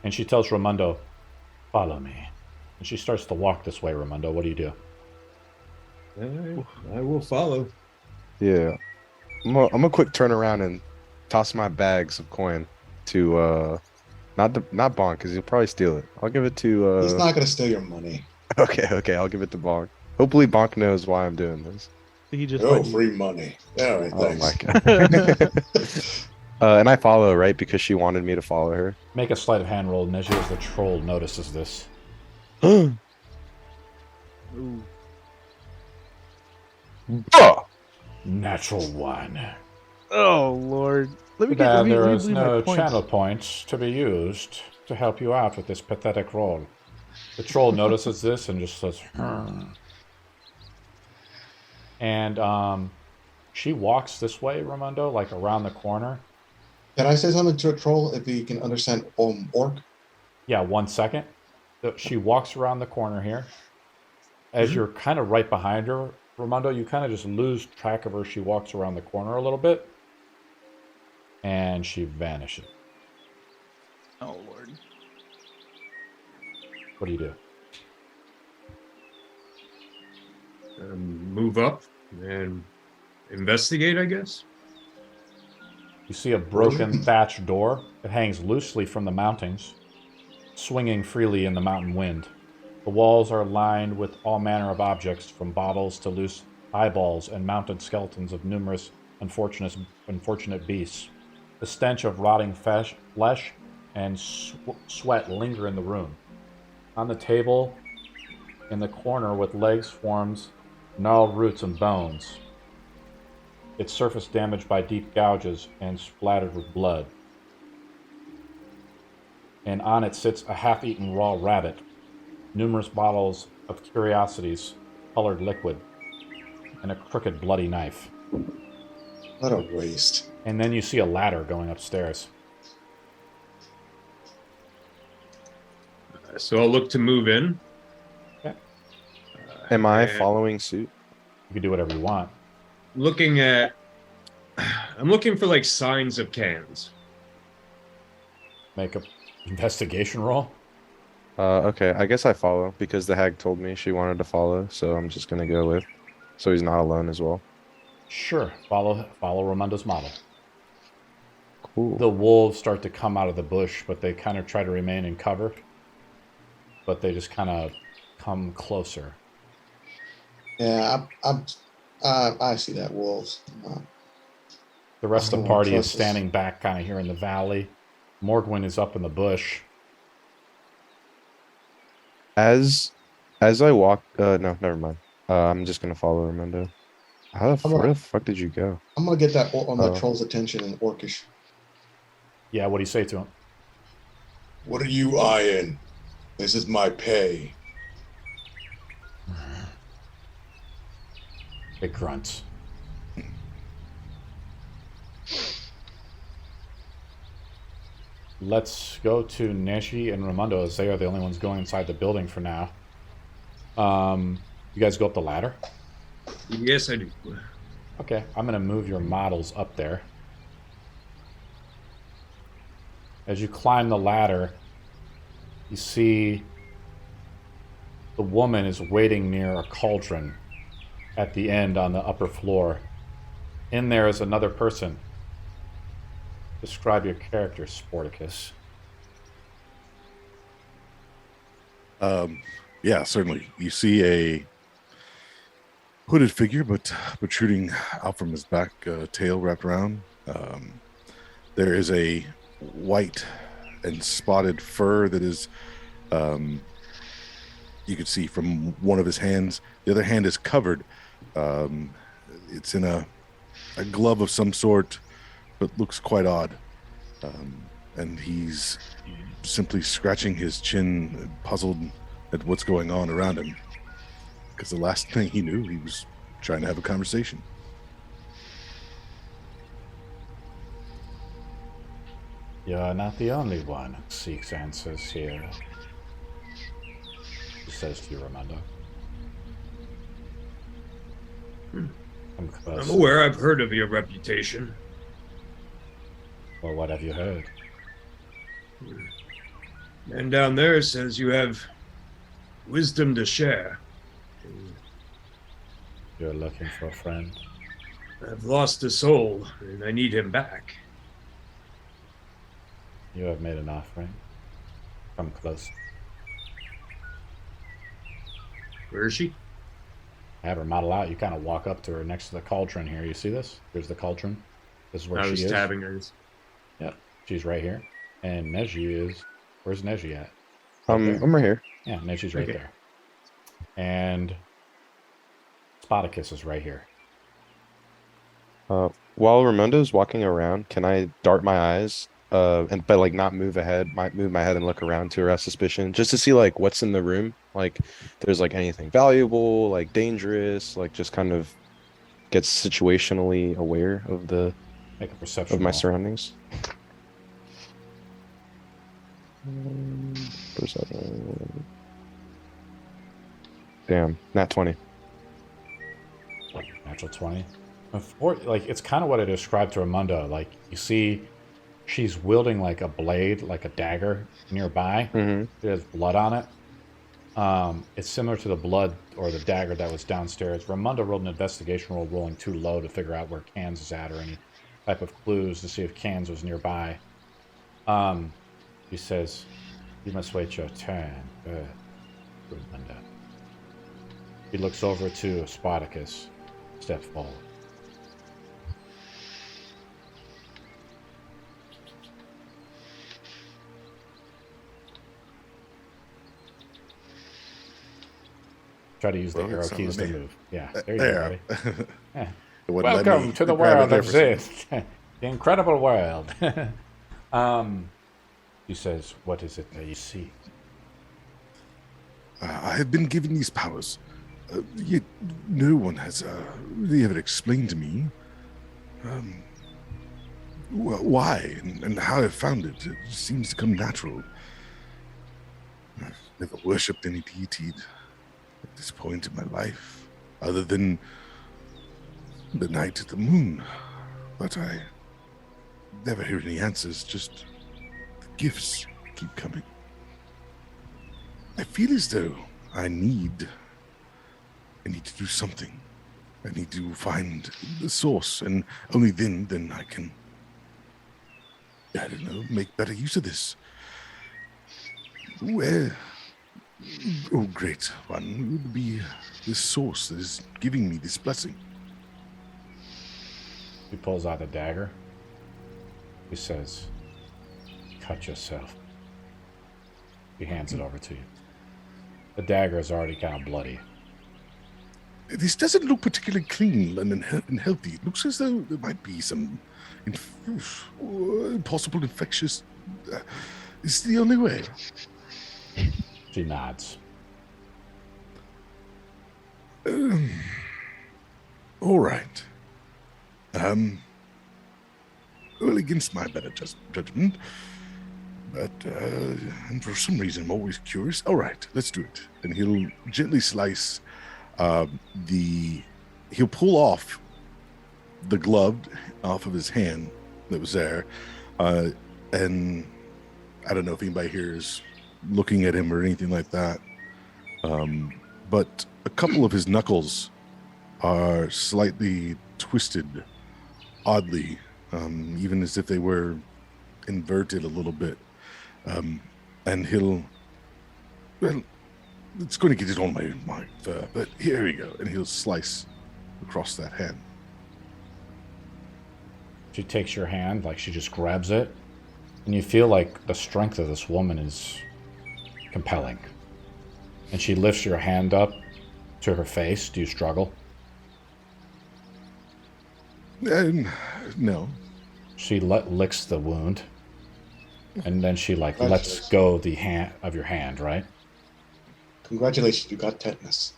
And she tells Raimondo, follow me. And she starts to walk this way, Raimondo. What do you do? I will follow. Yeah. I'm a quick turn around and toss my bags of coin to not Bonk because he'll probably steal it. I'll give it to He's not gonna steal your money. okay, I'll give it to Bonk. Hopefully Bonk knows why I'm doing this. He just Oh, free money. All right, Oh thanks. my god. And I follow, right? Because she wanted me to follow her. Make a sleight of hand roll, Neji, as the troll notices this. Ooh. Natural one. Oh Lord. Let me There bleed is my no points. channel points to be used to help you out with this pathetic roll. The troll notices this and just says, and she walks this way, Raimondo, like around the corner. Can I say something to a troll if he can understand orc? Yeah, 1 second. She walks around the corner here. As you're kind of right behind her, Raimondo, you kind of just lose track of her. She walks around the corner a little bit. And she vanishes. Oh Lord. What do you do? Move up and investigate, I guess. You see a broken thatch door. It hangs loosely from the mountings, swinging freely in the mountain wind. The walls are lined with all manner of objects, from bottles to loose eyeballs and mounted skeletons of numerous unfortunate beasts. The stench of rotting flesh and sweat linger in the room. On the table, in the corner with legs, forms gnarled roots and bones. Its surface damaged by deep gouges and splattered with blood. And on it sits a half-eaten raw rabbit, numerous bottles of curiosities, colored liquid, and a crooked bloody knife. What a waste. And then you see a ladder going upstairs. So I'll look to move in. Okay. Am I And following suit? You can do whatever you want. looking at... I'm looking for, like, signs of cans. Make a investigation roll. Okay, I guess I follow because the hag told me she wanted to follow, so I'm just gonna go with. So he's not alone as well. Sure. Follow Raimondo's model. Cool. The wolves start to come out of the bush, but they kind of try to remain in cover. But they just kind of come closer. Yeah, I see that wolves. The rest of the Oh, party is trust us. standing back kind of here in the valley. Morgwin is up in the bush. As I walk, no, never mind. I'm just gonna follow Ramondo. Where the fuck did you go? I'm gonna get that on that Oh. troll's attention in Orcish. Yeah, what do you say to him? What are you eyeing? This is my pay. It grunts. Let's go to Neji and Raimondo, as they are the only ones going inside the building for now. You guys go up the ladder? Yes, I do. Okay, I'm going to move your models up there. As you climb the ladder, you see the woman is waiting near a cauldron at the end on the upper floor. In there is another person. Describe your character, Sporticus. Yeah, certainly. You see a hooded figure, but protruding out from his back, tail wrapped around. There is a white and spotted fur that is, you can see from one of his hands. The other hand is covered. It's in a glove of some sort, but looks quite odd. And he's simply scratching his chin, puzzled at what's going on around him. Because the last thing he knew, he was trying to have a conversation. You're not the only one who seeks answers here, he says to you, Raimondo. Come I'm closer. aware I've heard of your reputation. Well, what have you heard? Man down there says you have wisdom to share. You're looking for a friend. I've lost a soul, and I need him back. You have made an offering. Come close. Where is she? Have her model out. You kind of walk up to her next to the cauldron here. You see this? Here's the cauldron. This is where I she was is. tabbing her. Yep. She's right here. And Neji is... Where's Neji at? I'm right here. Yeah, Neji's right Okay. there. And Spartacus is right here. While Raimundo's walking around, can I dart my eyes, but like not move ahead, might move my head and look around to arouse suspicion, just to see like what's in the room, like if there's like anything valuable, like dangerous, like just kind of get situationally aware of Make a perception my roll. surroundings. Perception. Damn, nat 20. Natural 20. Like, it's kind of what I described to Ramundo. Like, you see she's wielding like a blade, like a dagger nearby. Mm-hmm. There's blood on it. It's similar to the blood or the dagger that was downstairs. Ramundo rolled an investigation roll, rolling too low to figure out where Cans is at or any type of clues to see if Cans was nearby. He says, "You must wait your turn." Ramundo. He looks over to Spartacus. Step forward. Try to use the Well, arrow it's not keys to letting me- move. Yeah, there you go, buddy. Yeah. It wouldn't let Welcome me to the grab it world there of for some- Zith. The incredible world. He says, "What is it that you see?" I have been given these powers, yet no one has really ever explained to me why and how I found it. It seems to come natural. I've never worshipped any deity at this point in my life, other than the night at the moon. But I never hear any answers, just the gifts keep coming. I feel as though I need to do something. I need to find the source, and only then I can, I don't know, make better use of this. Where, oh great one, would be this source that is giving me this blessing? He pulls out a dagger. He says, "Cut yourself." He hands it over to you. The dagger is already kind of bloody. This doesn't look particularly clean and healthy. It looks as though there might be some possible infectious. It's the only way. She nods. All right. Well, against my better judgment, but and for some reason I'm always curious. All right, let's do it. And he'll gently slice he'll pull off the glove off of his hand that was there, and I don't know if anybody here is looking at him or anything like that, but a couple of his knuckles are slightly twisted, oddly, even as if they were inverted a little bit, and he'll, well, it's going to get it on my fur, but here we go, and he'll slice across that hand. She takes your hand, like she just grabs it, and you feel like the strength of this woman is compelling. And she lifts your hand up to her face. Do you struggle? No. She licks the wound, and then she like lets go the hand of your hand, right? Congratulations, you got tetanus.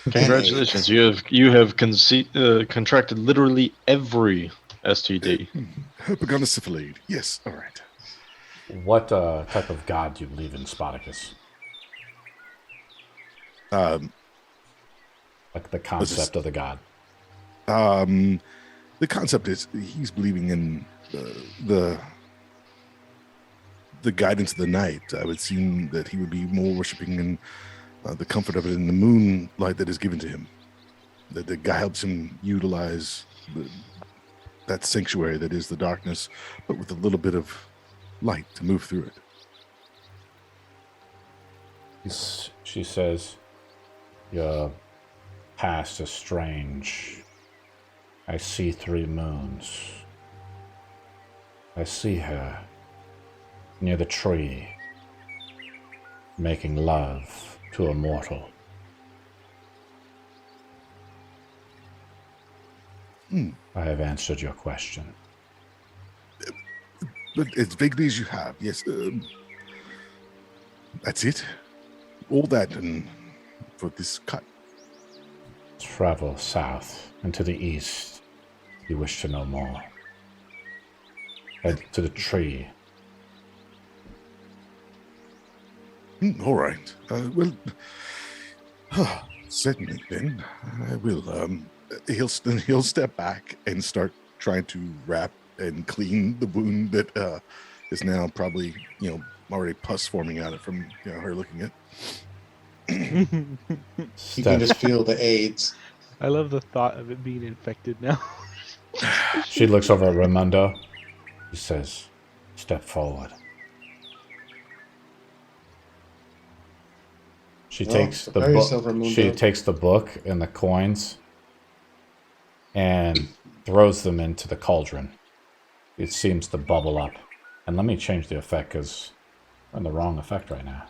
Congratulations, you have contracted literally every STD. Hypogonosyphilide. Yes, all right. What type of god do you believe in, Spartacus? Like the concept of the god. The concept is he's believing in the guidance of the night. I would seem that he would be more worshiping in the comfort of it in the moonlight that is given to him. That the guy helps him utilize that sanctuary that is the darkness, but with a little bit of light to move through it. She says, "Your past is strange. I see 3 moons. I see her near the tree, making love to a mortal." I have answered your question. But as vaguely as you have, yes. That's it? All that and for this cut? Travel south and to the east. You wish to know more. Head to the tree. All right. Well, certainly then. I will. He'll step back and start trying to wrap and clean the wound that is now probably, already pus forming out of from her looking at. You can just feel the AIDS. I love the thought of it being infected now. She looks over at Raimundo. She says, "Step forward." She takes the prepare yourself, book. Raimundo. She takes the book and the coins and throws them into the cauldron. It seems to bubble up. And let me change the effect because I'm on the wrong effect right now.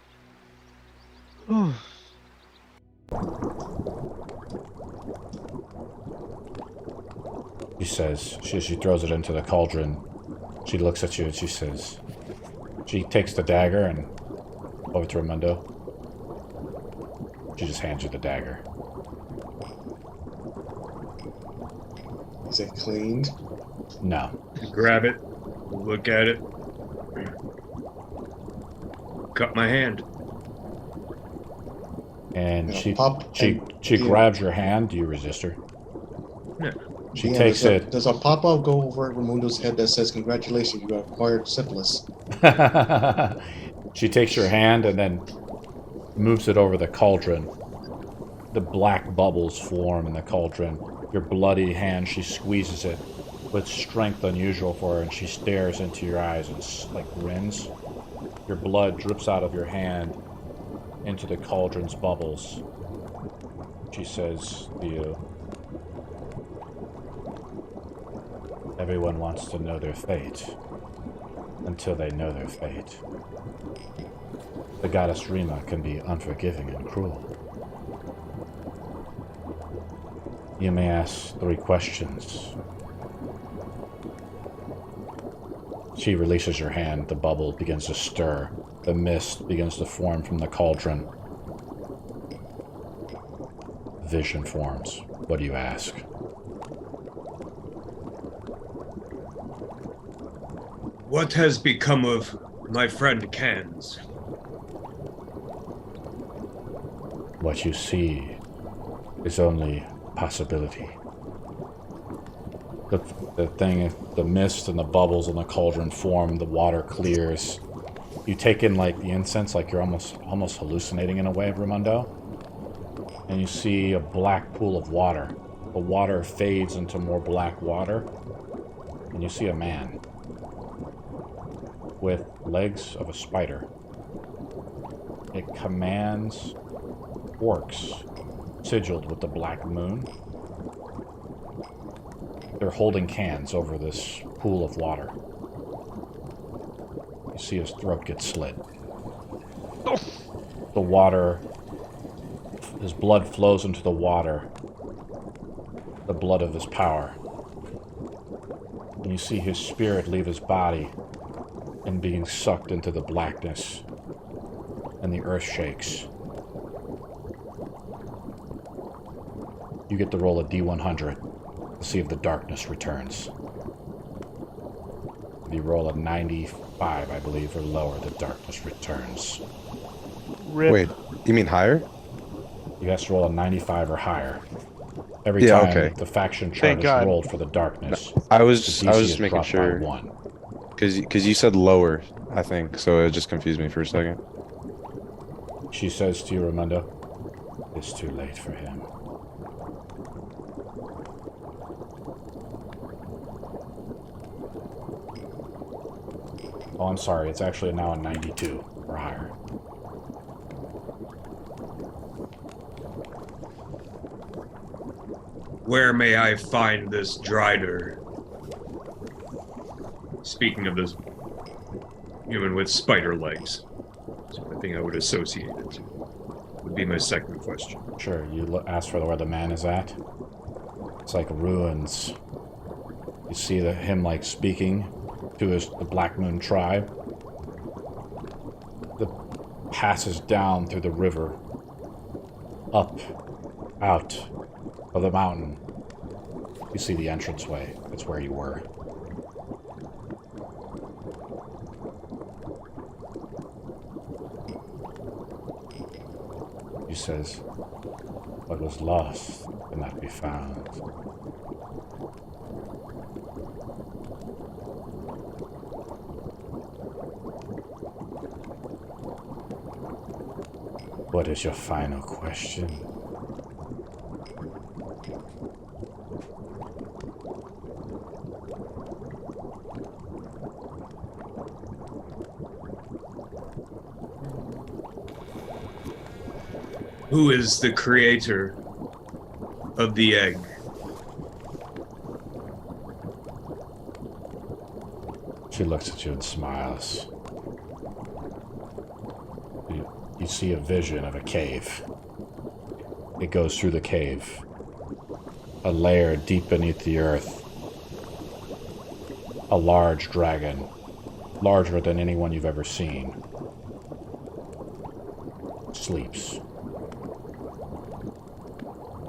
She says, she throws it into the cauldron. She looks at you and she says, she takes the dagger and over to Raimundo. She just hands you the dagger. Is it cleaned? No. Grab it, look at it. Cut my hand. And Yeah, she pop- she yeah. grabs your hand. Do you resist her? No. She Yeah, takes it. Does a pop-up go over Raimundo's head that says, "Congratulations, you acquired syphilis"? She takes your hand and then moves it over the cauldron. The black bubbles form in the cauldron. Your bloody hand, she squeezes it with strength unusual for her, and she stares into your eyes and grins. Your blood drips out of your hand into the cauldron's bubbles. She says to you, "Everyone wants to know their fate until they know their fate. The goddess Rima can be unforgiving and cruel. You may ask 3 questions." She releases your hand. The bubble begins to stir. The mist begins to form from the cauldron. Vision forms. What do you ask? What has become of my friend Cans? What you see is only possibility. The mist and the bubbles in the cauldron form, the water clears. You take in the incense, you're almost hallucinating in a way, Raimundo. And you see a black pool of water. The water fades into more black water. And you see a man with legs of a spider. It commands orcs, sigiled with the black moon. They're holding cans over this pool of water. You see his throat get slit. The water, his blood flows into the water, the blood of his power. And you see his spirit leave his body and being sucked into the blackness, and the earth shakes. You get to roll a D100 to see if the darkness returns. If you roll a 95, I believe, or lower, the darkness returns. Rip. Wait, you mean higher? You guys roll a 95 or higher. Every Yeah, time okay. the faction chart Thank is God. rolled for the darkness, I the was DC just is making dropped by sure 1. because you said lower, I think. So it just confused me for a second. She says to you, Raimundo, it's too late for him. Oh, I'm sorry. It's actually now a 92 or higher. Where may I find this Drider? Speaking of this human with spider legs, so I think I would associate it. Would be my second question. Sure, you ask for where the man is at. It's like ruins. You see him like speaking to the Black Moon tribe. The passes down through the river, up, out of the mountain. You see the entranceway. That's where you were. He says, what was lost cannot be found. What is your final question? Who is the creator of the egg? She looks at you and smiles. You see a vision of a cave. It goes through the cave. A lair deep beneath the earth. A large dragon. Larger than anyone you've ever seen. Sleeps.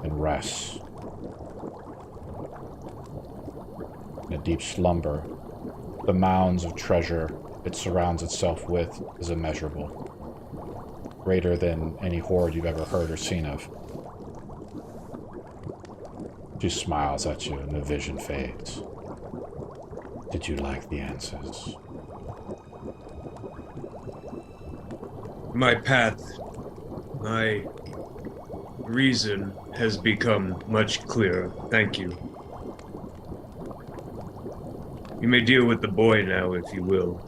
And rests. In a deep slumber, the mounds of treasure it surrounds itself with is immeasurable. Greater than any hoard you've ever heard or seen of. She smiles at you and the vision fades. Did you like the answers? My path, my reason has become much clearer. Thank you. You may deal with the boy now, if you will.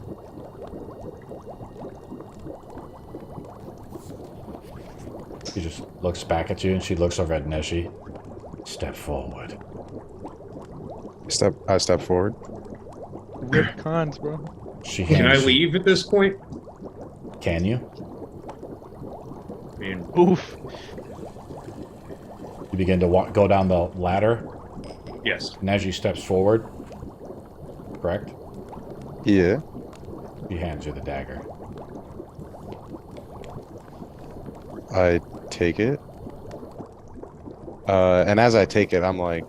She just looks back at you and she looks over at Neji. Step forward. I step forward. Rip cons, bro. She Can I hands you- leave at this point? Can you? I mean, Oof. You begin to go down the ladder. yes. Neji steps forward. Correct? Yeah. He hands you the dagger. I take it. And as I take it, I'm like,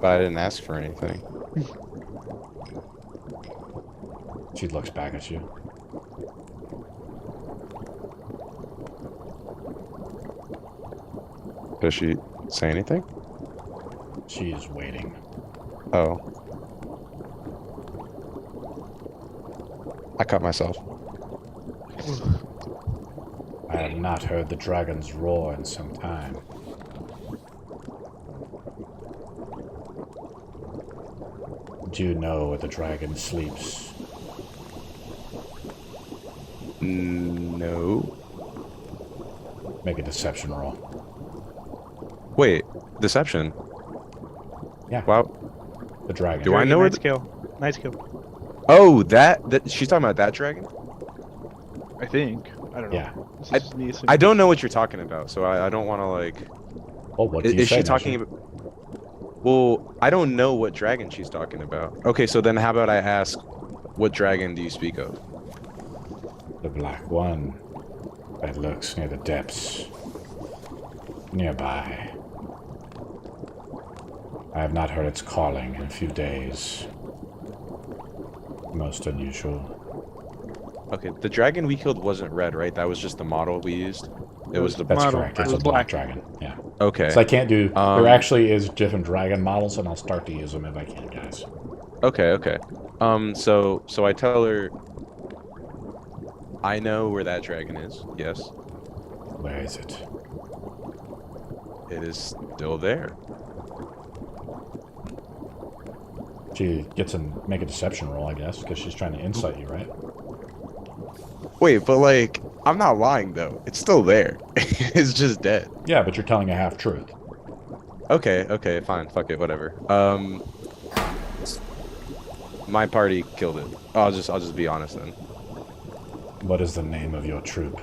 but I didn't ask for anything. She looks back at you. Does she say anything? She is waiting. Oh. I cut myself. I have not heard the dragon's roar in some time. Do you know where the dragon sleeps? No. Make a deception roll. Wait, deception. Yeah. Wow. The dragon. Do I know where Night skill. Night skill. Oh, that she's talking about that dragon? I think. I don't know. Yeah. This is just me assuming. I don't know what you're talking about, so I don't want to like. Well, what do you Is say, she talking Neji? about? Well, I don't know what dragon she's talking about. Okay, so then how about I ask, what dragon do you speak of? The black one that lurks near the depths. Nearby. I have not heard its calling in a few days. Most unusual. Okay, the dragon we killed wasn't red, right? That was just the model we used. It was the That's Model. correct. It It's a was black black. dragon. Yeah. okay. So I can't do. Um, there actually is different dragon models, and I'll start to use them if I can, guys. Okay. So I tell her, I know where that dragon is. Yes, Where is it? it is still there. She gets to make a deception roll, I guess, because she's trying to insight you, right? Wait, but like, I'm not lying though. It's still there. It's just dead. Yeah, but you're telling a half truth. Okay, fine. Fuck it, whatever. My party killed it. I'll just be honest then. What is the name of your troop?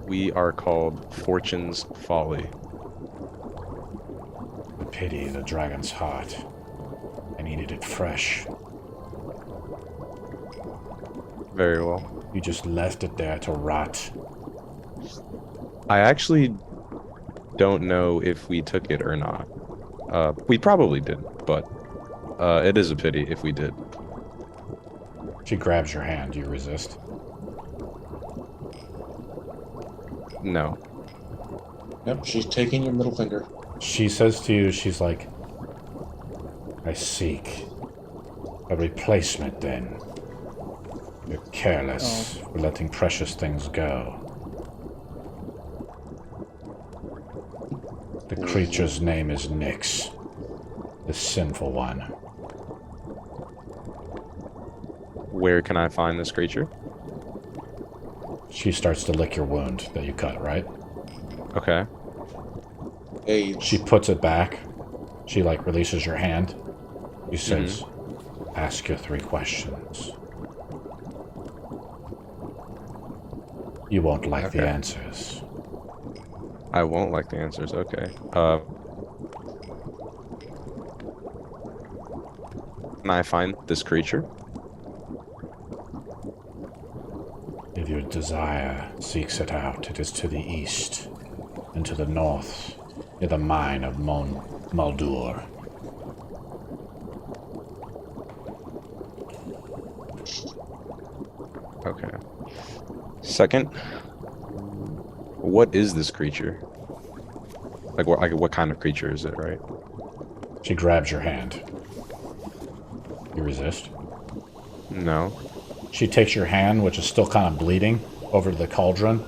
We are called Fortune's Folly. Pity the dragon's heart. I needed it fresh. Very well. You just left it there to rot. I actually don't know if we took it or not. We probably did, but it is a pity if we did. She grabs your hand. Do you resist? No. Yep, she's taking your middle finger. She says to you, she's like, I seek a replacement then. You're careless for letting precious things go. The creature's name is Nyx, the sinful one. Where can I find this creature? She starts to lick your wound that you cut, right? Okay. Hey, She puts it back. She, like, releases your hand. She says, ask your 3 questions. You won't like the Okay. answers. I won't like the answers. Okay. Can I find this creature? If your desire seeks it out, it is to the east and to the north, near the mine of Muldur. Okay. Second, what is this creature? Like what kind of creature is it, right? She grabs your hand. You resist? No. She takes your hand, which is still kind of bleeding, over to the cauldron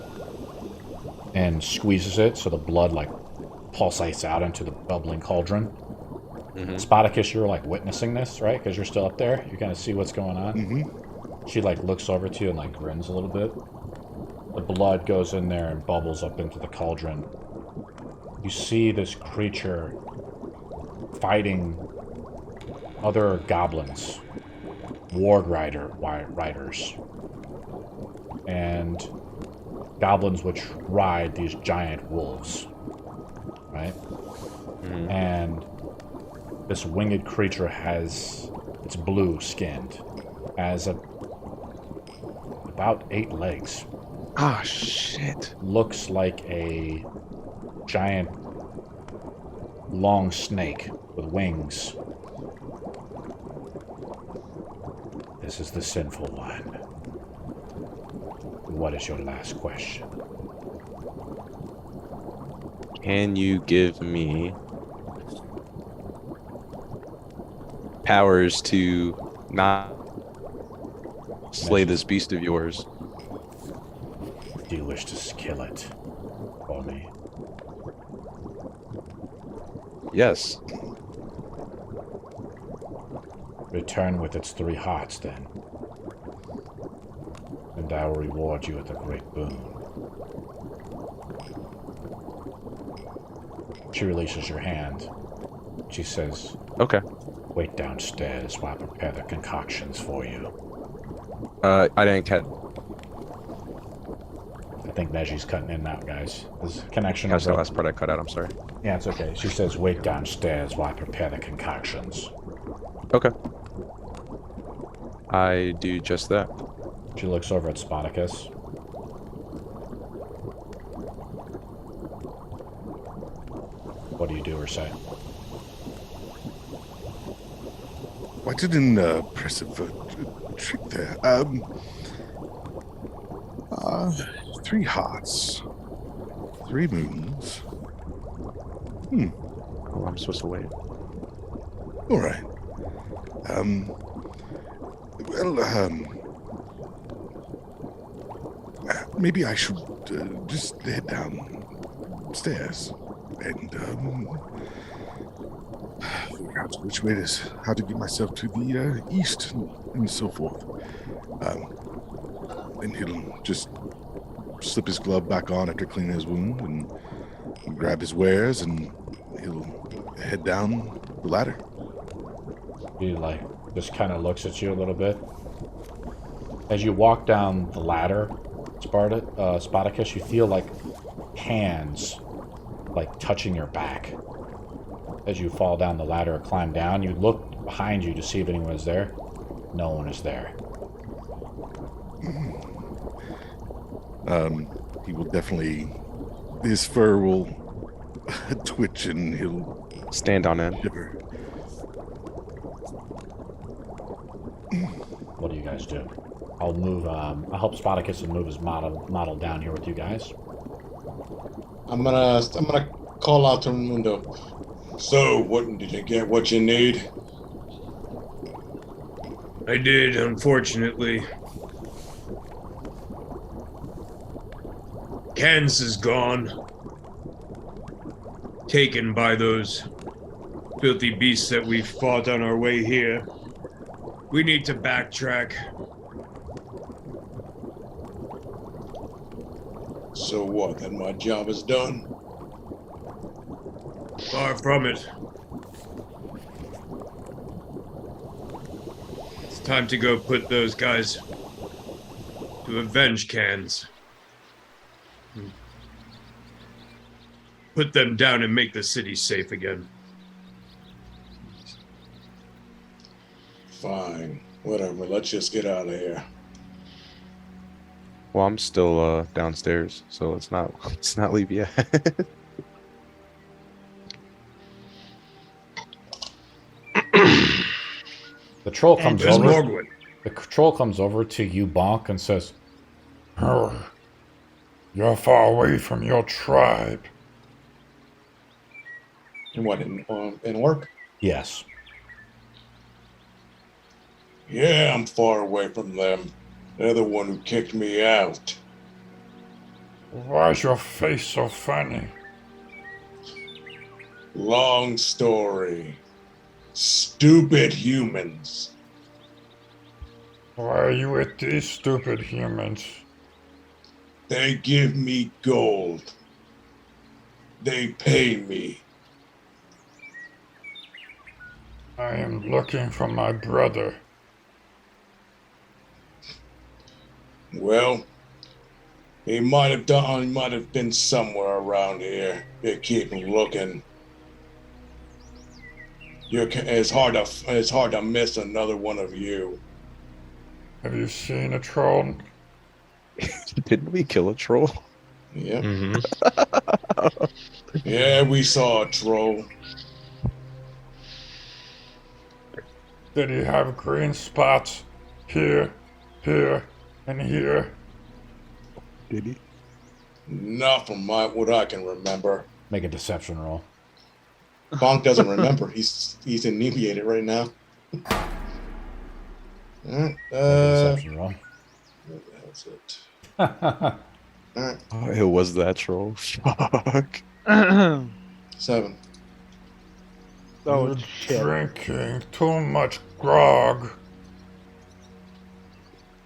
and squeezes it so the blood, like, pulsates out into the bubbling cauldron. Spartacus, you're, like, witnessing this, right? Because you're still up there. You kind of see what's going on. She, like, looks over to you and, like, grins a little bit. The blood goes in there and bubbles up into the cauldron. You see this creature fighting other goblins, warg riders, and goblins which ride these giant wolves, right? And this winged creature it's blue skinned, has about 8 legs. Ah, shit. Looks like a giant long snake with wings. This is the sinful one. What is your last question? Can you give me powers to not slay this beast of yours? Do you wish to kill it for me? Yes. Return with its 3 hearts, then. And I will reward you with a great boon. She releases your hand. She says, Okay. wait downstairs while I prepare the concoctions for you. I didn't catch I think Neji's cutting in and out, guys. His connection that is last part I cut out, I'm sorry. Yeah, it's okay. She says, wait downstairs while I prepare the concoctions. Okay. I do just that. She looks over at Spartacus. What do you do or say? I didn't press a trick there. 3 hearts, 3 moons. Oh, I'm supposed to wait. All right. Well, maybe I should just head downstairs and figure out which way how to get myself to the east and so forth. And he'll just slip his glove back on after cleaning his wound and grab his wares, and he'll head down the ladder. He like just kind of looks at you a little bit. As you walk down the ladder, Spartacus, you feel like hands like touching your back. As you fall down the ladder or climb down, you look behind you to see if anyone is there. No one is there. He will definitely, his fur will twitch and he'll Stand on end. shiver. What do you guys do? I'll help Spartacus and move his model down here with you guys. I'm gonna call out to Raimundo. So, what did you get? What you need? I did, unfortunately. Cans is gone. Taken by those filthy beasts that we fought on our way here. We need to backtrack. So what? Then my job is done? Far from it. It's time to go put those guys to avenge Cans. Put them down and make the city safe again. Fine. Whatever. Let's just get out of here. Well, I'm still downstairs, so let's not leave yet. The troll comes There's over. Morgwood. The troll comes over to you, Bonk, and says, "You're far away from your tribe." And what, in work? Yes. Yeah, I'm far away from them. They're the one who kicked me out. Why's your face so funny? Long story. Stupid humans. Why are you with these stupid humans? They give me gold. They pay me. I am looking for my brother. Well, he might have been somewhere around here. You keep looking. It's hard to miss another one of you. Have you seen a troll? Didn't we kill a troll? Yep. Mm-hmm. Yeah, we saw a troll. Did he have green spots? Here, and here. Did he? Not from what I can remember. Make a deception roll. Bonk doesn't remember. He's inebriated right now. Alright, Make a deception roll. that's it. All Alright, Oh, it was that troll. Fuck. 7. Oh shit. Drinking too much grog.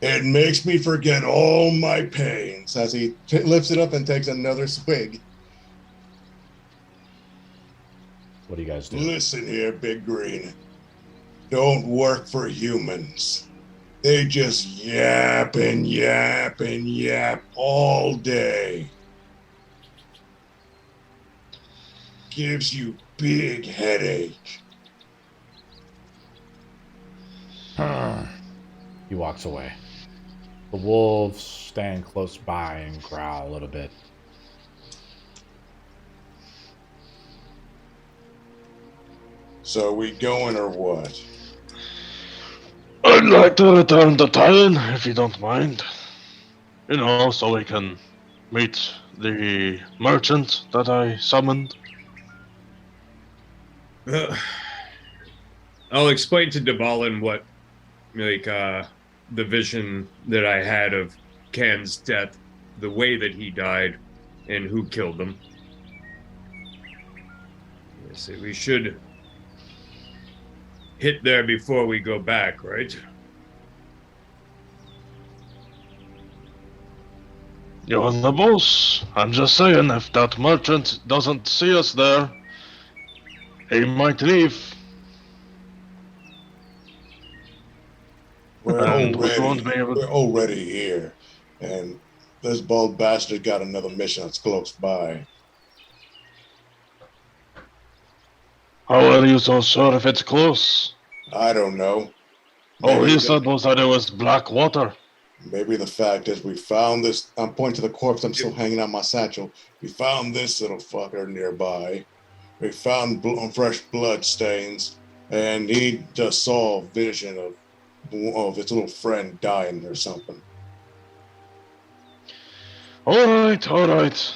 It makes me forget all my pains. As he lifts it up and takes another swig. What do you guys do? Listen here, Big Green. Don't work for humans. They just yap and yap and yap all day. Gives you big headache. He walks away. The wolves stand close by and growl a little bit. So we going or what? I'd like to return to town, if you don't mind. You know, so we can meet the merchant that I summoned. I'll explain to Debalin what, the vision that I had of Can's death the way that he died and who killed them. I say we should hit there before we go back, right? You're the boss. I'm just saying, if that merchant doesn't see us there, he might leave. We're And we won't be already, able- we're already here, and this bald bastard got another mission that's close by. How are you so sure if it's close? I don't know. All Maybe he the- said was that it was black water. Maybe the fact is we found this. I'm pointing to the corpse. I'm still hanging out my satchel. We found this little fucker nearby. We found fresh blood stains, and he just saw a vision of his little friend dying or something. Alright, alright.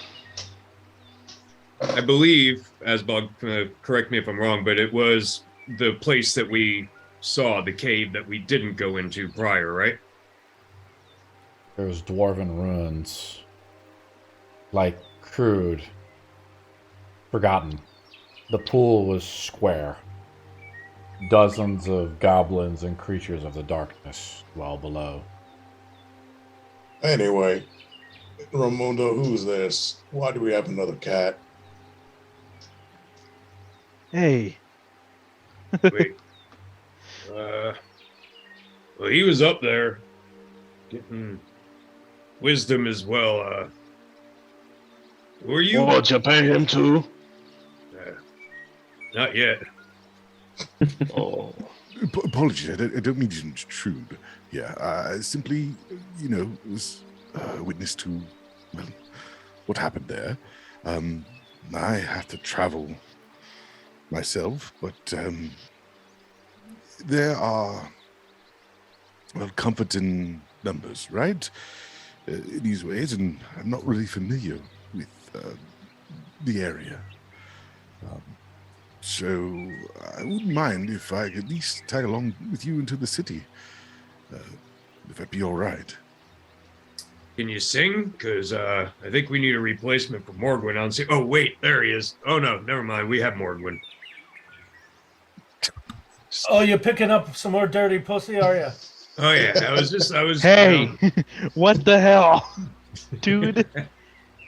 I believe, Asbog, correct me if I'm wrong, but it was the place that we saw, the cave that we didn't go into prior, right? There's dwarven ruins. Like, crude. Forgotten. The pool was square. Dozens of goblins and creatures of the darkness dwell below. Anyway, Raimundo, who's this? Why do we have another cat? Hey, Wait. Well, he was up there getting wisdom as well. Were you? What'd you pay him to? Not yet. Oh. Apologies, I don't mean to intrude. Yeah, I simply, was witness to, well, what happened there. I have to travel myself, but there are, well, comfort in numbers, right? In these ways, and I'm not really familiar with the area. So I wouldn't mind if I could at least tag along with you into the city, if that'd be all right. Can you sing? Because I think we need a replacement for Morgwin on sing. Oh, wait, there he is. Oh, no, never mind. We have Morgwin. Oh, you picking up some more dirty pussy, are you? Oh, yeah. I was. hey, what the hell, dude?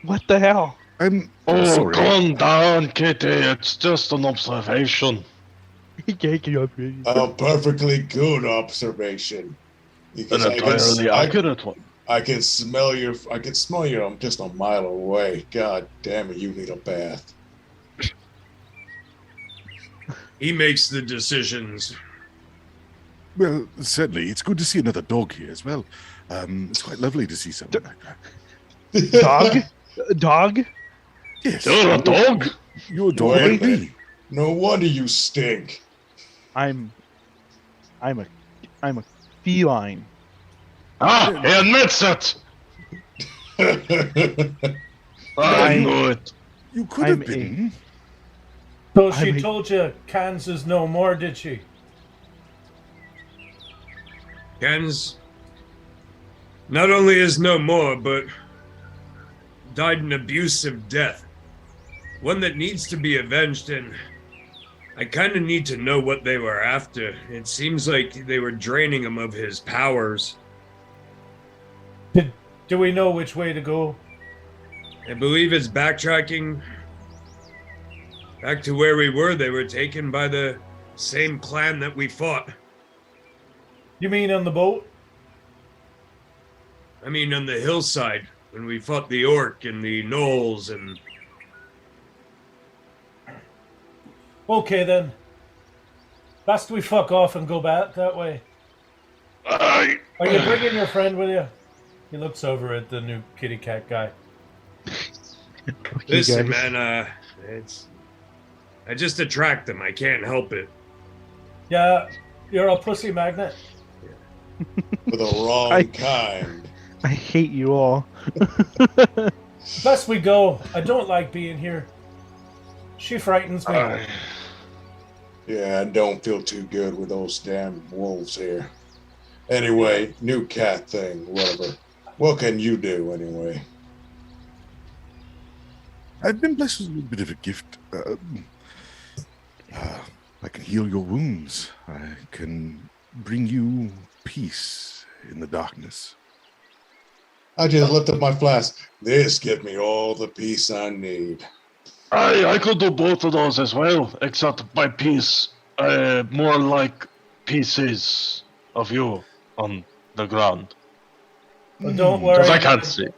What the hell? I'm Oh, sorry. calm down, Kitty. It's just an observation. A perfectly good observation. An Because entirely accurate one. I can smell you. I can smell you. I'm just a mile away. God damn it! You need a bath. He makes the decisions. Well, certainly, it's good to see another dog here as well. It's quite lovely to see someone like that. Dog? Dog? Yes, You're a dog? You're a dog Wait a like me. minute. No wonder you stink. I'm a feline. Ah, he admits it! I knew it. You could I'm have been. So she I'm a- told you Kansas no more, did she? Ken's not only is no more, but died an abusive death. One that needs to be avenged, and I kind of need to know what they were after. It seems like they were draining him of his powers. Do we know which way to go? I believe it's backtracking back to where we were. They were taken by the same clan that we fought. You mean on the boat? I mean, on the hillside, when we fought the orc and the gnolls and... Okay then. Best we fuck off and go back that way. Aye. Are you bringing your friend with you? He looks over at the new kitty cat guy. Listen, guys. man, I just attract them. I can't help it. Yeah, you're a pussy magnet. For the wrong I- kind. I hate you all. Best we go. I don't like being here. She frightens me. Aye. Yeah, I don't feel too good with those damn wolves here. Anyway, new cat thing, whatever. What can you do anyway? I've been blessed with a little bit of a gift. I can heal your wounds. I can bring you peace in the darkness. I just lifted my flask. This gives me all the peace I need. I could do both of those as well, except by piece, more like pieces of you on the ground. But don't Because worry. I can't see.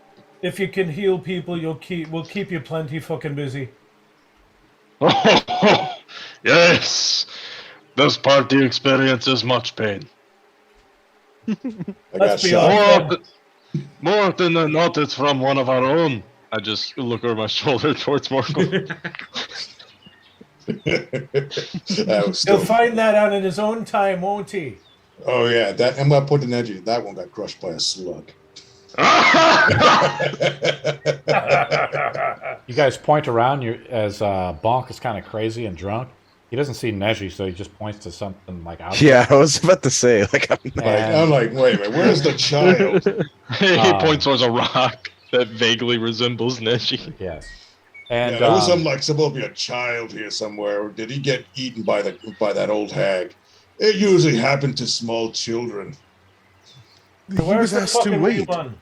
If you can heal people, we'll keep you plenty fucking busy. Oh, yes! This party experiences much pain. I got Let's be shot. honest. More often than not, it's from one of our own. I just look over my shoulder towards Morgul. That was He'll still. find that out in his own time, won't he? Oh yeah, that I'm gonna put an edge. That one got crushed by a slug. You guys point around as Bonk is kind of crazy and drunk. He doesn't see Neji, so he just points to something like out there. Yeah, I was about to say, like, I'm not, I'm like, wait a minute, where's the child? He points towards a rock that vaguely resembles Neji. Yes. And Yeah, there was supposed to be a child here somewhere. Or did he get eaten by that old hag? It usually happened to small children. He Where's was the asked to fucking wait. real one?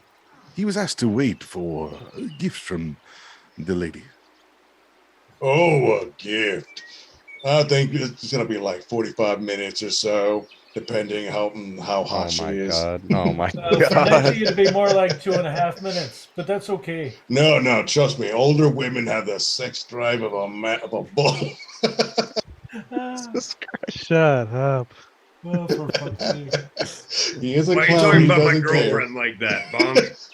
He was asked to wait for gifts from the lady. Oh, a gift. I think it's gonna be like 45 minutes or so, depending how hot oh she my is. god. Oh my For god. Neji, it'd be more like 2.5 minutes, but that's okay. No, trust me. Older women have the sex drive of a bull. Shut up. Oh, for fuck's sake. He is a Why are you clown. talking He about my doesn't care. girlfriend like that, Bonk?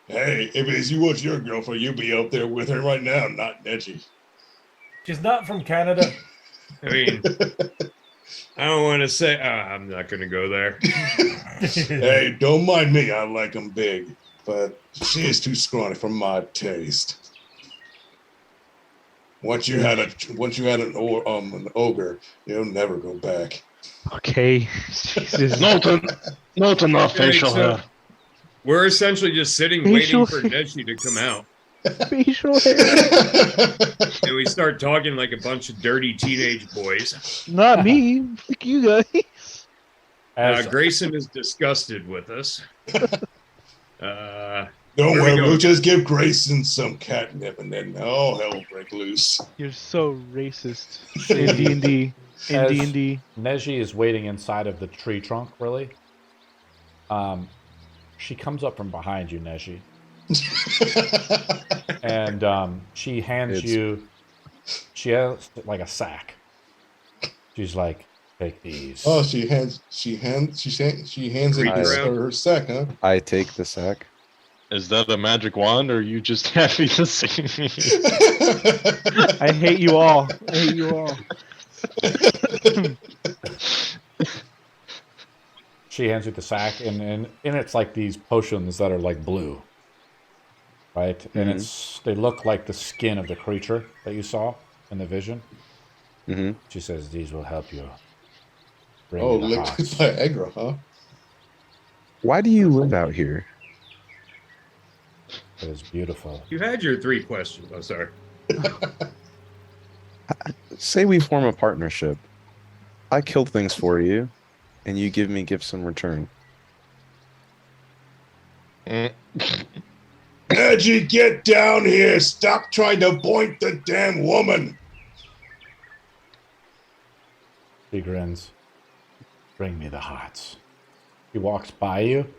Hey, if it's you was your girlfriend, you'd be out there with her right now, not Neji. She's not from Canada. I mean, I don't want to say. I'm not going to go there. Hey, don't mind me. I like them big, but she is too scrawny for my taste. Once you had an ogre, you'll never go back. Okay. Jesus. Not enough facial so- hair. We're essentially just sitting Facial waiting for Neji to come out. Facial hair. And we start talking like a bunch of dirty teenage boys. Not me. Fuck you guys. as, Grayson is disgusted with us. Don't Where worry, we we'll going? just give Grayson some catnip, and then all hell will break loose. You're so racist. In D&D. In As- D&D. Neji is waiting inside of the tree trunk, really. She comes up from behind you, Neji. And she hands you, she has like a sack. She's like, take these. Oh, she hands it her sack, huh? I take the sack. Is that a magic wand, or are you just happy to see me? I hate you all. I hate you all. She hands you the sack, and in it's like these potions that are like blue, right? And they look like the skin of the creature that you saw in the vision. Mm-hmm. She says, these will help you. Bring Oh, you the licked hearts." by Agra, huh? Why do you live out here? It is beautiful. You had your 3 questions. I'm sorry. Say we form a partnership. I kill things for you, and you give me gifts in return. Neji, get down here! Stop trying to point the damn woman! She grins. Bring me the hearts. He walks by you, and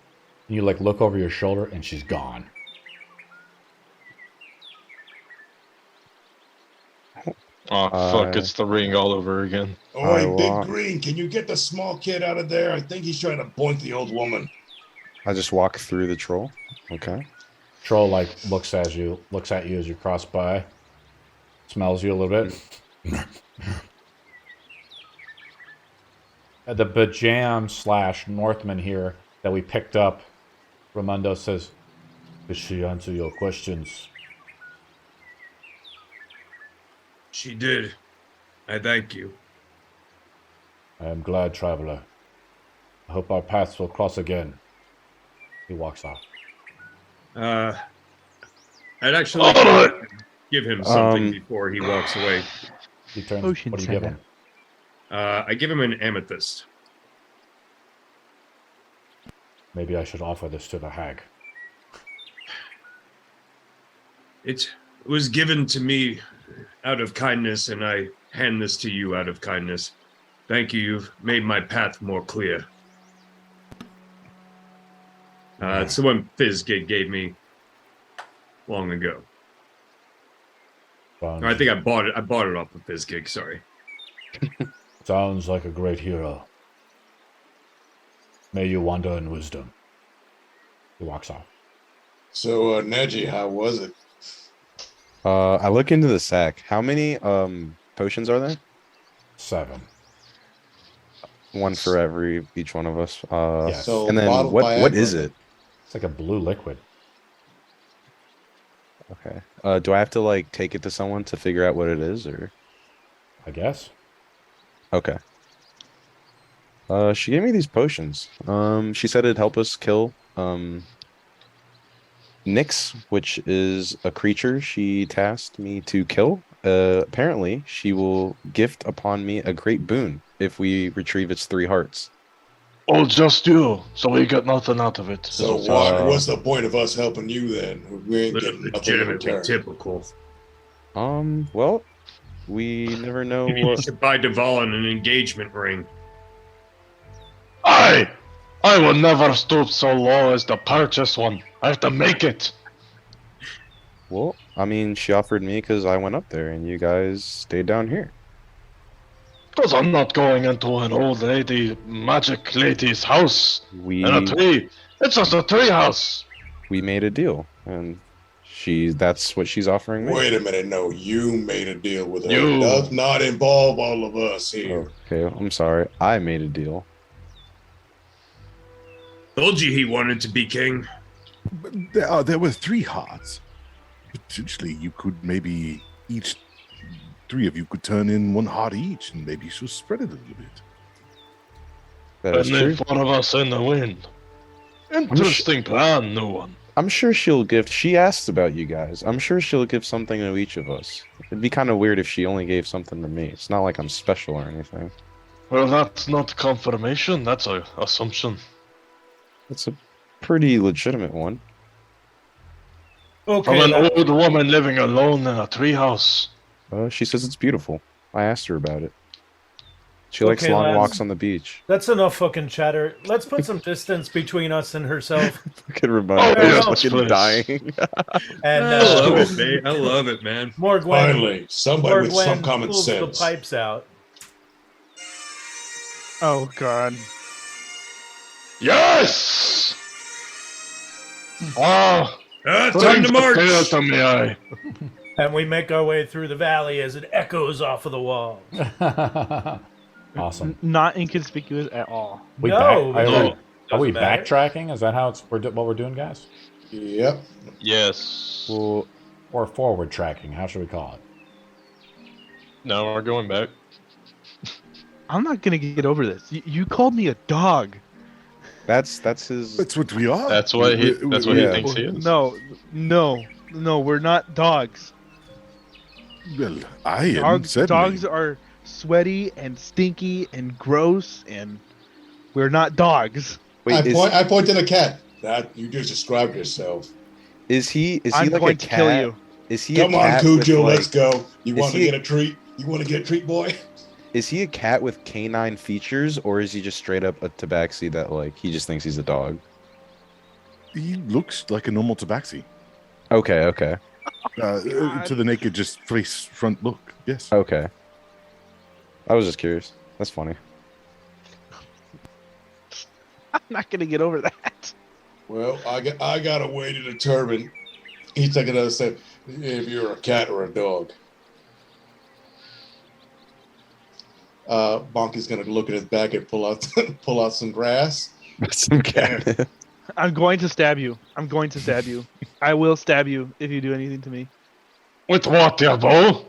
you like look over your shoulder, and she's gone. Oh, fuck, it's the ring all over again. I Oi, Big walk. Green, can you get the small kid out of there? I think he's trying to point the old woman. I just walk through the troll. Okay. Troll like looks at you as you cross by, smells you a little bit. The Bajam / Northman here that we picked up, Ramundo says, "Did she answer your questions?" She did. I thank you. I am glad, traveler. I hope our paths will cross again. He walks off. I'd actually like to give him something Um, before he walks away. He turns. Potion What do you give him? I give him an amethyst. Maybe I should offer this to the hag. It was given to me out of kindness, and I hand this to you out of kindness. Thank you. You've made my path more clear. It's the one Fizzgig gave me long ago. Sounds, Or I think I bought it off of Fizzgig. Sorry. sounds like a great hero. May you wander in wisdom. He walks off. So, Neji, how was it? I look into the sack. How many potions are there? 7. One for each one of us. Yes. So, And then bottled what Viagra. is it? It's like a blue liquid. Okay. Do I have to like take it to someone to figure out what it is, or? I guess. Okay. She gave me these potions. She said it'd help us kill Nyx, which is a creature she tasked me to kill. Apparently, she will gift upon me a great boon if we retrieve its 3 hearts. Oh, just you. So we get nothing out of it. So, Is what's the point of us helping you then? We ain't getting nothing in Legitimately return. typical. Well, we never know Maybe you what. should buy Devalin an engagement ring. I will never stoop so low as to purchase one. I have to make it. Well, I mean, she offered me because I went up there, and you guys stayed down here. Because I'm not going into an old lady, magic lady's house We in a tree. It's just a tree house. we made a deal, and that's what she's offering me. Wait a minute, no, you made a deal with her. You. It does not involve all of us here. Okay, I'm sorry. I made a deal. Told you he wanted to be king. But there were 3 hearts. Potentially, you could maybe each 3 of you could turn in 1 heart each, and maybe she'll spread it a little bit. That is And true. if one of us in the wind. Interesting plan, new one. I'm sure she'll gift. She asked about you guys. I'm sure she'll give something to each of us. It'd be kind of weird if she only gave something to me. It's not like I'm special or anything. Well, that's not confirmation. That's a assumption. It's a pretty legitimate one. From Okay. an old woman living alone in a treehouse. She says it's beautiful. I asked her about it. She likes Okay, long lads. walks on the beach. That's enough fucking chatter. Let's put some distance between us and herself. Look at Ramon. Oh, He's yes, fucking please. dying. And I love it, man. I love it, man. More Gwen. Finally, somebody with some common pulls sense. the pipes out. Oh god. Yes! Oh, Time to march. To me, I. And we make our way through the valley as it echoes off of the walls. Awesome. Not inconspicuous at all. We No, back, no. are we Doesn't matter. backtracking? Is that how what we're doing, guys? Yep. Yes. Well, Or forward tracking? How should we call it? Now we're going back. I'm not gonna get over this. You called me a dog. that's his. That's what we are. That's what he yeah. thinks he is. No, we're not dogs. Well, I am. certainly. Dogs are sweaty and stinky and gross, and we're not dogs. Wait, I point to the cat. That you just described yourself. is he I'm like going a to cat? kill you. Is he Come a on, cat with, Cujo, like- let's go. You is want to he- get a treat? You want to get a treat, boy? Is he a cat with canine features, or is he just straight up a tabaxi that like he just thinks he's a dog? He looks like a normal tabaxi. Okay. To the naked, just face front look. Yes. Okay. I was just curious. That's funny. I'm not gonna get over that. Well, I got a way to determine. He's taking another step. If you're a cat or a dog. Bonky's gonna look at his back and pull out some grass. Some cat. I'm going to stab you. I will stab you if you do anything to me. With what, dear bow?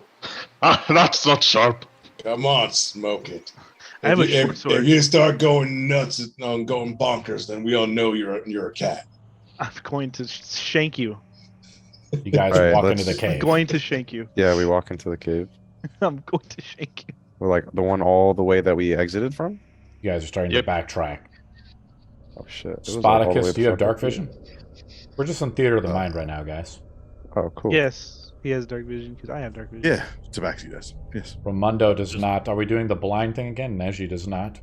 That's not sharp. Come on, smoke it. I have a If short sword. you start going nuts and going bonkers, then we all know you're a cat. I'm going to shank you. You guys All right, walk into the let's- I'm cave. going to shank you. Yeah, we walk into the cave. I'm going to shank you. We're like the one all the way that we exited from. You guys are starting Yep. to backtrack. Oh shit! It was, like, all the way Spartacus, the do you have fuck dark up. vision? We're just in theater of the mind right now, guys. Oh, cool. Yes, he has dark vision because I have dark vision. Yeah, Tabaxi does. Yes. Ramundo does not. Are we doing the blind thing again? Neji does not.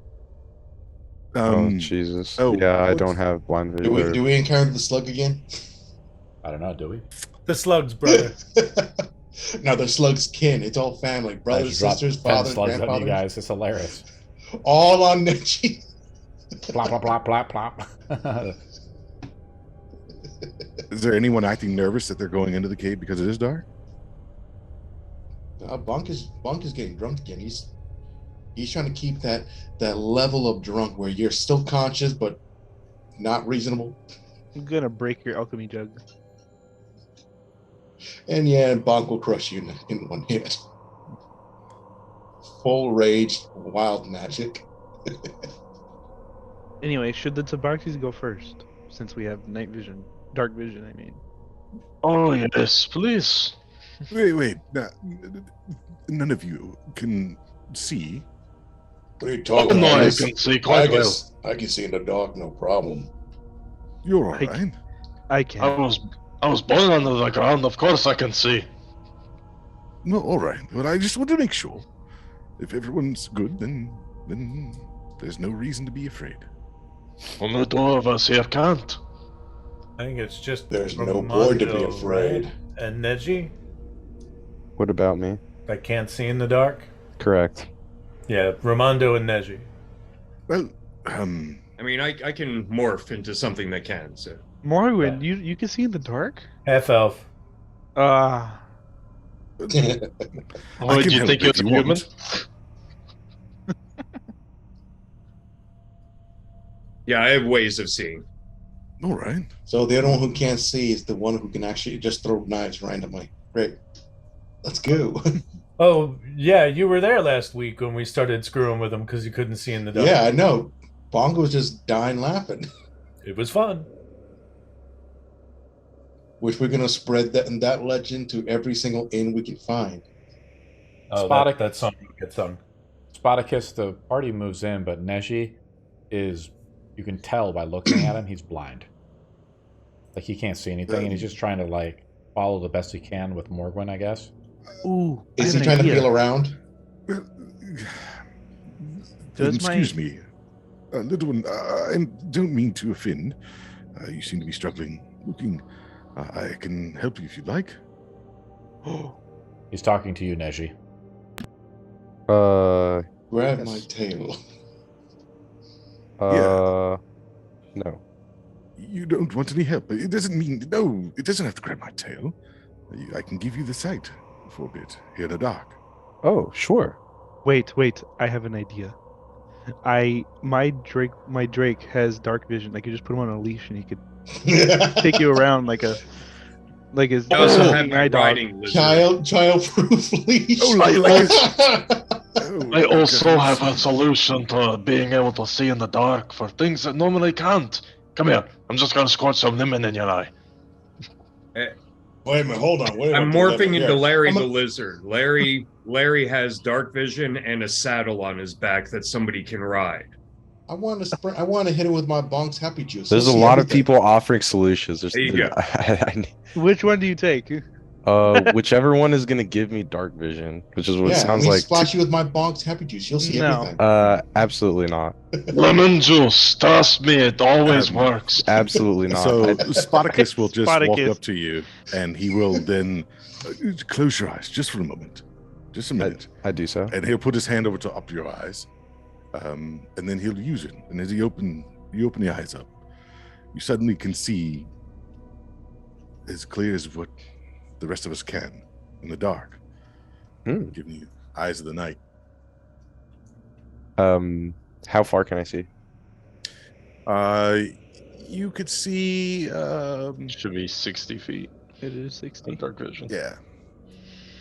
Oh Jesus! oh, yeah, I what's- don't have blind Do vision. we, do we encounter the slug again? I don't know. Do we? The slug's brother. No, the slug's kin. It's all family. I Brothers, just dropped sisters, 10 fathers, slugs on you grandfathers. guys. It's hilarious. All on Neji. Plop, plop, plop, plop, plop. Is there anyone acting nervous that they're going into the cave because it is dark? Bonk is getting drunk again. He's trying to keep that level of drunk where you're still conscious but not reasonable. I'm gonna break your alchemy jug. And yeah, Bonk will crush you in one hit. Full rage, wild magic. Anyway, should the Tabaxis go first? Since we have night vision. Dark vision, I mean. Oh, yes, please. Wait. None of you can see. What are you Oh, talking no, about? I can see quite well. I can see in the dark, no problem. You're all I- right. I I can't. was born under the ground, of course I can see. No, all right. But I just want to make sure. If everyone's good, then there's no reason to be afraid. Only two of us here can't. I think it's just There's no point to be Ramondo, afraid. right? And Neji What about me? that can't see in the dark. Correct. Yeah, Ramondo and Neji. Well, I mean, I can morph into something that can, so. Morrowind, you can see in the dark? Half elf. Ah. Oh, I do can you help think if you're you human? want. Yeah, I have ways of seeing. All right. So the other one who can't see is the one who can actually just throw knives randomly. Great. Let's go. Oh, yeah, you were there last week when we started screwing with him because you couldn't see in the dark. Yeah, I know. Bongo was just dying laughing. It was fun. Which we're gonna spread that legend to every single inn we can find. Oh, Spartacus. that song gets sung. Spartacus, the party moves in, but Neji is, you can tell by looking at him, he's blind. Like, he can't see anything, and he's just trying to, like, follow the best he can with Morgwin, I guess. Ooh. I Is have he an trying idea. to feel around? Does Excuse my- me. Little one, I don't mean to offend. You seem to be struggling. Looking, I can help you if you'd like. He's talking to you, Neji. Grab Yes. my tail. No. You don't want any help. It doesn't mean, no, it doesn't have to grab my tail. I can give you the sight for a bit here in the dark. Oh, sure. Wait, I have an idea. My Drake has dark vision. I could just put him on a leash and he could take you around like his I also have eye my dog. riding lizard. Child-proof leash. Oh, I also goodness. have a solution to being able to see in the dark for things that normally can't. Come here. I'm just gonna squirt some lemon in your eye. Wait a minute, hold on. I'm morphing into Larry I'm the a- lizard. Larry has dark vision and a saddle on his back that somebody can ride. I want to hit it with my Bonk's happy juice. There's a You'll see lot of everything. people offering solutions. There you go. Which one do you take? Whichever one is gonna give me dark vision, which is what it sounds like. Splash you with my Bonk's happy juice. You'll see No. everything. Absolutely not. Lemon juice, trust me, it always works. Absolutely not. So Spartacus will just walk Spartacus. up to you, and he will then close your eyes just for a moment, just a minute, I do so. and he'll put his hand over to up your eyes, and then he'll use it. And as you open the eyes up, you suddenly can see as clear as what the rest of us can in the dark, giving you eyes of the night. How far can I see? You could see, Should be 60 feet It is 60. in dark vision. yeah.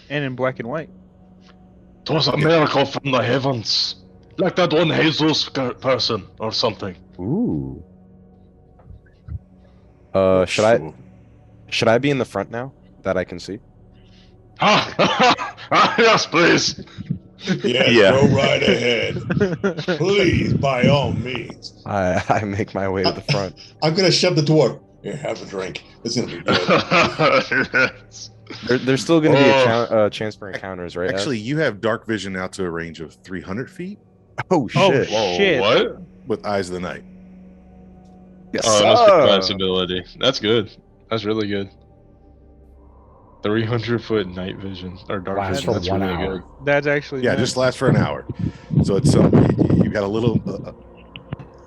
And in black and white. It was a miracle from the heavens. Like that one Jesus person or something. Ooh. Should Sure. I be in the front now? That I can see. Yes, please. Yes, Yeah. go right ahead. Please, by all means. I make my way to the front. I'm gonna shove the dwarf. Here, have a drink. It's gonna be good. Yes. There's still going to be Oh. a chance for encounters, right? Actually, S? you have dark vision out to a range of 300 feet Oh shit! Whoa, Shit. what? with Eyes of the Night. Yes, Oh, that's good class sir. ability. That's good. That's really good. 300-foot night vision or dark Lasts vision. for That's 1 really hour. good. That's actually Yeah, nice. just lasts for an hour. So it's you got a little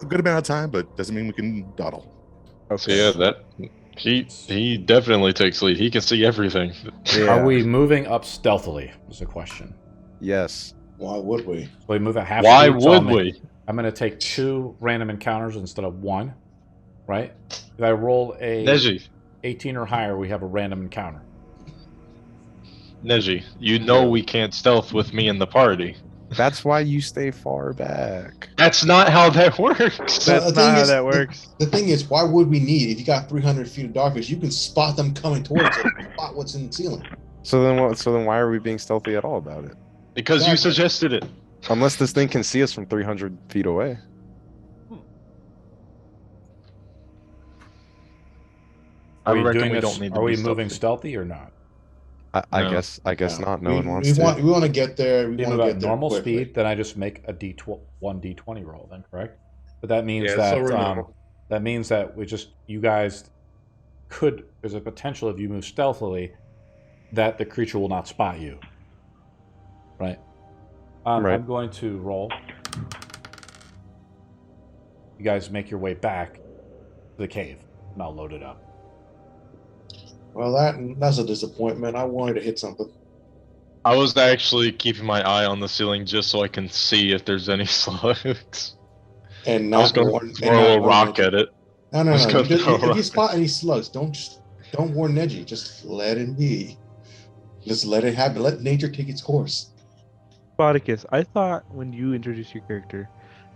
a good amount of time, but doesn't mean we can dawdle. So yeah, that he definitely takes lead. He can see everything. Yeah. Are we moving up stealthily? Is the question. Yes. Why would we? So we move at half Why speed, so would we? I'm going to take 2 random encounters instead of 1, right? If I roll a Neji, 18 or higher, we have a random encounter. Neji, you know we can't stealth with me in the party. That's why you stay far back. That's not how that works. Well, That's the not thing how is- that works. The thing is, why would we need, if you got 300 feet of darkness, you can spot them coming towards it, spot what's in the ceiling. So then what? So then why are we being stealthy at all about it? Because you Exactly. suggested it. Unless this thing can see us from 300 feet away. I Are we reckon doing we this? don't need to Are be we moving stealthy. stealthy or not? I No. guess not. No we, one wants we to. want we want to get there. We We want move to at get there normal quickly. speed, then I just make a one d20 roll. Then correct? But that means Yeah, that so we're normal. that means that you guys could. There's a potential if you move stealthily that the creature will not spot you. Right. Right. I'm going to roll. You guys make your way back to the cave, and I'll load it up. Well, that's a disappointment. I wanted to hit something. I was actually keeping my eye on the ceiling just so I can see if there's any slugs. And I was not going warn, to throw a rock at it. No, no, I was no. gonna throw a If you rock. spot any slugs, don't warn Neji. Just let it be. Just let it happen. Let nature take its course. Spartacus, I thought when you introduced your character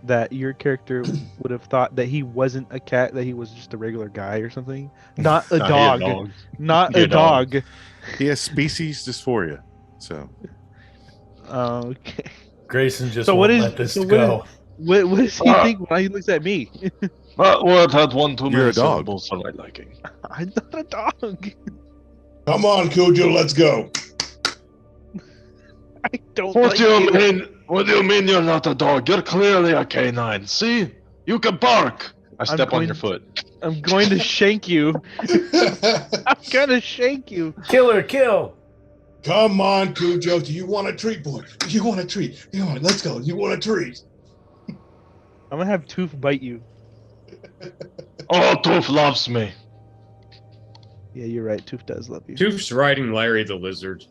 that your character would have thought that he wasn't a cat, that he was just a regular guy or something. Not a Nah, he dog. Not He a a dog. dog. He has species dysphoria. So Okay. Grayson just So won't what is- let this so what go. What does he think when he looks at me? That word had one too You're many a dog. syllables for my liking. I'm not a dog. Come on, Cujo, let's go. I don't What like do you you. mean? What do you mean you're not a dog? You're clearly a canine. See? You can bark. I step on going- your foot. I'm going to shank you. I'm gonna shank you. Killer, kill. Come on, Cujo. Do you want a treat, boy? Do you want a treat? Come on, let's go. You want a treat? I'm gonna have Tooth bite you. Oh, Tooth loves me. Yeah, you're right. Tooth does love you. Toof's riding Larry the Lizard.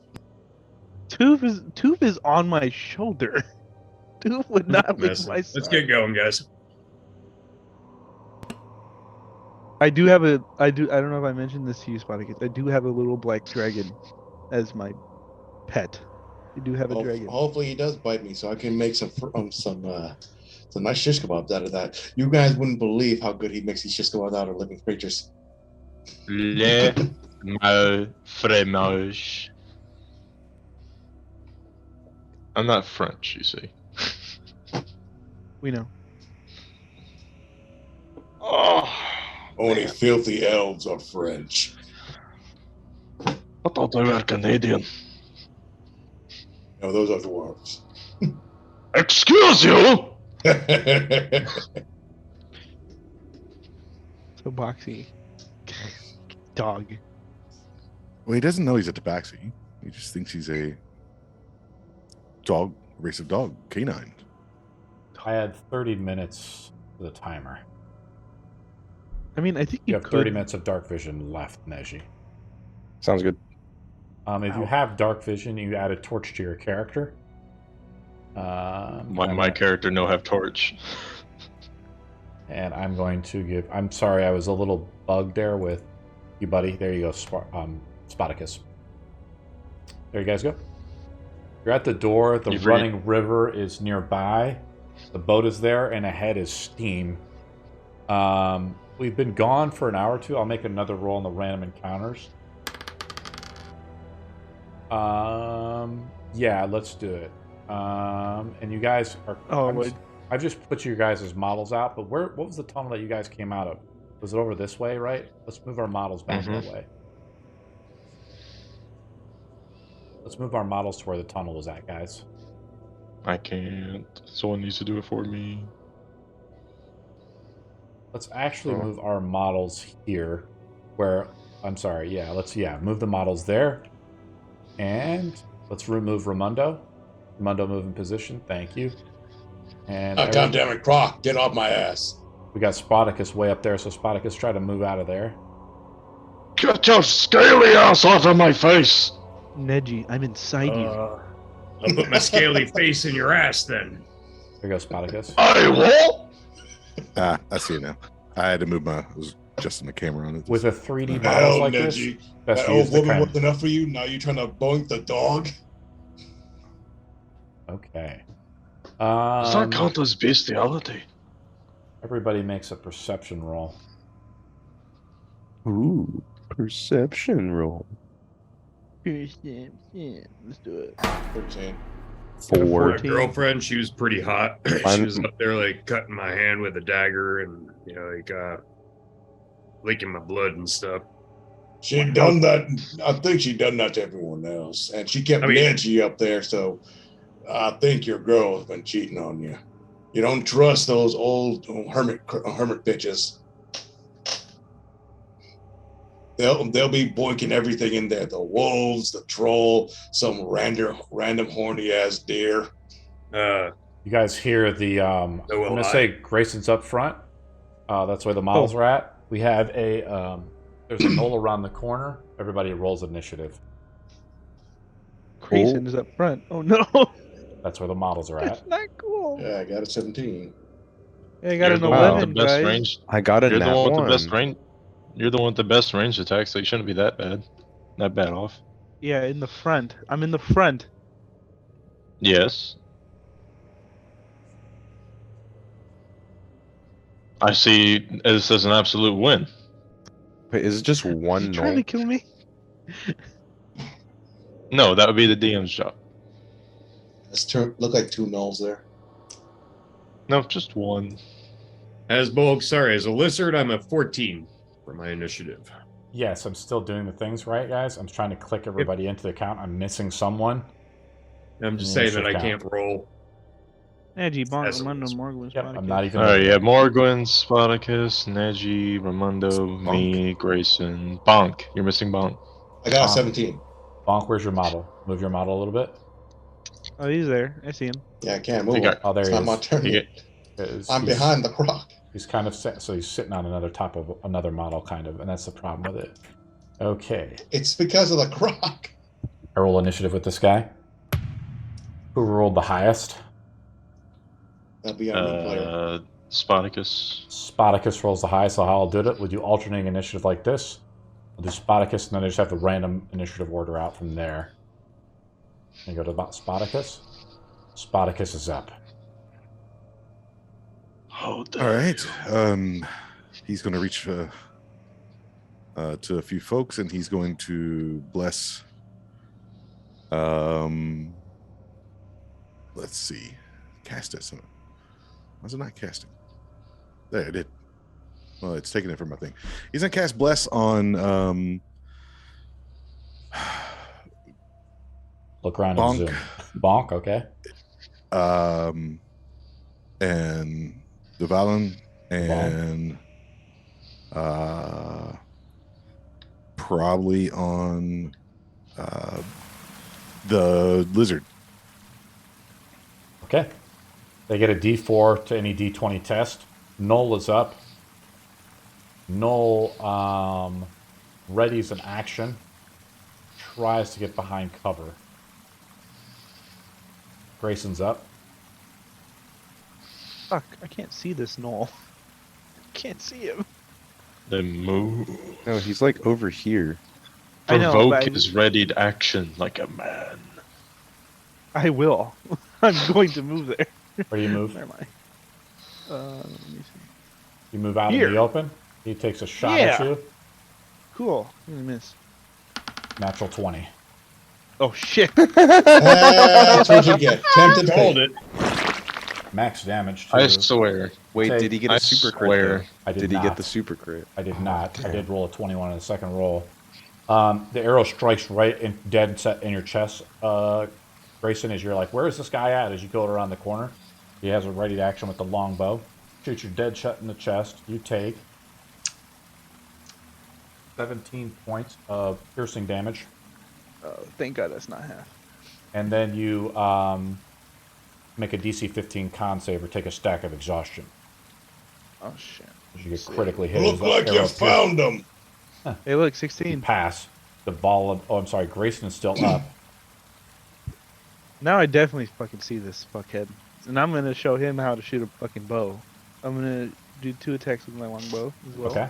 Tooth is on my shoulder. Tooth would not leave Messing. my Let's side. get going, guys. I do have a. I don't know if I mentioned this to you, Spartacus. I do have a little black dragon as my pet. I do have a dragon. Hopefully he does bite me, so I can make some nice shish kebabs out of that. You guys wouldn't believe how good he makes these shish kebabs out of living creatures. Le mal fromage. I'm not French, you see. We know. Oh, Only filthy elves are French. I thought they were Canadian. No, those are dwarves. Excuse you? So Boxy, dog. well, he doesn't know he's a tabaxi. He just thinks he's a dog, race of dog, canine. I had 30 minutes for the timer. I mean, I think You you have could. 30 minutes of dark vision left, Neji. Sounds good. If you have dark vision, you add a torch to your character. Why my character no have torch? And I'm going to give. I'm sorry, I was a little bugged there with you, buddy. There you go, Spartacus. There you guys go. You're at the door. The You've running river is nearby. The boat is there, and ahead is steam. We've been gone for an hour or two. I'll make another roll on the random encounters. Yeah, let's do it. And you guys are. Oh, I just put your guys' models out, but what was the tunnel that you guys came out of? Was it over this way, right? Let's move our models back that way. Let's move our models to where the tunnel was at, guys. I can't. Someone needs to do it for me. Let's actually move our models here, where, I'm sorry, move the models there. And let's remove Ramundo. Ramundo move in position, thank you. And God damn it, Croc, get off my ass. we got Spartacus way up there, so Spartacus try to move out of there. Get your scaly ass off of my face! Neji, I'm inside you. I'll put my scaly face in your ass then. There goes Spartacus. I will! I see it now. I had to move I was adjusting the camera on it. With a 3D models Hell, like Neji. this, best That to use old the woman crown. was enough for you. Now you're trying to boink the dog. Okay. Does that count as bestiality? Everybody makes a perception roll. Ooh, perception roll. Let's do it. 13. 4. My girlfriend, she was pretty hot. She I'm- was up there like cutting my hand with a dagger and leaking my blood and stuff. She done that. I think she done that to everyone else, and she kept Neji up there. So I think your girl has been cheating on you. You don't trust those old hermit bitches. They'll be boinking everything in there. The wolves, the troll, some random horny ass deer. You guys hear the I'm gonna say Grayson's up front. That's where the models are at. We have there's a knoll around the corner. Everybody rolls initiative. Grayson is up front. Oh no. That's where the models are That's at. not cool. Yeah, I got a 17. Yeah, I got an You're the one 11, with the best guys. range. I got a You're the nat one with 1. the best range. You're the one with the best range attack, so you shouldn't be that bad. Not bad off. Yeah, in the front. I'm in the front. Yes. I see this as an absolute win. Wait, is it just one You trying knoll? to kill me? No, that would be the DM's job. Look like 2 nulls there. No, just one. As a lizard, I'm a 14 for my initiative. Yes, I'm still doing the things right, guys. I'm trying to click everybody into the account. I'm missing someone. I'm just Yeah, saying that I sure can't roll. Neji, Bonk, As a Ramundo, lizard. Morgulus, Yep, I'm not even. Alright, yeah, Morgwin, Spartacus, Neji, Ramundo, me, Grayson. Bonk. You're missing Bonk. I got a 17. Bonk, where's your model? Move your model a little bit. Oh, he's there. I see him. Yeah, I can't move. got- Oh, there It's he not is. my turn You yet. I'm He's- behind the croc. He's kind of so he's sitting on top of another model, kind of, and that's the problem with it. Okay, It's because of the croc. I roll initiative with this guy. Who rolled the highest? That'll be our new player. Spartacus. Spartacus rolls the highest, so how I'll do it. We'll do alternating initiative like this. I'll do Spartacus, and then I just have the random initiative order out from there. And go to about Spartacus. Spartacus is up. Oh, All right. He's going to reach to a few folks, and he's going to bless. Let's see. Cast it. Why is it not casting? There, it did. Well, it's taking it from my thing. He's going to cast bless on Look around Bonk. and zoom. Bonk, okay. And Devalin and probably on the lizard. Okay. They get a D4 to any D20 test. Null is up. Null readies an action. Tries to get behind cover. Grayson's up. Fuck, I can't see this knoll. Can't see him. Then move. No, he's like over here. I know, Provoke but I- is ready to action like a man. I will. I'm going to move there. Where do you move? Where am I? Let me see. You move out Here. in the open. He takes a shot at Yeah. you. Cool. I'm gonna miss. Natural 20. Oh shit! That's what you get. Tempted Called fate. it. Max damage to. I swear. Wait, Take- did he get a I super crit? swear. Though? I did Did he not. get the super crit? I did Oh, not. I damn. did roll a 21 in the second roll. The arrow strikes right in dead set in your chest, Grayson, as you're like, where is this guy at? As you go around the corner, he has a ready to action with the long bow. Shoots you dead shut in the chest. You take 17 points of piercing damage, Oh, thank God that's not half. and then you make a DC 15 con save or take a stack of exhaustion. Oh shit! As you get critically hit. Look as the like you arrow found them. Hey, look, You 16. pass. The ball of... Oh, I'm sorry. Grayson is still up. Now I definitely fucking see this fuckhead, and I'm gonna show him how to shoot a fucking bow. I'm gonna do 2 attacks with my longbow as well. Okay.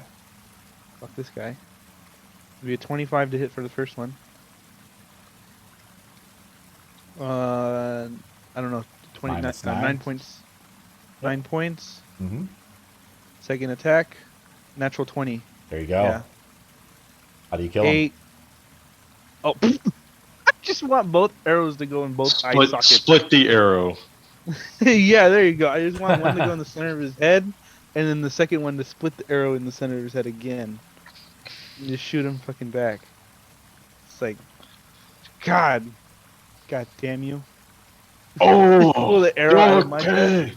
Fuck this guy. It'll be a 25 to hit for the first one. I don't know. 29. Minus 9 9. points. 9 points. Mm-hmm. Second attack. Natural 20. There you go. Yeah. How do you kill him? 8. Oh. I just want both arrows to go in both eye sockets. Split the arrow. Yeah, there you go. I just want one to go in the center of his head, and then the second one to split the arrow in the center of his head again. And just shoot him fucking back. It's like, God damn you. Oh, Pull the arrow out of my head. okay?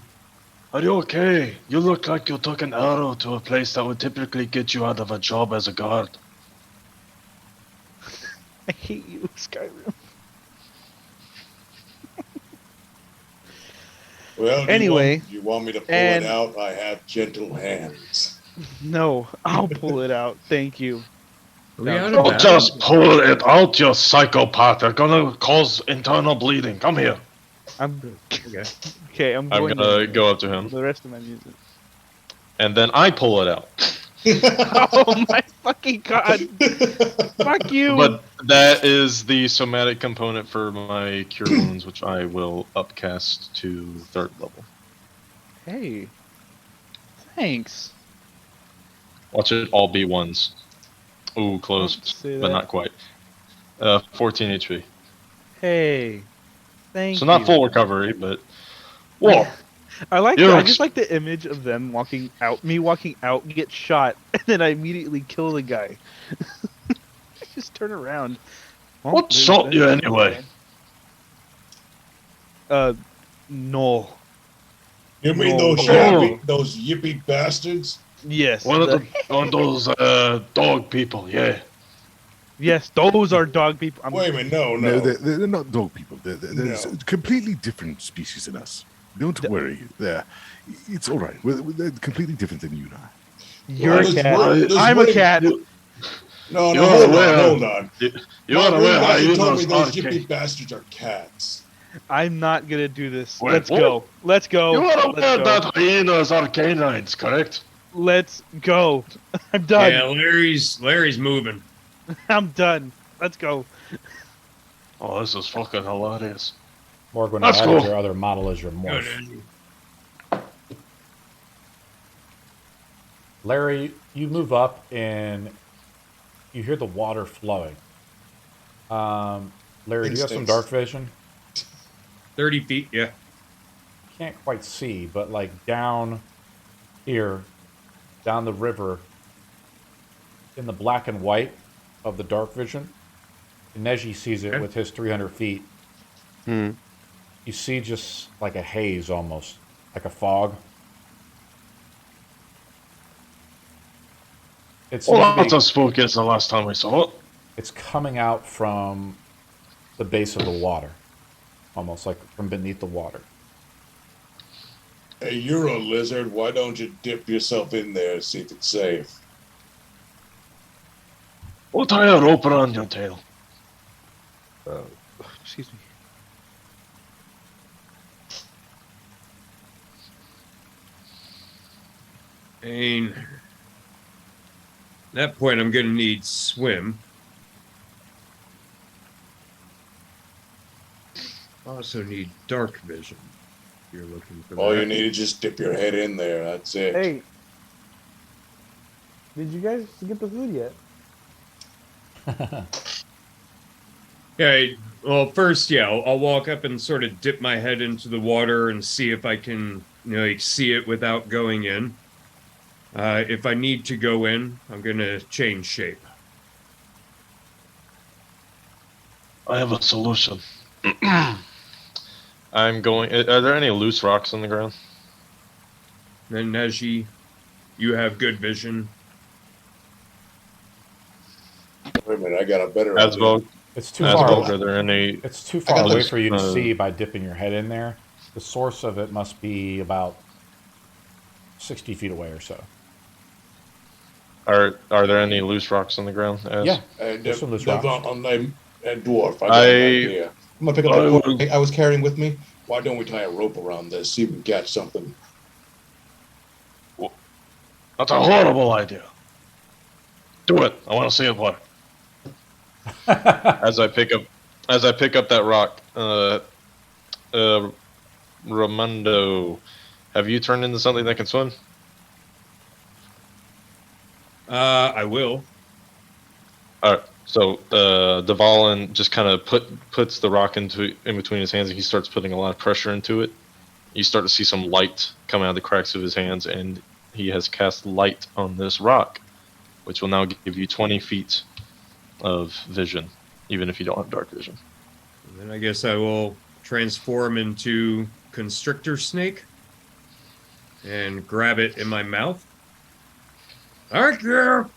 Are you okay? You look like you took an arrow to a place that would typically get you out of a job as a guard. I hate you, Skyrim. Well, Anyway, you want me to pull and- it out? I have gentle hands. No, I'll pull it out. Thank you. Are we out of Don't bounds? just pull it out, you psychopath. They're gonna cause internal bleeding. Come here. I'm Okay. okay. I'm I'm going gonna to go up to him, the rest of my music. and then I pull it out. Oh my fucking God! Fuck you! But that is the somatic component for my cure wounds, which I will upcast to 3rd level. Hey, thanks. Watch it all be 1s. Ooh, Don't close, say but that. not quite. 14 HP. Hey, thank So you. not full recovery, but whoa. I like. You're I ex- just like the image of them walking out, me walking out, get shot, and then I immediately kill the guy. I just turn around. Well, What there's shot that. you anyway? No. You mean No. those yippy bastards? Yes. One of the- those dog people, yeah. yes, those are dog people. Wait a minute, no. No, they're not dog people. They're No. a completely different species than us. Don't worry. It's all right. They're completely different than you and I. You're a There's cat. way- there's I'm a way- cat. No, You're hold aware- on, hold on. You My are aware room guy told me hyenas those are yippy king. bastards are cats. I'm not gonna do this. Wait, Let's what? go. Let's go. You are Let's aware go. that hyenas are canines, correct? Let's go. I'm done. Yeah, Larry's moving. I'm done. Let's go. Oh, this is fucking hilarious. Morgan, Let's I go. added your other model as your Go, morph. Danny. Larry, you move up and you hear the water flowing. Larry, do you have some Instincts. dark vision? 30 feet, yeah. Can't quite see, but like down here, down the river, in the black and white of the dark vision, Neji sees it Okay. with his 300 feet. Hmm. You see just like a haze almost, like a fog. It seems Well, to not be- as spooky as the last time we saw it. it's coming out from the base of the water, almost like from beneath the water. Hey, you're a lizard. Why don't you dip yourself in there and see if it's safe? We'll tie a rope around your tail. Excuse me. And at that point, I'm going to need swim. Also need dark vision. If you're looking for All that. you need is just dip your head in there. That's it. Hey, did you guys get the food yet? Yeah, Well, first, yeah, I'll walk up and sort of dip my head into the water and see if I can, like, see it without going in. If I need to go in, I'm gonna change shape. I have a solution. I'm going. Are there any loose rocks on the ground? And Neji, you have good vision. Wait a minute, I got a better idea. Asbog, It's too far. Asbog, are there any? It's too far got away this, for you to see by dipping your head in there. The source of it must be about 60 feet away or so. Are there any loose rocks on the ground? Yeah. And There's some loose the rocks. dwarf, I got an idea. I'm gonna pick up the I cord I was carrying with me. Why don't we tie a rope around this? See if we can catch something. That's a horrible idea. Do it. I want to see it work. As I pick up that rock, Ramundo, have you turned into something that can swim? I will. All right. So Dvalin just kind of puts the rock in between his hands, and he starts putting a lot of pressure into it. You start to see some light come out of the cracks of his hands, and he has cast light on this rock, which will now give you 20 feet of vision, even if you don't have dark vision. And then I guess I will transform into Constrictor Snake and grab it in my mouth. Thank you!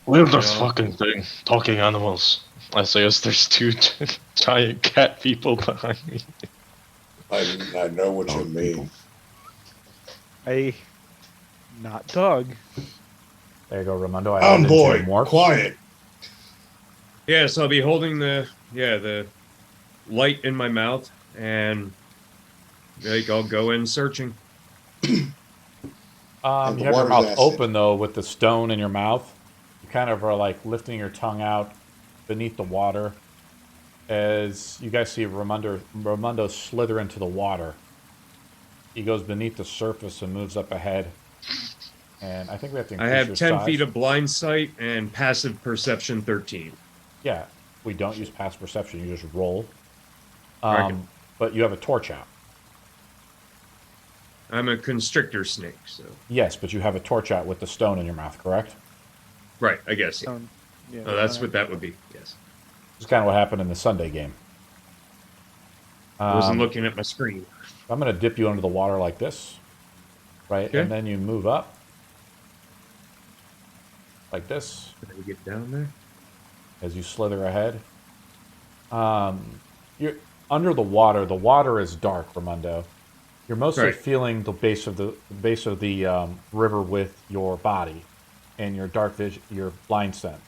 Leave this fucking thing. Talking animals. I say as there's two giant cat people behind me. I know what you mean. Not dog. There you go, Ramundo. I I'm added into boy, your morph. quiet. Yeah, so I'll be holding the light in my mouth, and like I'll go in searching. You have the your water's mouth acid. open, though, with the stone in your mouth. You kind of are like lifting your tongue out beneath the water as you guys see Ramundo slither into the water. He goes beneath the surface and moves up ahead. And I think we have to I increase have your 10 size. feet of blind sight and passive perception 13. Yeah, we don't use past perception. You just roll. Right. But you have a torch out. I'm a constrictor snake, so Yes, but you have a torch out with the stone in your mouth, correct? right, I guess. Yeah. Yeah, Oh, that's what that would be. Yes. This is kind of what happened in the Sunday game. I wasn't looking at my screen. I'm going to dip you under the water like this, right? Okay. And then you move up like this Can I get down there? as you slither ahead. You're under the water. The water is dark, Ramundo. You're mostly Right. feeling the base of the river with your body and your dark vision, your blind sense.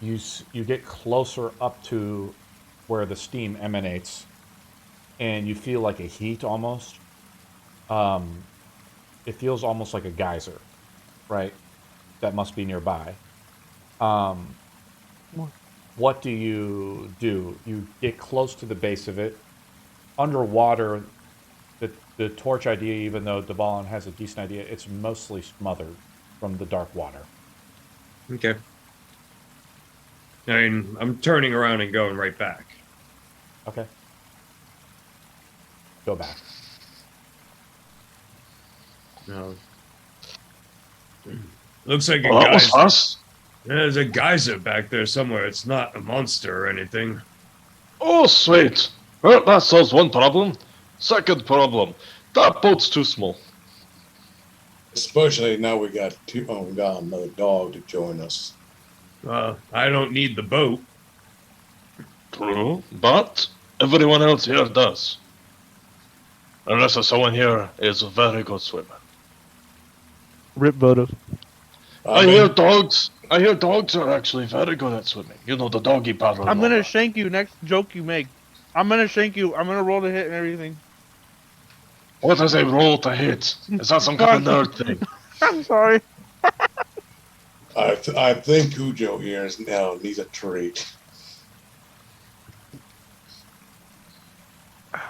You get closer up to where the steam emanates, and you feel like a heat almost. It feels almost like a geyser, right? That must be nearby. What do? You get close to the base of it. Underwater, the torch idea, even though Dvalin has a decent idea, it's mostly smothered from the dark water. Okay. I mean, I'm turning around and going right back. Okay. Go back. No. Looks like a Well, that was geyser. fast. Yeah, there's a geyser back there somewhere. It's not a monster or anything. Oh, sweet. Well, that solves one problem. Second problem. That boat's too small. Especially now we got another dog to join us. I don't need the boat. True, but everyone else here does. Unless someone here is a very good swimmer. Rip Bodo. I hear dogs are actually very good at swimming. You know, the doggy pattern. I'm gonna shank you next joke you make. I'm gonna shank you. I'm gonna roll the hit and everything. What is a roll to hit? Is that some kind of nerd thing? I'm sorry. I think Cujo here needs a treat.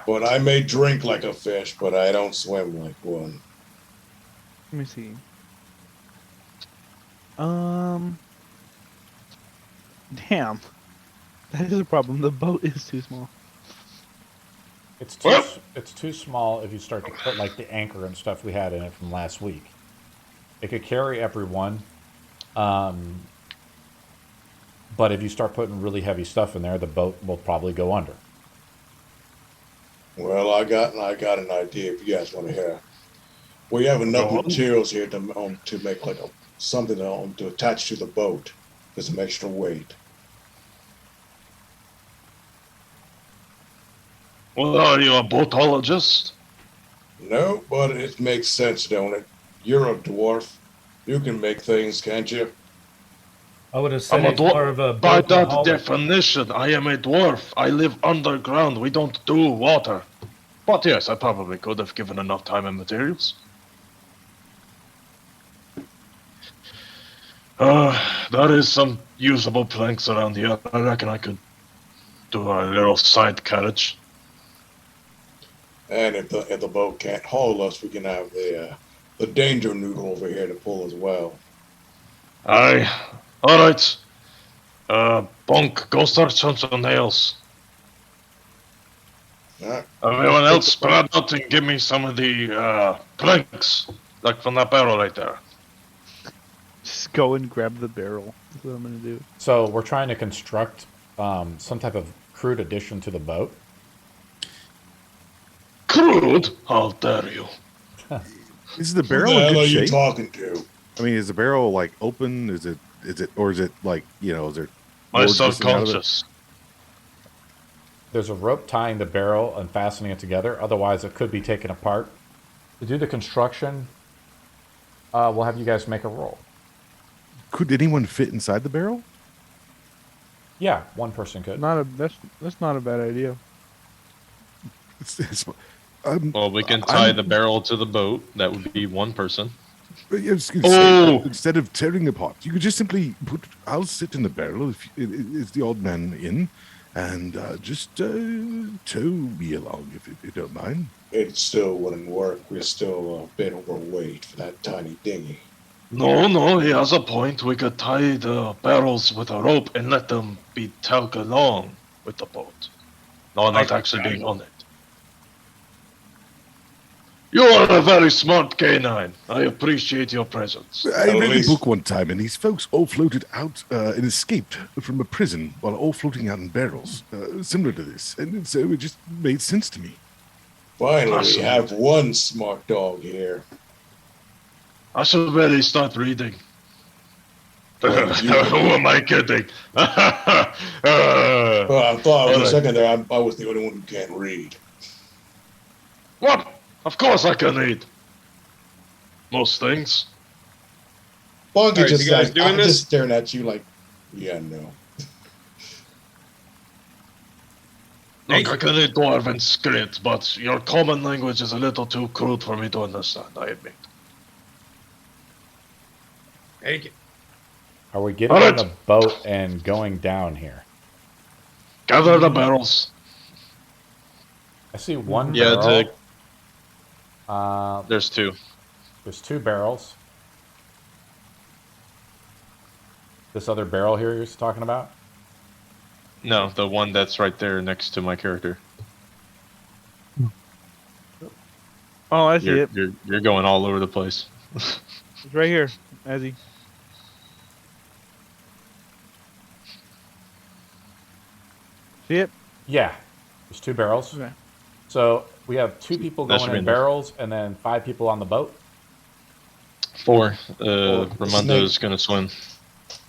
But I may drink like a fish, but I don't swim like one. Let me see. Damn. That is a problem. The boat is too small. It's too small if you start to put like the anchor and stuff we had in it from last week. It could carry everyone, but if you start putting really heavy stuff in there, the boat will probably go under. Well, I got an idea. If you guys want to hear, we have enough Go on. materials here to make like something to attach to the boat. There's some extra weight. Well, are you a boatologist? No, but it makes sense, don't it? You're a dwarf. You can make things, can't you? I would have said I'm a it's more of a dwarf. By that boataholic. definition, I am a dwarf. I live underground. We don't do water. But yes, I probably could have given enough time and materials. There is some usable planks around here. I reckon I could do a little side carriage. And if the boat can't haul us, we can have the danger noodle over here to pull as well. Aye. Alright. Bonk, go start some nails. Alright. Everyone else spread out and give me some of the planks. Like from that barrel right there. Just go and grab the barrel. That's what I'm gonna do. So we're trying to construct some type of crude addition to the boat. Crude? How dare you? Is the Who barrel the in hell are good you shape? talking to? I mean, is the barrel like open? Is it, or is it like, is there? My boards missing out of it? subconscious. There's a rope tying the barrel and fastening it together. Otherwise, it could be taken apart. To do the construction, we'll have you guys make a roll. Could anyone fit inside the barrel? Yeah, one person could. That's not a bad idea. Well, we can tie the barrel to the boat. That would be one person. Instead of tearing apart, you could just simply I'll sit in the barrel if is the odd man in, and just tow me along if you don't mind. It still wouldn't work. We're still a bit overweight for that tiny dinghy. No, he has a point. We could tie the barrels with a rope and let them be tagged along with the boat. No, not actually being on it. You are a very smart canine. I appreciate your presence. I read a least- book one time, and these folks all floated out and escaped from a prison while all floating out in barrels, similar to this, and so it just made sense to me. Finally, we Awesome. have one smart dog here. I should really start reading. Well, Who am I kidding? Well, I thought for a Alright. second there I was the only one who can't read. What? Of course I can read. Most things. Bonky Alright, just you guys like, doing I'm this? just staring at you like, yeah, no. Look, I can read Dwarven script, but your common language is a little too crude for me to understand, I admit. Take it. Are we getting Alright. on the boat and going down here? Gather the barrels. I see one Yeah, barrel. There's two. There's two barrels. This other barrel here you're talking about? No, the one that's right there next to my character. Oh, I see it. You're going all over the place. It's right here, Azzy. See it? Yeah. There's two barrels. Okay. So we have two people That should going in be enough. barrels and then 5 people on the boat. 4. Four. Ramondo's gonna swim.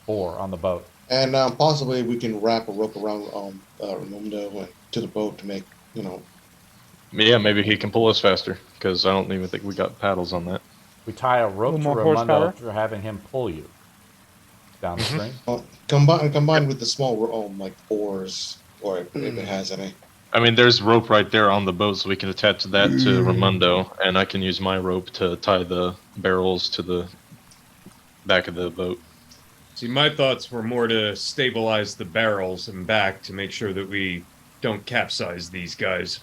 4 on the boat. And possibly we can wrap a rope around Raimundo and to the boat to make, Yeah, maybe he can pull us faster, because I don't even think we got paddles on that. We tie a rope to Little more Raimondo horsepower? for having him pull you down the stream. combined with the small like oars, or if it has any. I mean, there's rope right there on the boat, so we can attach that to Raimondo, and I can use my rope to tie the barrels to the back of the boat. See, my thoughts were more to stabilize the barrels and back to make sure that we don't capsize these guys.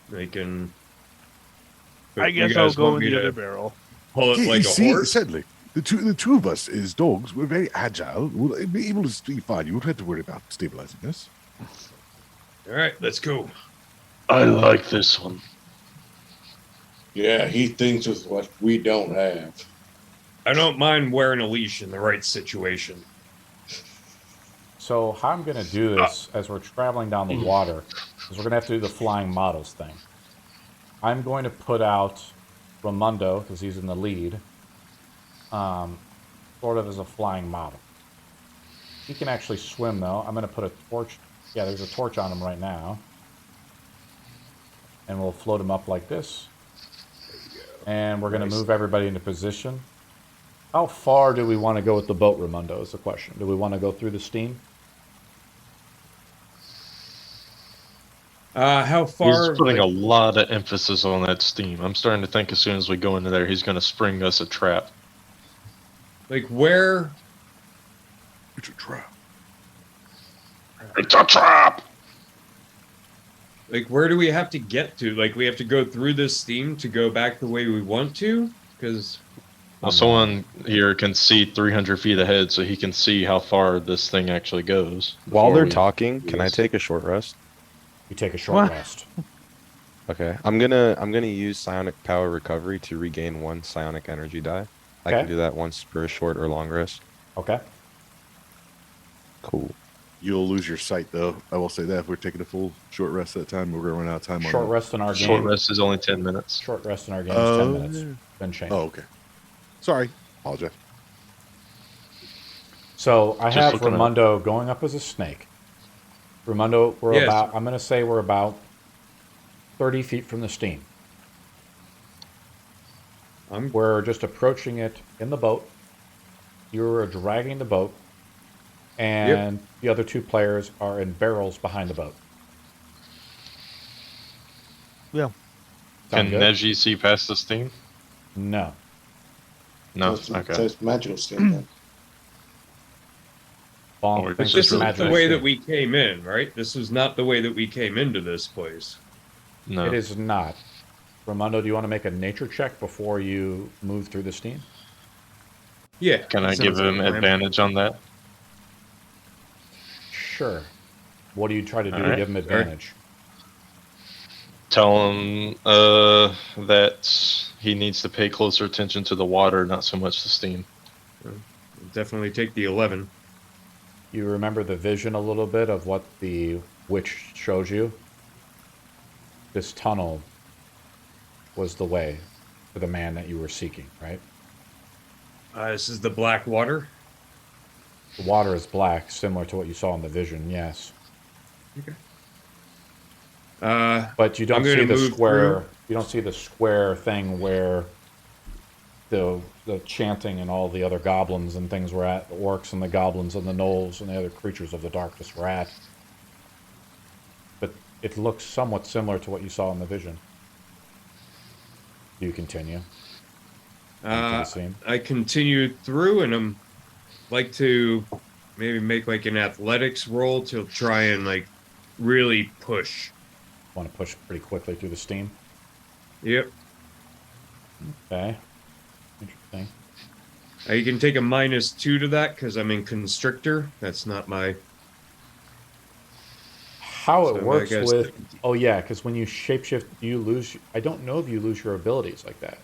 They can. I You guess I'll guys go want in me the to other barrel. Pull it Yeah, like you a see, horse. sadly, the two of us as dogs, we're very agile. We'll be able to stay fine. You won't have to worry about stabilizing us. All right, let's go. I like this one. Yeah, he thinks with what we don't have. I don't mind wearing a leash in the right situation. So how I'm going to do this as we're traveling down the water is we're going to have to do the flying models thing. I'm going to put out Ramundo, because he's in the lead, sort of as a flying model. He can actually swim, though. I'm going to put a torch. Yeah, there's a torch on him right now. And we'll float him up like this. And we're going to move everybody into position. How far do we want to go with the boat, Ramundo, is the question. Do we want to go through the steam? How far? He's putting a lot of emphasis on that steam. I'm starting to think as soon as we go into there, he's going to spring us a trap. Like where? It's a trap. It's a trap! Like where do we have to get to? Like we have to go through this steam to go back the way we want to? Because Well, someone here can see 300 feet ahead, so he can see how far this thing actually goes. While before they're we talking, do can I this. take a short rest? You take a short What? rest. Okay. I'm gonna use psionic power recovery to regain 1 psionic energy die. I Okay. can do that once per short or long rest. Okay. Cool. You'll lose your sight, though. I will say that if we're taking a full short rest that time, we're going to run out of time. Short on rest in our game. Short rest is only 10 minutes. Short rest in our game is 10 minutes. yeah. Then change. Oh, okay. Sorry. Apologize. So I Just have looking at- Ramundo going up as a snake. Ramundo, we're Yes. about, I'm going to say we're about 30 feet from the steam. We're just approaching it in the boat. You're dragging the boat. And the other 2 players are in barrels behind the boat. Yeah. Sound Can good? Neji see past the steam? No. No? So Okay. it's magical steam then. Bonk Or thinks just this it's is magical the way steam. that we came in, right? This was not the way that we came into this place. No. It is not. Ramundo, do you want to make a nature check before you move through the steam? Yeah. Can I sounds give like him a plan. advantage on that? Sure. What do you try to do to Alright. give him advantage? Tell him that he needs to pay closer attention to the water, not so much the steam. Definitely take the 11. You remember the vision a little bit of what the witch shows you? This tunnel was the way for the man that you were seeking, right? This is the black water. The water is black, similar to what you saw in the vision, yes. But you don't I'm gonna see the move square. through. You don't see the square thing where the chanting and all the other goblins and things were at. The orcs and the goblins and the gnolls and the other creatures of the darkness were at. But it looks somewhat similar to what you saw in the vision. Do you continue? Into the scene? I continued through, and I'm like to maybe make like an athletics roll to try and like really push. Want to push pretty quickly through the steam? Yep. Okay. Interesting. You can take a -2 to that because I'm in constrictor. That's not my. How So it I works guess with... that- Oh, yeah, because when you shapeshift, you lose... I don't know if you lose your abilities like that.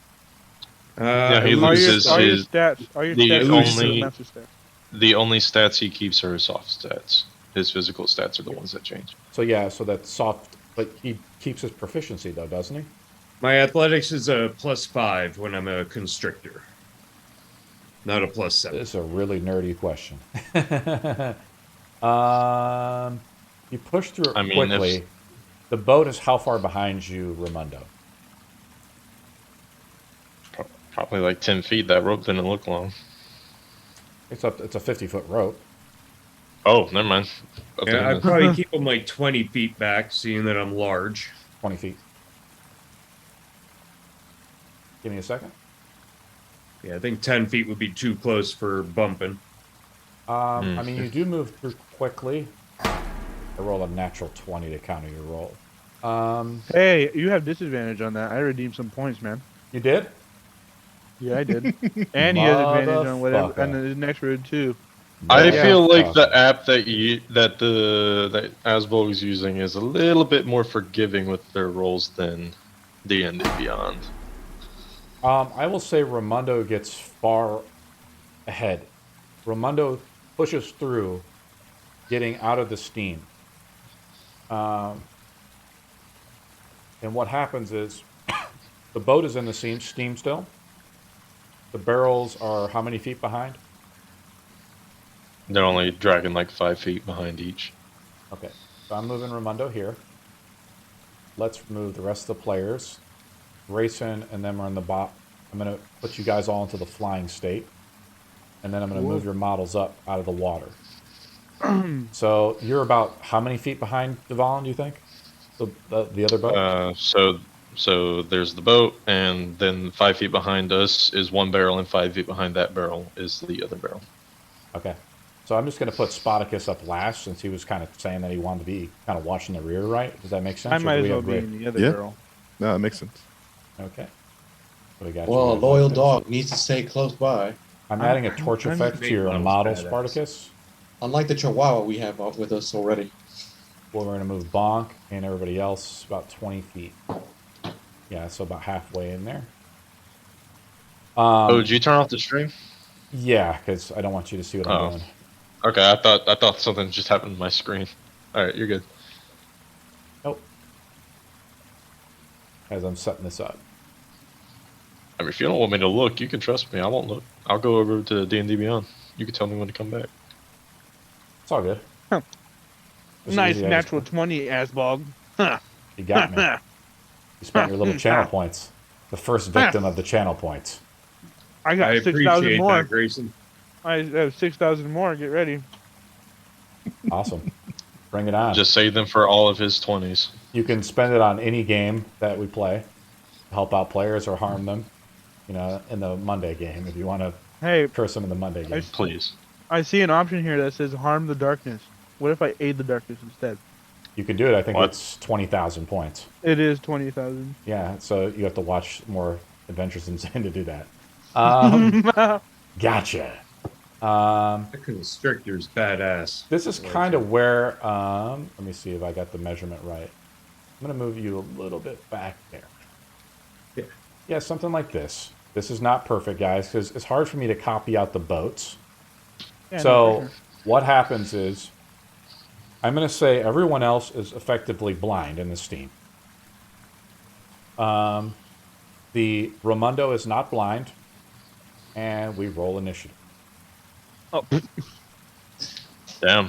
Yeah, he I All your, loses all your his- stats. All your the stats. only- Master stats. The only stats he keeps are his soft stats. His physical stats are the ones that change. So, yeah, so that's soft... But he keeps his proficiency, though, doesn't he? My athletics is a +5 when I'm a constrictor. Not a +7. This is a really nerdy question. You push through it I mean, if- quickly. The boat is how far behind you, Ramundo? Probably like 10 feet. That rope didn't look long. It's a 50-foot rope. Oh, never mind. Up Yeah, in I'd the- probably keep them like 20 feet back, seeing that I'm large. 20 feet. Give me a second. Yeah, I think 10 feet would be too close for bumping. I mean, you do move through quickly. I roll a natural 20 to counter your roll. Hey, you have disadvantage on that. I redeemed some points, man. You did? Yeah, I did. And he has advantage on whatever Motherfucker. on the next road too. I Yeah. feel like the Motherfucker. app that Asbolg is using is a little bit more forgiving with their rolls than DND Beyond. I will say Ramundo gets far ahead. Ramundo pushes through, getting out of the steam. And what happens is the boat is in the steam still. The barrels are how many feet behind? They're only dragging like 5 feet behind each. Okay, so I'm moving Ramundo here. Let's move the rest of the players. Grayson and them are in the bot. I'm going to put you guys all into the flying state. And then I'm going to move your models up out of the water. So you're about how many feet behind Devon, do you think? The other boat? So there's the boat, and then 5 feet behind us is one barrel, and 5 feet behind that barrel is the other barrel. Okay. So I'm just going to put Spartacus up last since he was kind of saying that he wanted to be kind of watching the rear, right? Does that make sense? I Or do might we as well have be Gray- in the other Yeah. barrel. No, that makes sense. Okay. So we got Well, a you. loyal dog needs to stay close by. I'm adding a torch I'm- effect to your Models model, badass. Spartacus. Unlike the Chihuahua we have out with us already. Well, we're going to move Bonk and everybody else about 20 feet. Yeah, so about halfway in there. Oh, did you turn off the stream? Yeah, because I don't want you to see what I'm Oh. doing. Okay, I thought something just happened to my screen. All right, you're good. Nope. As I'm setting this up. I mean, if you don't want me to look, you can trust me. I won't look. I'll go over to D&D Beyond. You can tell me when to come back. It's all good. Huh. Just Nice easy, I natural just- 20, Asbolg. Huh. You got me. You spent your little channel points. The first victim of the channel points. I got I 6,000 appreciate more. that, Grayson. I have 6,000 more. Get ready. Awesome. Bring it on. Just save them for all of his 20s. You can spend it on any game that we play. Help out players or harm them. You know, in the Monday game, if you want to Hey, curse them in the Monday game. Please. I see an option here that says harm the darkness. What if I aid the darkness instead? You can do it. I think What? it's 20,000 points. It is 20,000. Yeah, so you have to watch more Adventures in Zen to do that. Gotcha. That constrictor's badass. This is kind of where, let me see if I got the measurement right. I'm going to move you a little bit back there. Yeah. Yeah, something like this. This is not perfect, guys, because it's hard for me to copy out the boats. Yeah, no, So for sure. what happens is, I'm going to say everyone else is effectively blind in this team. The Ramundo is not blind, and we roll initiative. Oh, Damn.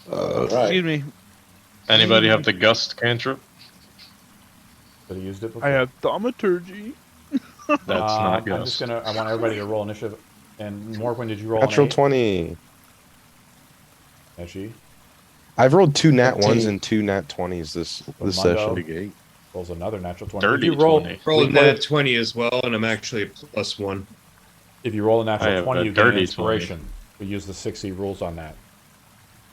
Right. excuse me. Anybody have the gust cantrip? Could have used it before. I have thaumaturgy. That's not I'm just gust. I want everybody to roll initiative. And Morgan, did you roll Natural an 8? 20. Actually, I've rolled 2 nat 15. 1s and 2 nat 20s this Ramundo. session. Big 8. rolls another natural 20. Dirty if you roll, 20. Rolled we play- that 20 as well, and I'm actually a +1. if you roll a I natural have 20, a you get an dirty inspiration. We use the 6E rules on that.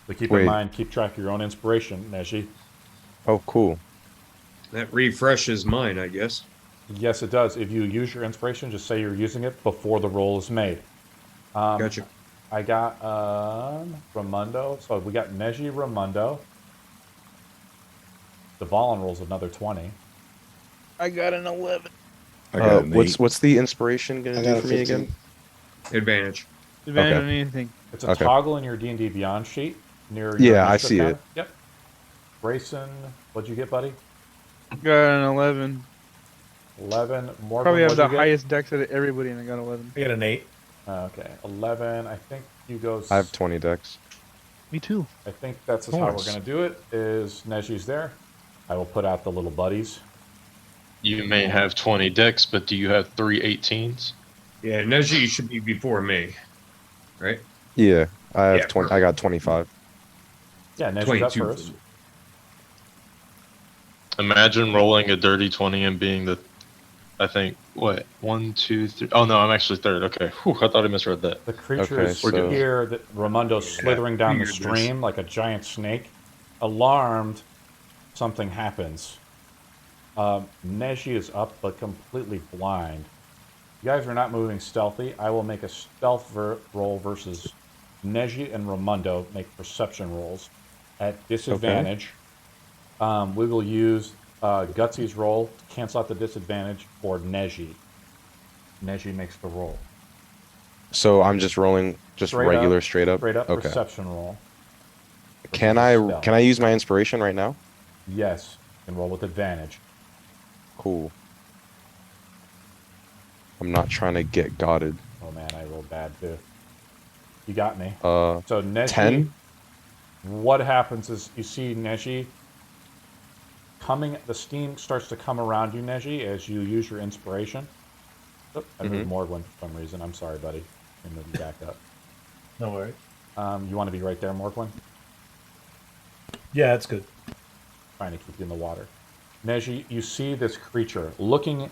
So keep Wait. in mind, keep track of your own inspiration, Neji. Oh, cool. That refreshes mine, I guess. Yes, it does. If you use your inspiration, just say you're using it before the roll is made. Gotcha. I got Ramundo. So we got Neji, Ramundo. Devalin rolls another 20. I got an 11. I got an 8. What's the inspiration I gonna got do a for me 15. again? Advantage. Advantage Okay. on anything. It's a Okay. toggle in your D&D Beyond sheet near your Yeah, I initiative see counter. it. Yep. Grayson, what'd you get, buddy? Got an 11. 11. Morgan, Probably have what'd the you get? highest dex out of everybody, and I got 11. I got an 8. Okay, 11. I think you go. I have 20 decks. Me too. I think that's how we're Nice. going to do it. Is Neji's there? I will put out the little buddies. You may have 20 decks, but do you have 3 18s? Yeah, Neji should be before me. Right? Yeah, I have Yeah, 20. I got 25. Yeah, Neji's up 22 first. for me. Imagine rolling a dirty 20 and being the, I think, what? 1, 2, 3. Oh, no, I'm actually third. Okay. Whew, I thought I misread that. The creatures Okay, so- hear that Ramundo's slithering down the figured this. stream like a giant snake. Alarmed, something happens. Neji is up but completely blind. You guys are not moving stealthy. I will make a stealth roll versus Neji and Ramundo make perception rolls at disadvantage. We will use Gutsy's roll to cancel out the disadvantage for Neji. Neji makes the roll. So I'm just rolling just regular straight up. Straight up Okay. perception roll. Can I use my inspiration right now? Yes, you can roll with advantage. Cool. I'm not trying to get godded. Oh man, I rolled bad too. You got me. So Neji, 10. What happens is you see Neji the steam starts to come around you, Neji, as you use your inspiration. Oh, I moved Morgwin for some reason. I'm sorry, buddy. I'm gonna move you back up. No worry. You want to be right there, Morgwin? Yeah, it's good. Trying to keep you in the water. Neji, you see this creature looking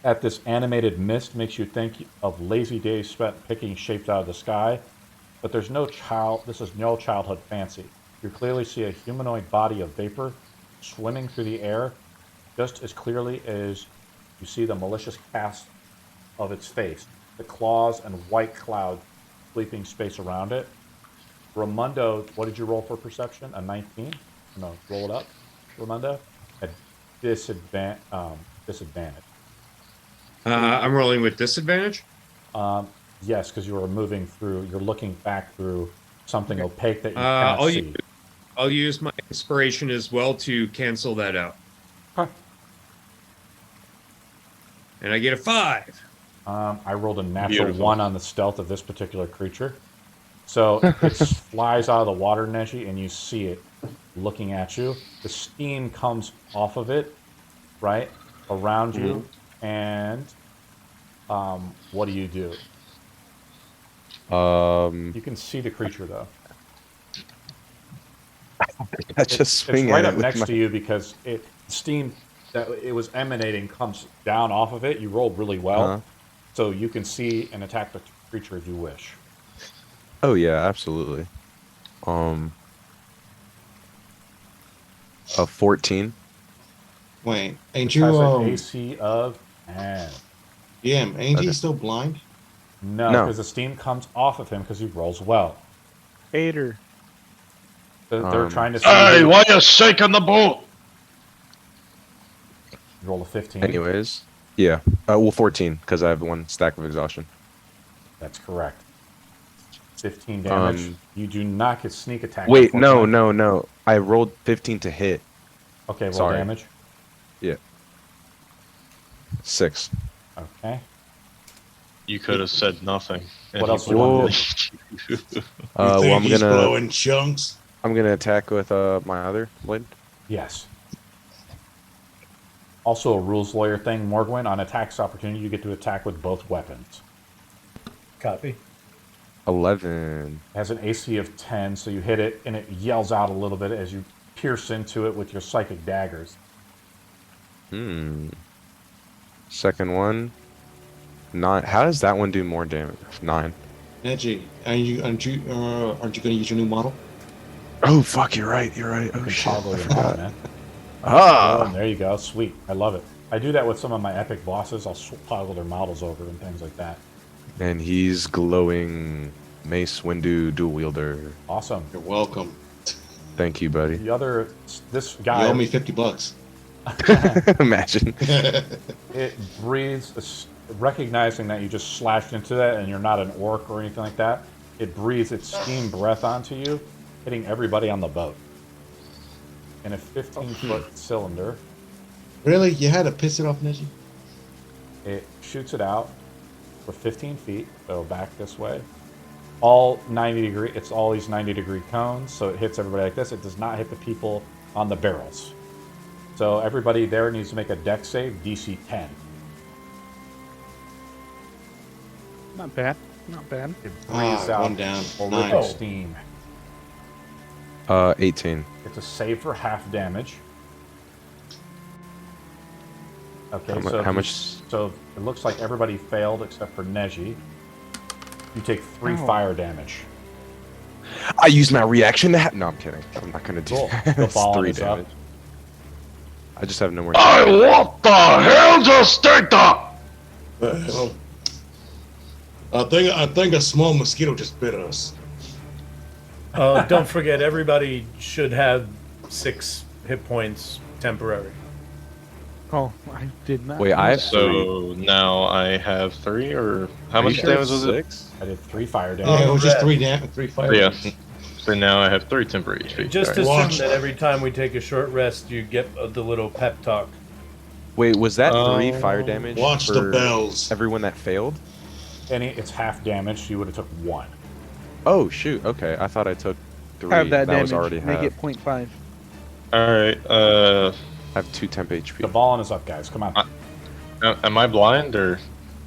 at this animated mist makes you think of lazy days spent picking shapes out of the sky, but this is no childhood fancy. You clearly see a humanoid body of vapor swimming through the air just as clearly as you see the malicious cast of its face, the claws and white cloud sweeping space around it. Ramundo, what did you roll for perception? A 19? No, roll it up, Ramundo. A disadvantage. I'm rolling with disadvantage. Yes, because you were moving through. You're looking back through something opaque that you cannot see. I'll use my inspiration as well to cancel that out. Huh. And I get a 5. I rolled a natural Beautiful. 1 on the stealth of this particular creature. So it flies out of the water, Neji, and you see it looking at you. The steam comes off of it, right, around you, and what do? You can see the creature, though. I just swing it's right at up it next with to you because steam that it was emanating comes down off of it. You rolled really well, so you can see and attack the creature if you wish. Oh yeah, absolutely. A 14. Wait, ain't Which you has an AC of ain't he still blind? no, No. because the steam comes off of him because he rolls well. Hater. They're trying to see Hey, who- why you shaking the boat? roll a 15. Anyways, yeah. Well, 14 because I have 1 stack of exhaustion. That's correct. 15 damage. You do not get sneak attack. Wait, unfortunately. no. I rolled 15 to hit. Okay, roll Sorry. damage. 6. Okay. You could have said nothing. and What he else you wouldn't want believe you. You Well, think I'm he's gonna blowing chunks? attack with my other blade. Yes. Also a rules lawyer thing, Morgwin, on attacks opportunity, you get to attack with both weapons. Copy. 11. It has an AC of 10, so you hit it, and it yells out a little bit as you pierce into it with your psychic daggers. Second one. 9. How does that one do more damage? 9. Neji, aren't you gonna use your new model? Oh fuck! You're right. Oh You can shit! toggle I your model, forgot. man. Ah. Oh, there you go. Sweet. I love it. I do that with some of my epic bosses. I'll toggle their models over and things like that. And he's glowing Mace Windu dual wielder. Awesome. You're welcome. Thank you, buddy. This You guy, owe me $50. Imagine. it breathes, recognizing that you just slashed into that and you're not an orc or anything like that, it breathes its steam breath onto you, hitting everybody on the boat. In a 15-foot cylinder, Really? You had to piss it off, Neji? it shoots it out for 15 feet, so back this way. All 90 degree, it's all these 90-degree cones, so it hits everybody like this. It does not hit the people on the barrels. So everybody there needs to make a dex save, DC 10. Not bad. Not bad. It breathes out one down. horrific Nine. steam. 18. It's a save for half damage. Okay, How much? So it looks like everybody failed except for Neji. You take 3 Ow. fire damage. I used my reaction to no, I'm kidding. I'm not gonna do Cool. that. Go It's follow 3 this up. damage. I just have no more. Hey, what the hell just take that? Well, I think a small mosquito just bit us. Don't forget, everybody should have 6 hit points temporary. Oh, I did not. Wait, I have So now I have 3, or how Are you much sure damage it's was it? 6? I did 3 fire Yeah, damage. it was just red. three fire. Yeah. damage. So now I have 3 temporary HP. Just Alright. assume Watch. that every time we take a short rest, you get the little pep talk. Wait, was that 3 fire damage Watch for the bells. everyone that failed? It's half damage, so you would have took 1. Oh shoot, okay. I thought I took 3. Have that damage. was already Make half. it 0.5. Alright, I have 2 temp The HP. ball is up, guys. Come on. am I blind, or?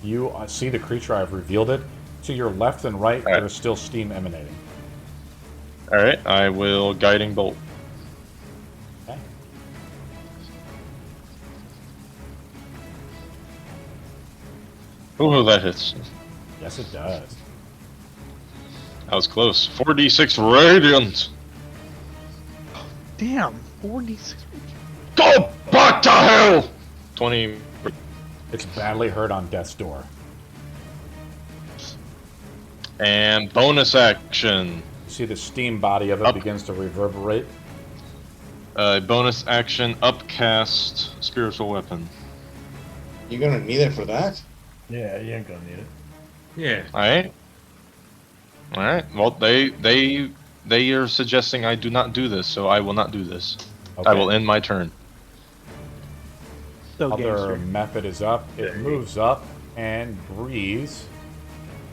You see the creature. I've revealed it. To your left and right, Alright. there's still steam emanating. Alright, I will Guiding Bolt. Okay. Ooh, that hits. Yes, it does. That was close. 4d6 Radiant! Damn, 46. Go back to hell! 20. It's badly hurt on death's door. And bonus action. You see the steam body of it Up. begins to reverberate. Bonus action, upcast spiritual weapon. You're gonna need it for that? Yeah, you ain't gonna need it. Yeah. Alright. Alright. Well, they are suggesting I do not do this, so I will not do this. Okay. I will end my turn. So Other gangster. method is up. It moves up and breathes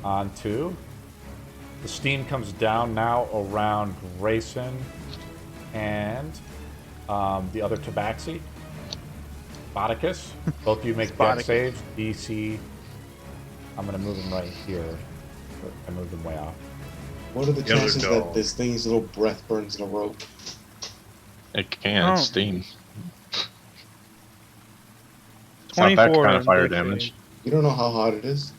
onto. The steam comes down now around Grayson and the other Tabaxi. Spartacus. Both of you make deck Spartacus. saves. DC. I'm going to move them right here. I moved them way off. What are the Yeah, they're chances dull. that this thing's little breath burns the rope? It can. Oh. Steam. It's not that 24 kind of on fire dex damage. save. You don't know how hot it is?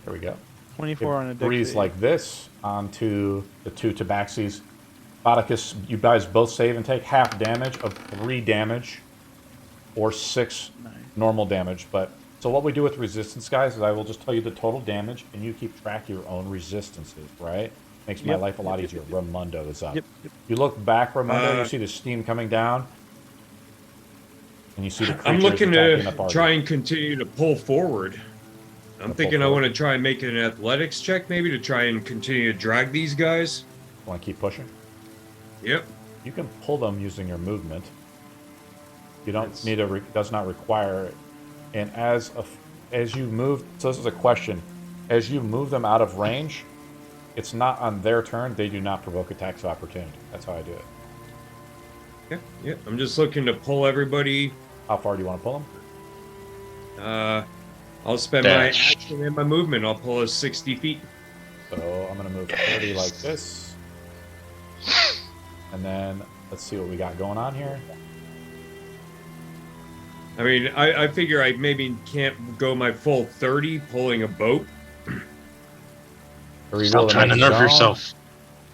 There we go. 24 on a It dex breathes save. like this onto the 2 Tabaxis. Spartacus, you guys both save and take half damage of 3 damage or 6 Nice. normal damage. But so what we do with resistance, guys, is I will just tell you the total damage, and you keep track of your own resistances, right? Makes my Yep, life a lot yep, easier. Ramundo is up. Yep, yep. You look back, Ramundo, Uh, you see the steam coming down, and you see the creatures I'm looking attacking the to party. try and continue to pull forward. I'm Pull thinking I forward. want to try and make an athletics check maybe to try and continue to drag these guys. Want to keep pushing? Yep. You can pull them using your movement. You don't That's- need a does not require it. And as you move, so this is a question. As you move them out of range, it's not on their turn. They do not provoke attacks of opportunity. That's how I do it. Yep. I'm just looking to pull everybody. How far do you want to pull them? I'll spend Dash. my action and my movement. I'll pull us 60 feet. So I'm gonna move 30 like this, and then let's see what we got going on here. I mean, I figure I maybe can't go my full 30 pulling a boat. To reveal Stop the trying to next nerf zone, yourself.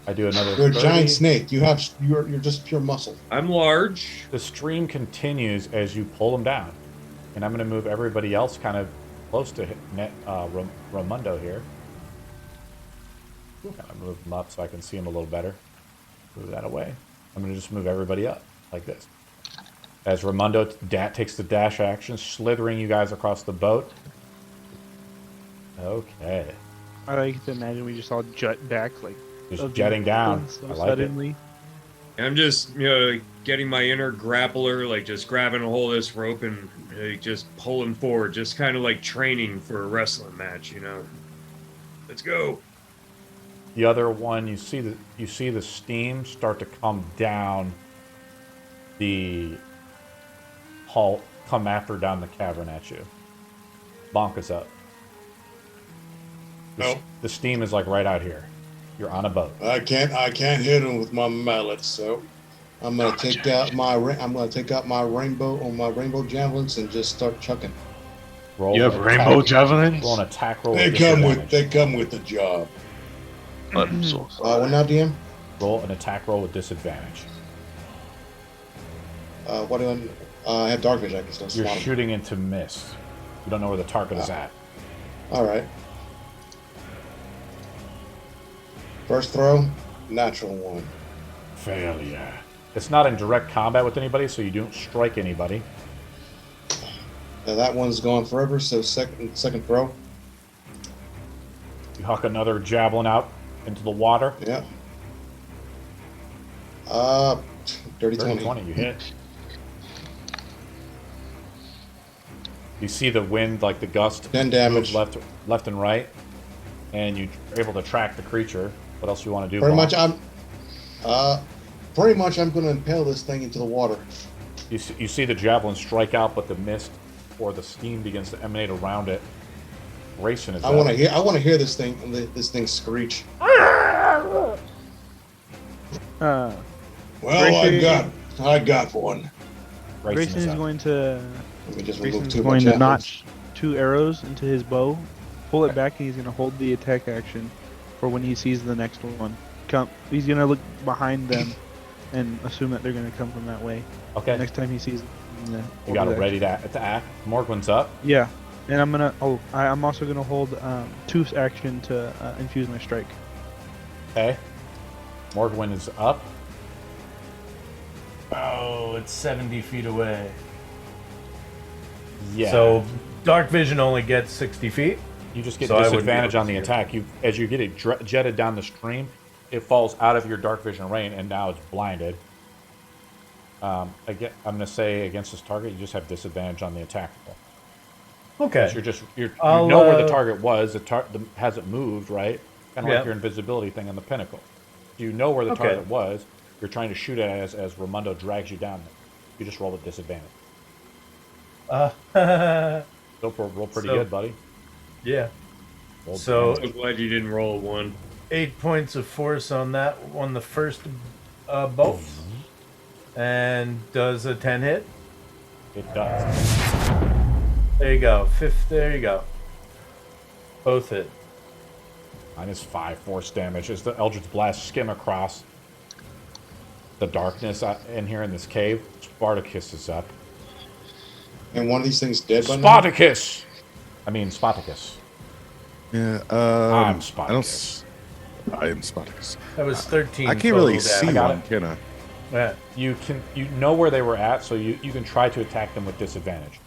I do another You're a 30. giant snake. You're just pure muscle. I'm large. The stream continues as you pull them down, and I'm going to move everybody else kind of close to Ramundo here. Kind of move them up so I can see them a little better. Move that away. I'm going to just move everybody up like this. As Ramundo takes the dash action, slithering you guys across the boat. Okay, I like to imagine we just all jut back like just of jetting the down. mountains so I like it. suddenly. I'm just, getting my inner grappler, like just grabbing a hold of this rope and just pulling forward, just kind of like training for a wrestling match, Let's go. The other one, you see the steam start to come down the hall, come after down the cavern at you. Bonk is up. Nope. The steam is like right out here. You're on a boat. I can't hit him with my mallet, so I'm gonna take out my rainbow javelins and just start chucking. Roll You have an rainbow attack- javelins? Roll an attack roll. They with come disadvantage. with the job. I'm so What now, DM? Roll an attack roll with disadvantage. What do I have dark vision? I can still You're spot 'em. shooting into mist. You don't know where the target is at. All right. First throw, natural one. Failure. It's not in direct combat with anybody, so you don't strike anybody. Now that one's gone forever. So second throw. You huck another javelin out into the water. Yeah. Dirty 20. 20, you hit. You see the wind, like the gust, 10 damage. move left and right, and you're able to track the creature. What else you want to do? Pretty Vaughn? much, I'm going to impale this thing into the water. You see the javelin strike out, but the mist or the steam begins to emanate around it. Grayson is. I want to hear this thing screech. Uh, Well, I got one. Grayson is going to. Let me just remove Grayson's two going to javelins. notch 2 arrows into his bow, pull it back, and he's going to hold the attack action for when he sees the next one. He's going to look behind them and assume that they're going to come from that way. Okay. Next time he sees them, You got it ready to attack. Morgwin's up. Yeah, and I'm gonna. I'm also gonna hold 2 action to infuse my strike. Okay. Morgwin is up. Oh, it's 70 feet away. Yeah. So dark vision only gets 60 feet. you just get so I wouldn't be disadvantage able on to the see it. attack. As you get it jetted down the stream, it falls out of your dark vision range, and now it's blinded. I'm gonna say against this target, you just have disadvantage on the attack roll. Okay. You I'll, know where the target was. Hasn't moved, right? Kind of Yeah. like your invisibility thing on the pinnacle. You know where the Okay. target was. You're trying to shoot at it as Ramundo drags you down there. You just roll with disadvantage. Roll pretty So- good, buddy. yeah. Roll So I'm glad you didn't roll a 1. 8 points of force on that on the first bolt, and does a 10 hit? it does. There you go. There you go. Both hit. -5 force damage as the Eldritch Blast skim across the darkness in here in this cave. Spartacus is up. And one of these things dead by now? Spartacus! Spartacus. Yeah. I'm I Spartacus. I am Spartacus. That was 13. I can't really total see damage. got one, it. can I? Yeah. You know where they were at, so you can try to attack them with disadvantage.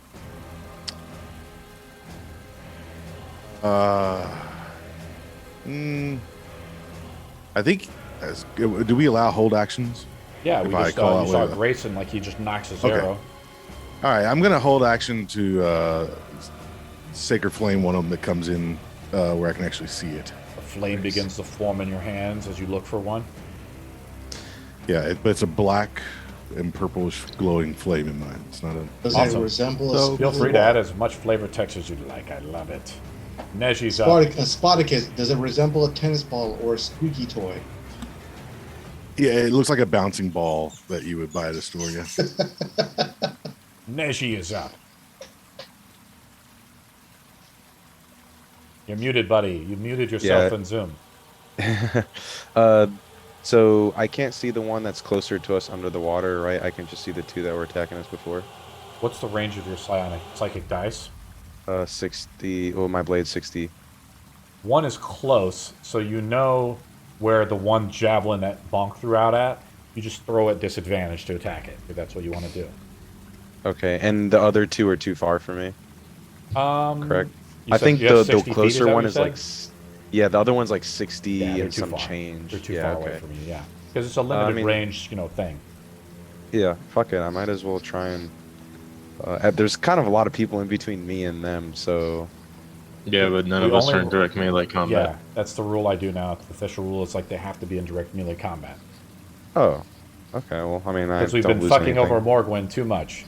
I think. Do we allow hold actions? Yeah, If we I just call you out saw with a- Grayson like he just knocks his Okay. arrow. All right, I'm gonna hold action to Sacred Flame one of them that comes in where I can actually see it. A flame begins to form in your hands as you look for one. Yeah, but it's a black and purplish glowing flame in mine. It's not a. Does Awesome. it resemble So- a Feel free to ball? add as much flavor text as you'd like. I love it. Neji's up. Spartacus, does it resemble a tennis ball or a squeaky toy? Yeah, it looks like a bouncing ball that you would buy at a store. Yeah. Neji is up. You're muted, buddy. You muted yourself Yeah. in Zoom. So I can't see the one that's closer to us under the water, right? I can just see the 2 that were attacking us before. What's the range of your psychic dice? 60. Oh, my blade's 60. One is close, so you know where the one javelin that Bonk threw out at. You just throw at disadvantage to attack it, if that's what you want to do. Okay, and the other 2 are too far for me. Correct. I think you have the 60 feet, is closer that what one you is said? like. Yeah, the other one's like 60 Yeah, they're and too some far. change. They're too yeah, far away okay. from you, yeah. Because it's a limited mean- range, thing. Yeah, fuck it. I might as well try and. There's kind of a lot of people in between me and them, so. Yeah, but none The of us only- are in direct melee combat. Yeah, that's the rule I do now. The official rule is like they have to be in direct melee combat. Oh, okay. Well, I mean, I Because we've don't been lose fucking anything. over Morgwin too much.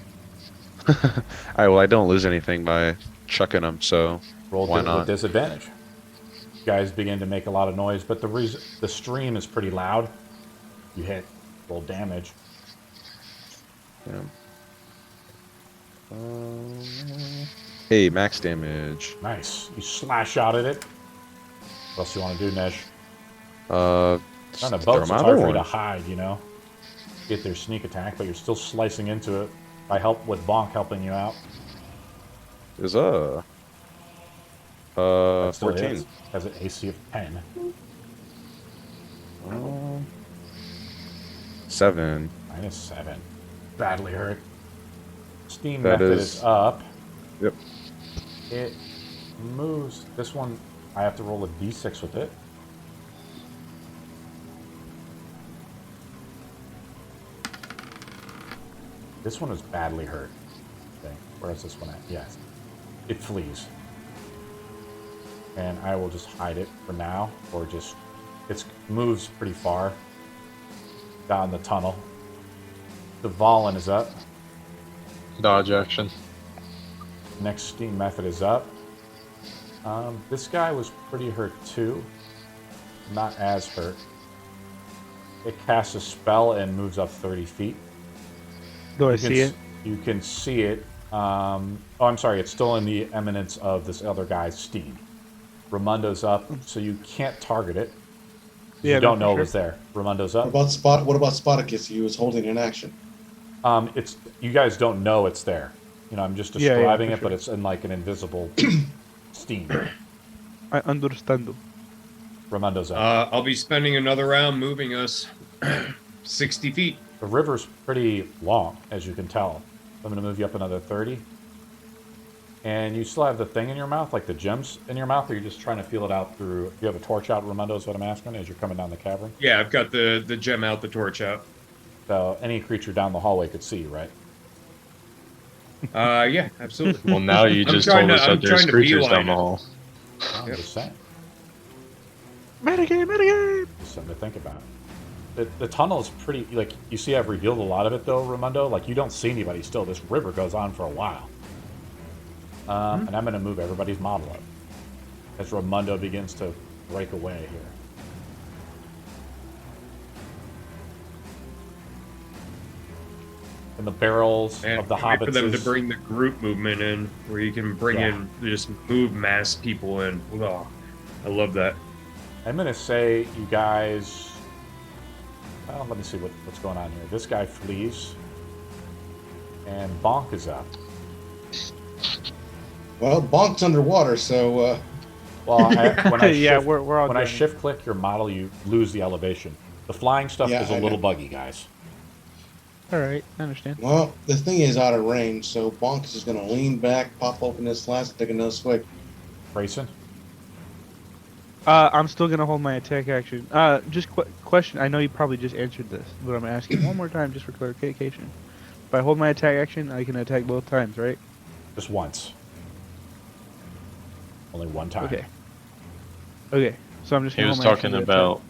Alright, well, I don't lose anything by chucking them, so Roll why with not? disadvantage. Guys begin to make a lot of noise, but the stream is pretty loud. You hit, roll damage. Yeah. Hey, max damage. Nice. You slash out at it. What else you want to do, Nesh? Uh, On the throw boats, my it's other hard for you to one. hide, Get their sneak attack, but you're still slicing into it with Bonk helping you out. Is That still 14. hits. Has an AC of 10. 7. -7. Badly hurt. Steam That method is- is up. Yep. It moves. This one, I have to roll a d6 with it. This one is badly hurt. Okay, where is this one at? Yes. It flees. And I will just hide it for now, or just... It moves pretty far down the tunnel. The Valen is up. Dodge action. Next steam method is up. This guy was pretty hurt too. Not as hurt. It casts a spell and moves up 30 feet. Do I You can see s- it? You can see it. Oh, I'm sorry. It's still in the eminence of this other guy's steam. Ramundo's up, so you can't target it. Yeah, You don't no, know for it was there. Ramundo's up. What about Spartacus? He was holding an action. It's you guys don't know it's there. You know, I'm just Yeah, describing for it, but sure. it's in like an invisible steam. I understand. Ramundo's up. I'll be spending another round moving us 60 feet. The river's pretty long, as you can tell. I'm going to move you up another 30. And you still have the thing in your mouth, like the gems in your mouth, or you're just trying to feel it out through... You have a torch out, Ramundo, is what I'm asking, as you're coming down the cavern? Yeah, I've got the gem out, the torch out. So any creature down the hallway could see you, right? Yeah, absolutely. Well, now you I'm just trying told to- us I'm that there's trying to creatures beeline down the it. hall. I'm just saying. Metagame! Just something to think about. The tunnel is pretty... Like, you see I've revealed a lot of it, though, Ramundo. Like, you don't see anybody still. This river goes on for a while. And I'm going to move everybody's model up as Ramundo begins to break away here. And the barrels And of the can't wait for them to hobbits. bring the group movement in, where you can bring Yeah. in, just move mass people in. Oh, I love that. I'm going to say you guys... Well, let me see what's going on here. This guy flees. And Bonk is up. Well, Bonk's underwater, so Well, when I Yeah, shift, we're all when I drowning. shift click your model, you lose the elevation. The flying stuff Yeah, is a I little know. buggy, guys. Alright, I understand. well, the thing is out of range, so Bonk is just gonna lean back, pop open his slats, and take another swig. Grayson? I'm still gonna hold my attack action. Just question. I know you probably just answered this, but I'm asking one more time just for clarification. If I hold my attack action, I can attack both times, right? Just once. Only one time. Okay. Okay. So I'm just He gonna was hold my action talking to about.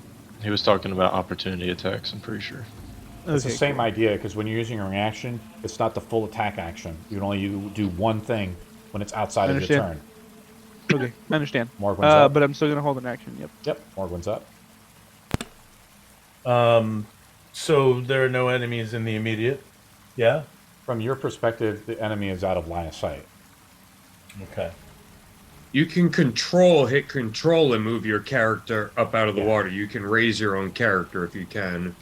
He was talking about opportunity attacks. I'm pretty sure. attack. It's the Okay, same cool. idea, because when you're using a reaction, it's not the full attack action. You can only do one thing when it's outside of your Understand. turn. Okay, I understand. Morgwin's up. But I'm still gonna hold an action. Yep. Yep, Morgwin's up. So there are no enemies in the immediate. Yeah. From your perspective, the enemy is out of line of sight. Okay. You can hit control and move your character up out of the water. You can raise your own character if you can.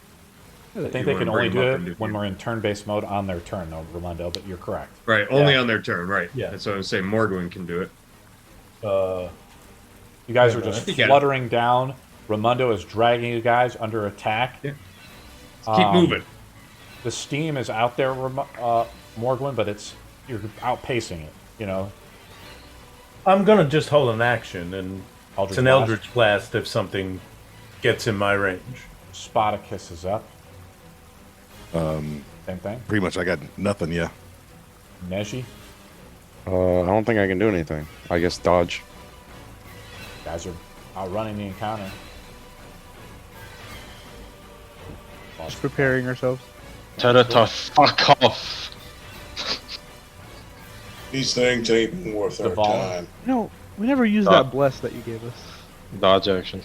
I think You they wanna can only bring do them up it into when view. we're in turn-based mode on their turn, though, Ramundo, but you're correct. Right, only Yeah. on their turn, right. Yeah. That's what I'm saying. Morgwin can do it. You guys Yeah, are no, just I get it. fluttering down. Ramundo is dragging you guys under attack. Yeah. Keep moving. The steam is out there, Morgwin, but you're outpacing it, you know? I'm gonna just hold an action, and Eldritch it's an Blast. Eldritch Blast if something gets in my range. Spartacus is up. Same thing. Pretty much, I got nothing. Yeah. Neji, I don't think I can do anything. I guess dodge. guys are outrunning the encounter. Just preparing ourselves. Terata, fuck off. These things ain't even worth our Devolve. time. No, we never used that bless that you gave us. Dodge action.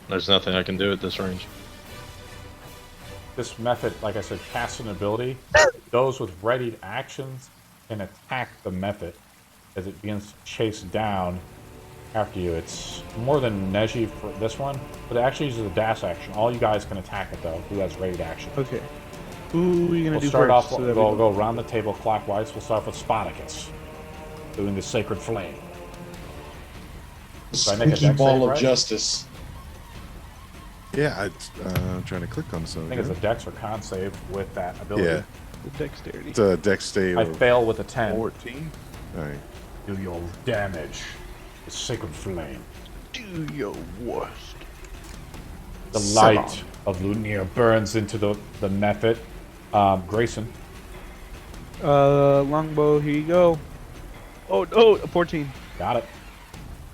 There's nothing I can do at this range. This method, like I said, casts an ability. Those with readied actions can attack the method as it begins to chase down after you. It's more than Neji for this one, but it actually uses a dash action. All you guys can attack it, though, who has readied action. Okay. Who are we gonna We'll do start first? off, so that we we'll don't- go around the table clockwise. We'll start with Spartacus, doing the Sacred Flame. Do I make a Squeaky dex ball save, of right? justice. Yeah, I'm trying to click on I something. think it's a dex or con save with that ability. Yeah, With dexterity. it's a dex save I of fail with a 10. 14. All right. Do your damage. The sacred flame. Do your worst. The light of Lunir burns into the method. Grayson. Longbow, here you go. Oh, a 14. Got it.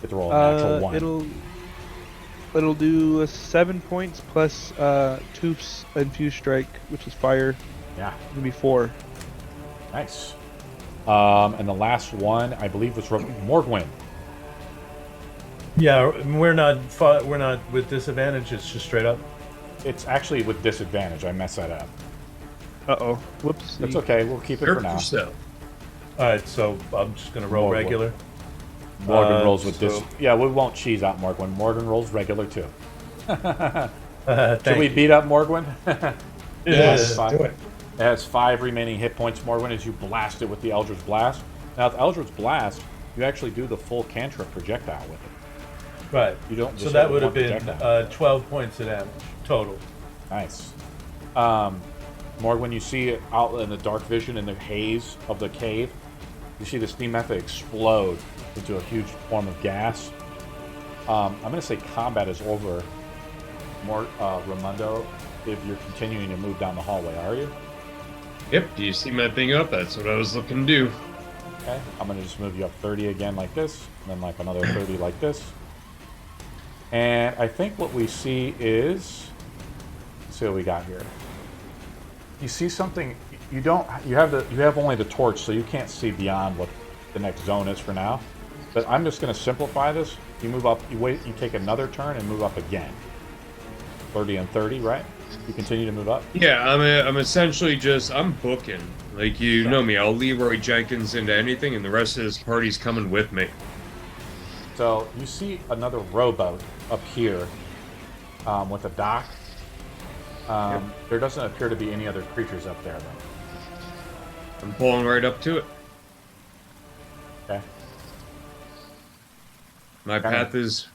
Get to roll a natural 1. It'll do 7 points plus 2 infused strike, which is fire. Yeah. It'll be 4. Nice. And the last one, I believe, was Morgwin. Yeah, we're not with disadvantage. It's just straight up. It's actually with disadvantage. I messed that up. Uh-oh. Whoops. It's okay. We'll keep it for now. yourself. All right, so I'm just gonna roll Morgan. regular. Morgan rolls with so- dis. Yeah, we won't cheese out Morgan. Morgan rolls regular too. Should Thank we you. beat up Morgan? Yes, Fine. do it. It has 5 remaining hit points, Morgan, as you blast it with the Eldritch Blast. Now, with Eldritch Blast, you actually do the full cantrip projectile with it. Right. You don't. So Just that hit would have one been projectile. 12 points of damage total. Nice. Morgan, you see it out in the dark vision in the haze of the cave. You see the steam method explode into a huge form of gas. I'm going to say combat is over. Ramundo, if you're continuing to move down the hallway, are you? Yep, do you see my thing up? That's what I was looking to do. Okay. I'm going to just move you up 30 again like this, and then like another 30 like this. And I think what we see is, let's see what we got here. You see something, you have only the torch, so you can't see beyond what the next zone is for now. But I'm just going to simplify this. You move up, you take another turn and move up again. 30 and 30, right? You continue to move up. Yeah, I'm essentially I'm booking. Like, you know me, I'll Leroy Jenkins into anything, and the rest of this party's coming with me. So you see another rowboat up here with a dock. There doesn't appear to be any other creatures up there, though. I'm pulling right up to it. Okay. My path is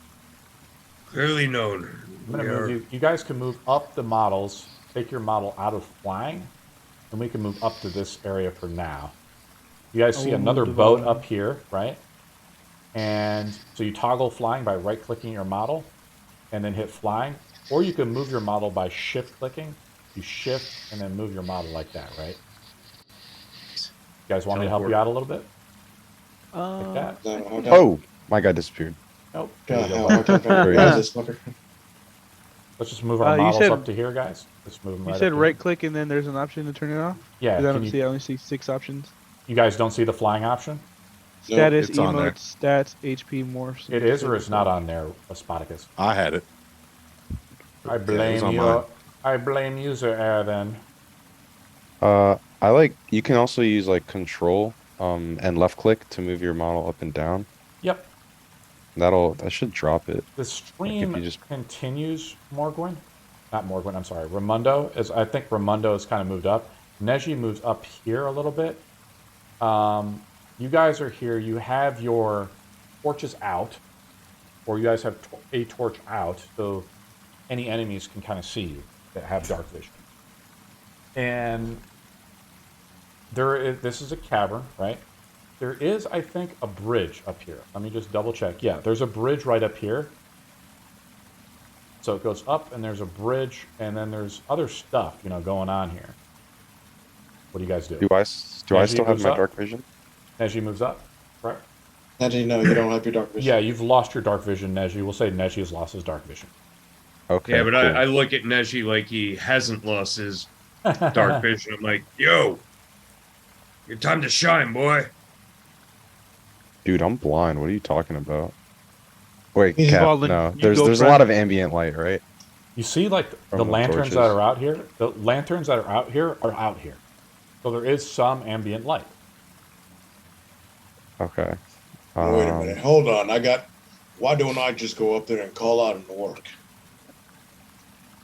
clearly known. I'm going to move you. You guys can move up the models, take your model out of flying, and we can move up to this area for now. You guys see another boat up here, right? And so you toggle flying by right-clicking your model and then hit flying. Or you can move your model by shift-clicking. You shift and then move your model like that, right? You guys want me to help you out a little bit? Like that? No, okay. Oh, my guy disappeared. Nope. God, There you how go. I can't figure out this fucker. Let's just move our You models said- up to here, guys. Let's move them You right said up to right click and then there's an option to turn it off? Yeah, 'Cause I can don't see. I only see 6 options. You guys don't see the flying option? No, Status, it's on there. emotes, stats, HP, morphs. It is or it's not on there, Spartacus? I had it. I it was blame on you. mine. I blame user error then. You can also use like control and left click to move your model up and down. Yep. That should drop it. The stream you just- continues, Morgwin. Not Morgwin, I'm sorry. Ramundo. I think Ramundo has kind of moved up. Neji moves up here a little bit. You guys are here. You have your torches out. Or you guys have a torch out. So any enemies can kind of see you that have dark vision. And this is a cavern, right? There is, I think, a bridge up here. Let me just double check. Yeah, there's a bridge right up here. So it goes up, and there's a bridge, and then there's other stuff, going on here. What do you guys do? Do I still have moves my up. dark vision? Neji moves up, right? Neji, no, you don't have your dark vision. Yeah, you've lost your dark vision, Neji. We'll say Neji has lost his dark vision. Okay. Yeah, but cool. I look at Neji like he hasn't lost his dark vision. I'm like, yo, your time to shine, boy. Dude, I'm blind. What are you talking about? Wait, He's Cap, balding. no. You There's go, a friend. lot of ambient light, right? You see, like, From the the lanterns that torches. are out here? The lanterns that are out here are out here. So there is some ambient light. Okay. Wait a minute. Hold on. Why don't I just go up there and call out an orc?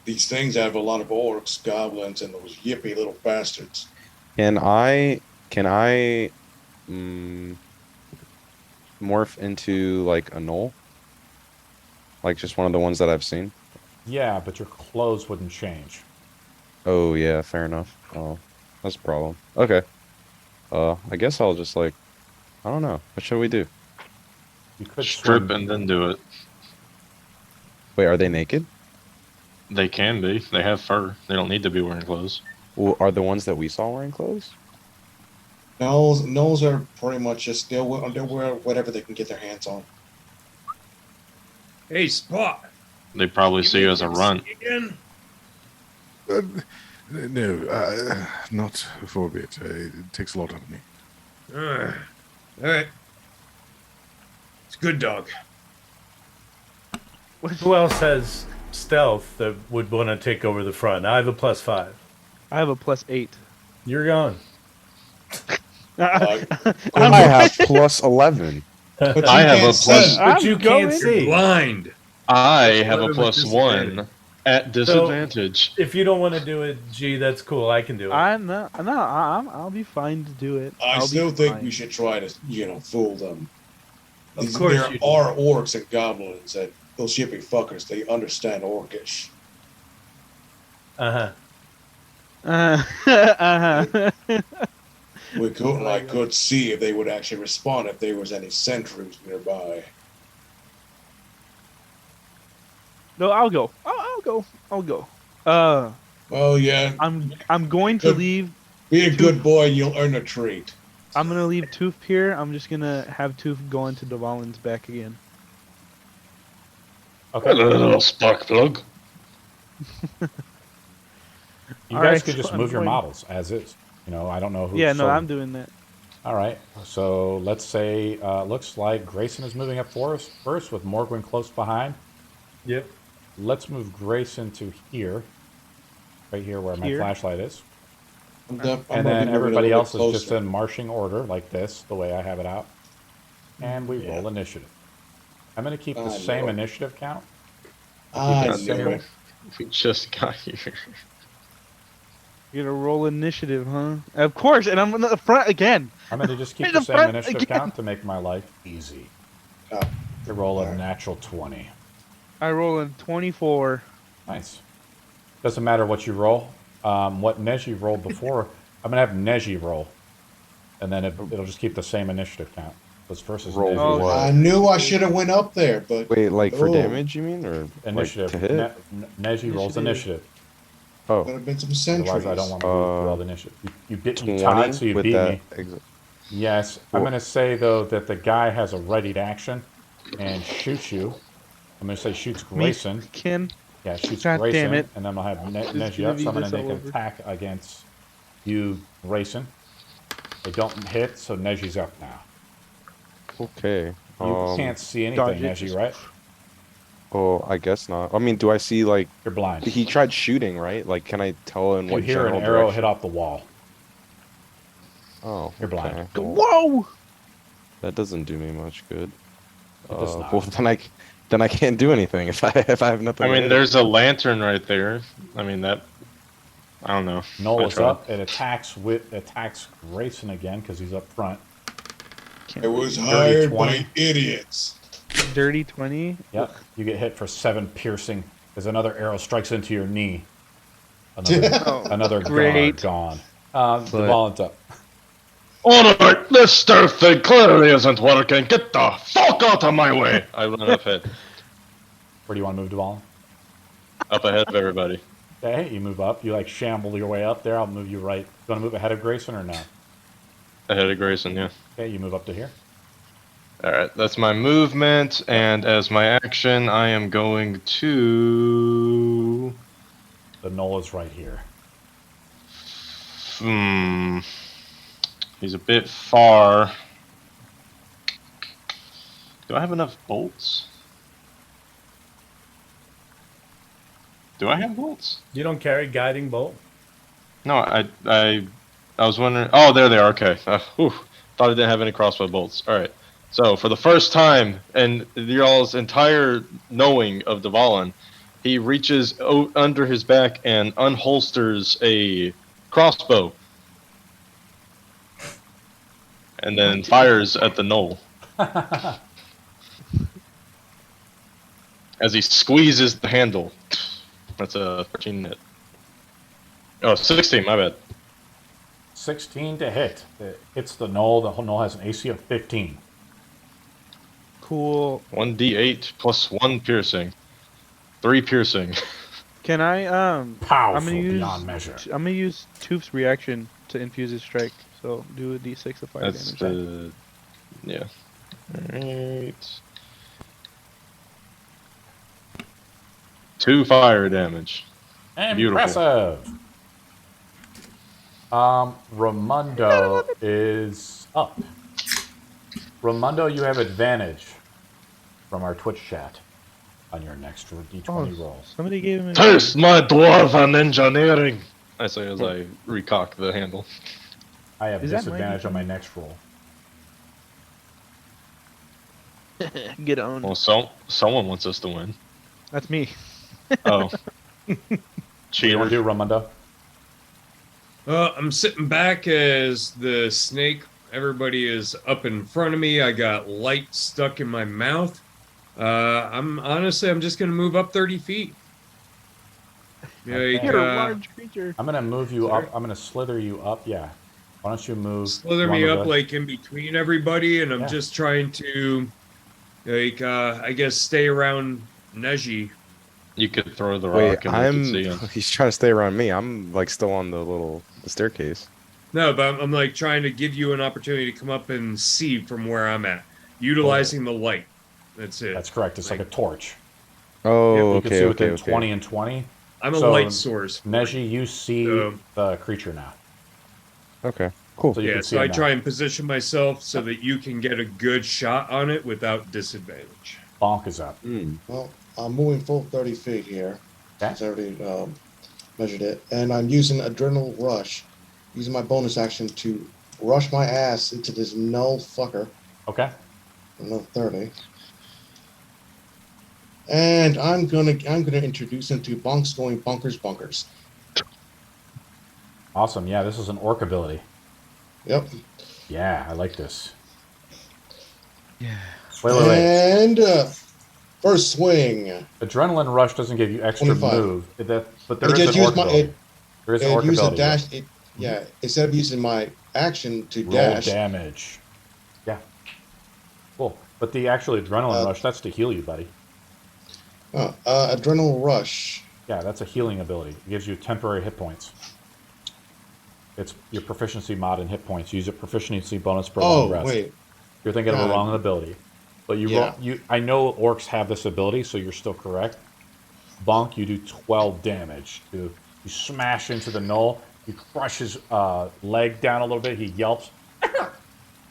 These things have a lot of orcs, goblins, and those yippy little bastards. Can I morph into like a knoll? Like just one of the ones that I've seen? Yeah, but your clothes wouldn't change. Oh yeah, fair enough. Oh, that's a problem. Okay. I guess I'll just like, I don't know. What should we do? You could Strip swim. and then do it. Wait, are they naked? They can be. They have fur. They don't need to be wearing clothes. Well, are the ones that we saw wearing clothes? Gnolls are pretty much just they'll wear whatever they can get their hands on. Hey, Spot. They probably see you as a runt. Again? No, not for a bit. It takes a lot out of me. All right. It's good, dog. Who else has stealth that would want to take over the front? I have a +5. I have a +8. You're going. I have +11. But I you have can't a plus. see. But you can't going. see. Blind. I have a Whatever +1 at disadvantage. If you don't want to do it, G, that's cool. I can do it. I'll be fine to do it. I I'll be still think fine. we should try to, fool them. Of course there you do. are orcs and goblins that those shipping fuckers. They understand orcish. Uh-huh. Uh-huh. We could see if they would actually respond if there was any sentries nearby. No, I'll go. I'll go. Oh yeah, I'm going to Good. leave. be a good boy and you'll earn a treat. I'm gonna leave Tooth here. I'm just gonna have Tooth go into Dvalin's back again. Okay. Hello, little spark plug. You All guys right, could just so move your I'm going- models as is. I don't know who. Yeah, no, I'm doing that. All right. So let's say looks like Grayson is moving up first with Morgwin close behind. Yep. Let's move Grayson to here, right here where my Here? flashlight is, I'm and gonna then be moving everybody a little else bit is just closer. in marching order like this, the way I have it out, and we roll initiative. I'm going to keep the I same know. initiative count. I Keep it knew simple. it. We just got here. You're gonna roll initiative, huh? Of course, and I'm in the front again. I'm going to just keep In the the same front initiative again. count to make my life easy. Oh, The roll of Alright. natural 20. I roll a 24. Nice. Doesn't matter what you roll. What Neji rolled before, I'm gonna have Neji roll, and then it'll just keep the same initiative count. It's versus Roll Neji. Oh, what? I knew I should have went up there, but Wait, like for Oh. damage, you mean, or Initiative. like to hit? Neji rolls Initiative. initiative. Oh, could have been some sentries. Otherwise, I don't want to roll the initiative. You 20 tied, so you with beat that. me. Yes. I'm gonna say though that the guy has a readied action and shoots you. I'm gonna say shoots Grayson. Ken. Yeah, shoots God Grayson, damn it. and then I'll have It's Neji gonna up, be so I'm gonna this make all an over. attack against you, Grayson. They don't hit, so Neji's up now. Okay. You can't see dodge anything, it. Neji, right? Oh, I guess not. I mean, do I see like You're blind. he tried shooting, right? Like, can I tell in You what hear an general arrow direction? hit off the wall. Oh, You're blind. okay. Well, Whoa! that doesn't do me much good. It does not. Well, then I can't do anything if I have nothing. I to mean, hit. there's a lantern right there. I mean, that. I don't know. Noel I is tried. up. It attacks Grayson again because he's up front. It was Dirty hired 20. by idiots. Dirty 20. Yep. You get hit for 7 piercing as another arrow strikes into your knee. Another, Oh, another great. guard gone. Devalin's up. Alright, this stealth thing clearly isn't working. Get the fuck out of my way! I run up ahead. Where do you want to move, Devalin? Up ahead of everybody. Okay, you move up. You like shamble your way up there. I'll move you right. You want to move ahead of Grayson or no? Ahead of Grayson, yeah. Okay, you move up to here. Alright, that's my movement, and as my action, I am going to. The knoll is right here. He's a bit far. Do I have enough bolts? Do I have bolts? You don't carry guiding bolt? No, I was wondering. Oh, there they are. Okay. Thought I didn't have any crossbow bolts. All right. So for the first time in y'all's entire knowing of Dvalin, he reaches under his back and unholsters a crossbow, and then fires at the knoll. as he squeezes the handle. That's a 13 hit. Oh, 16, my bad. 16 to hit. It hits the knoll. The knoll has an AC of 15. Cool. 1d8 plus 1 piercing. 3 piercing. Can I Powerful I'm gonna use beyond measure. I'm gonna use Toof's reaction to infuse his strike. So do a d6 of fire That's damage. yeah. Alright. 2 fire damage. Beautiful. Impressive. Ramundo is up. Ramundo, you have advantage from our Twitch chat on your next D20 roll. Somebody gave him. Taste my dwarven engineering! I say as I recock the handle. I have Is that disadvantage my on my next roll. Get on. Well, someone wants us to win. That's me. Oh. What do you want Cheater. to do, Ramundo? I'm sitting back as the snake. Everybody is up in front of me. I got light stuck in my mouth. I'm just gonna move up 30 feet. Okay. You're a large creature. I'm gonna move you Sorry? up. I'm gonna slither you up. Yeah. Why don't you move? Slither you me wanna up go- like in between everybody, and I'm Yeah. just trying to, I guess, stay around Neji. You could throw the Wait, rock and we could see him. he's trying to stay around me. I'm like still on the staircase. No, but I'm like trying to give you an opportunity to come up and see from where I'm at, utilizing the light. That's it. That's correct. It's like a torch. Oh, You can see within 20 and 20. I'm a So, light source. Neji, you see So- the creature now. Okay, cool. So you Yeah, can see so I it now. try and position myself so that you can get a good shot on it without disadvantage. Bonk is up. Well, I'm moving full 30 feet here. Okay. Since I already measured it. And I'm using Adrenal Rush, using my bonus action to rush my ass into this null fucker. Okay. Another 30. And I'm gonna introduce him to Bonks going bonkers bonkers. Awesome. Yeah, this is an orc ability. Yep. Yeah, I like this. Yeah. Wait. And first swing. Adrenaline rush doesn't give you extra 25. move, but there It is just an orc used my ability. There is an orc use a ability. dash. Yeah, instead of using my action to Roll dash. damage. Yeah. Cool. But the actual adrenaline rush, that's to heal you, buddy. Adrenal Rush. Yeah, that's a healing ability. It gives you temporary hit points. It's your proficiency mod in hit points. Use a proficiency bonus for long Oh rest. wait. You're thinking of a God. wrong ability. But Yeah. I know orcs have this ability, so you're still correct. Bonk, you do 12 damage. You smash into the knoll. You crush his leg down a little bit. He yelps.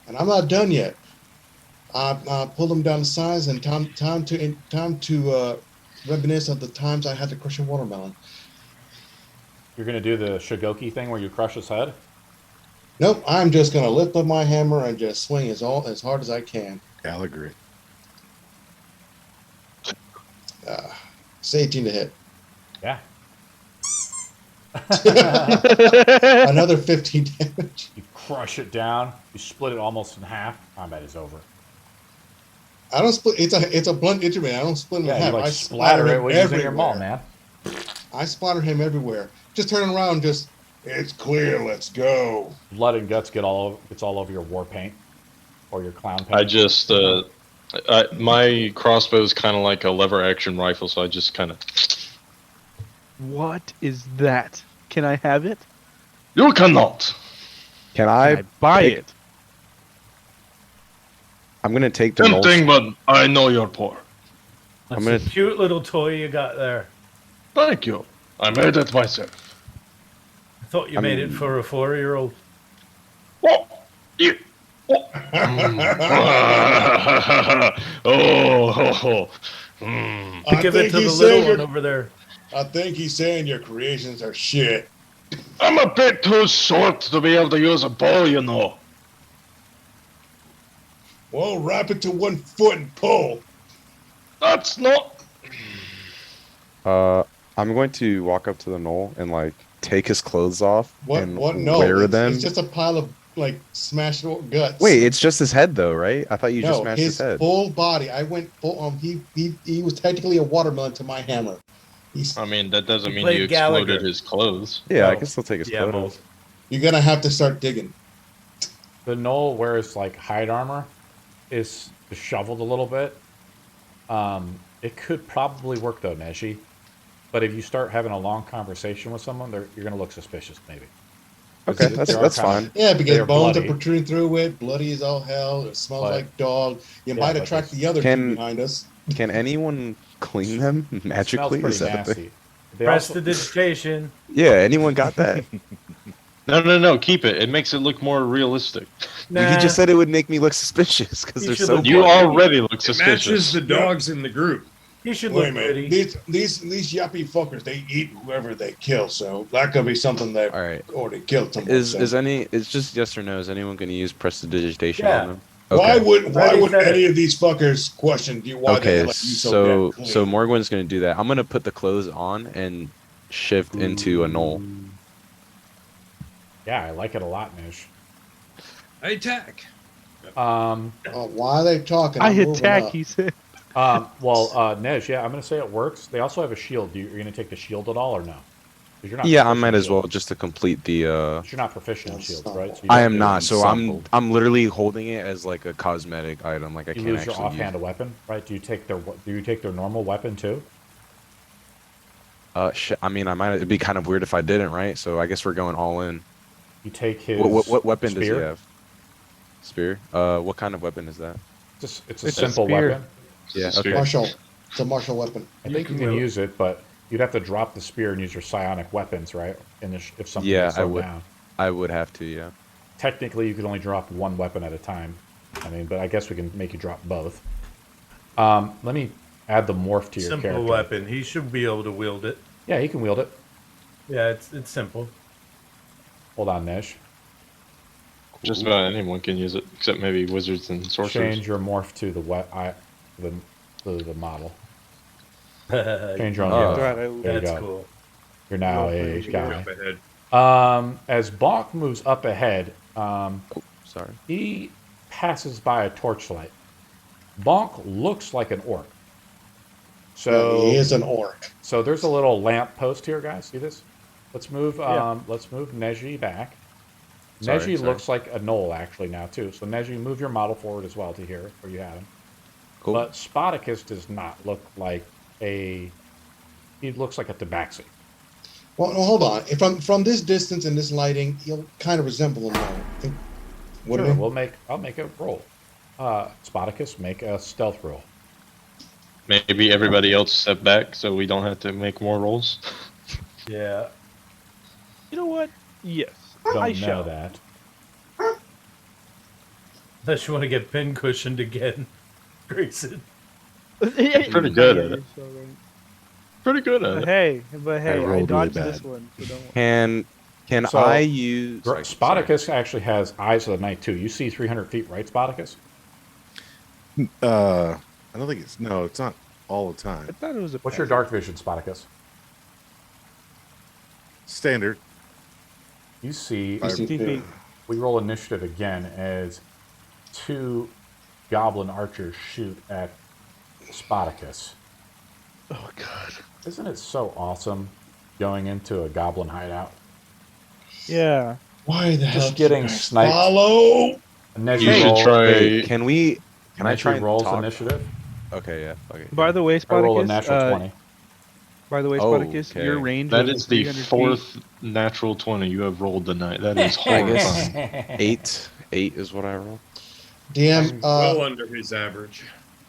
And I'm not done yet. I pulled him down to size and time to reminisce of the times I had to crush a watermelon. You're going to do the Shigoki thing where you crush his head? Nope, I'm just gonna lift up my hammer and just swing as hard as I can. I'll agree. It's 18 to hit. Yeah. Another 15 damage. You crush it down. You split it almost in half. Combat is over. I don't split. It's a blunt instrument. I don't split it in Yeah, half. you like I splatter it him with using your maul, everywhere. man. I splatter him everywhere. Just turn around. Just it's clear. Let's go. Blood and guts gets all over your war paint or your clown paint. I just, my crossbow is kind of like a lever action rifle, so I just kind of. What is that? Can I have it? You cannot! Can Can I? I buy pick- it? I'm gonna take the Tempting, but I know you're poor. That's gonna- a cute little toy you got there. Thank you. I made it myself. I thought you I made mean- it for a 4-year-old. Oh! Yeah. Oh! oh! I Give it think to the he's little saying one your- over there. I think he's saying your creations are shit. I'm a bit too short to be able to use a bow, you know. Well, wrap it to 1 foot and pull. That's not. I'm going to walk up to the knoll and like take his clothes off What? and What? No. wear it's, them. It's just a pile of like smash the guts. Wait, it's just his head though, right? I thought you just no, smashed his head. full body. I went full. He was technically a watermelon to my hammer. He's. I mean, that doesn't He mean played you exploded Gallagher. his clothes. Yeah, I No. can still take his Yeah, photos. both. You're gonna have to start digging. The gnoll wears like hide armor, is disheveled a little bit. It could probably work though, Neji. But if you start having a long conversation with someone, you're gonna look suspicious, maybe. Okay, They that's are that's kind of- fine. Yeah, because They're bones bloody. are protruding through it. Bloody as all hell. It smells But- like dog. You Yeah, might but attract this- the other Can- two behind us. Can anyone clean them It magically? smells Is pretty that the thing? nasty. They also- Prestidigitation. Yeah, anyone got that? No, keep it. It makes it look more realistic. Nah. You just said it would make me look suspicious because You they're should so look- You bloody. already look It suspicious. matches the dogs in the group. He should Wait a look minute. pretty. These yappy fuckers, they eat whoever they kill, so that could be something they All right. already killed someone. Is so. it's just yes or no? Is anyone going to use prestidigitation Yeah. on them? Why would Already said any it. of these fuckers question you why they Okay, let you so damn so clean? Morgan's going to do that. I'm going to put the clothes on and shift into a knoll. Yeah, I like it a lot, Nish. I attack. Um, Why are they talking? I I'm moving attack. up. He said. Nej, yeah, I'm gonna say it works. They also have a shield. You're gonna take the shield at all or no? 'Cause you're not Yeah, I proficient might in as well shields. just to complete the. You're not proficient in That's shields, not- right? So you I don't am do not. it. So I'm literally holding it as like a cosmetic item. Like I You can't lose your actually use offhand it. weapon, right? Do you take their normal weapon too? Shit. I mean, I might. It'd be kind of weird if I didn't, right? So I guess we're going all in. You take his. What weapon does he spear? have? Spear. What kind of weapon is that? It's a It's a simple spear. weapon. Yeah. Spear. Okay. Martial. It's a martial weapon. I think you can use it, but you'd have to drop the spear and use your psionic weapons, right? If something Yeah, gets I slowed would. down. I would have to. Yeah. Technically, you could only drop one weapon at a time. I mean, but I guess we can make you drop both. Let me add the morph to your Simple character. weapon. He should be able to wield it. Yeah, he can wield it. Yeah, it's simple. Hold on, Nish. Just about anyone can use it, except maybe wizards and sorcerers. Change your morph to the model. Change your own. Oh. yeah. God, There you That's go. cool. You're now a Way guy. up ahead. As Bonk moves up ahead, Sorry. he passes by a torchlight. Bonk looks like an orc. So he is an orc. So there's a little lamp post here, guys. See this? Let's move. Yeah. Let's move Neji back. Sorry, Neji sorry. looks like a knoll actually now too. So Neji, move your model forward as well to here where you had him. Cool. But Spartacus does not look like a. He looks like a tabaxi. Well, no, hold on. If I'm from this distance and this lighting, he'll kind of resemble a gnome. I think. What Sure, do you- I'll make a roll. Spartacus, make a stealth roll. Maybe everybody else step back so we don't have to make more rolls. Yeah. You know what? Yes. Don't I know shall. that. Unless you want to get pin cushioned again, Grayson. Pretty good at it. Pretty good at But it. hey, I rolled really dodged bad. this one. So don't worry. Can So, I use sorry. Spartacus actually has eyes of the night too. You see 300 feet, right, Spartacus? I don't think it's no, it's not all the I time. thought it was a. What's your dark vision, Spartacus? Standard. You see. 60 feet. We roll initiative again as two goblin archers shoot at Spartacus. Oh God. Isn't it so awesome going into a goblin hideout? Yeah. Why the hell? Just did you getting guys sniped. Follow. Neji You should roll, try. Hey, can I Neji try and rolls talk? initiative? Okay, yeah. Okay. By the way, I roll a Spartacus. natural 20. By the way, Oh, Spartacus, okay. your range. That was is the 300 feet. fourth natural 20 you have rolled tonight. That is I guess horrifying. 8 is what I roll. DM. Well under his average.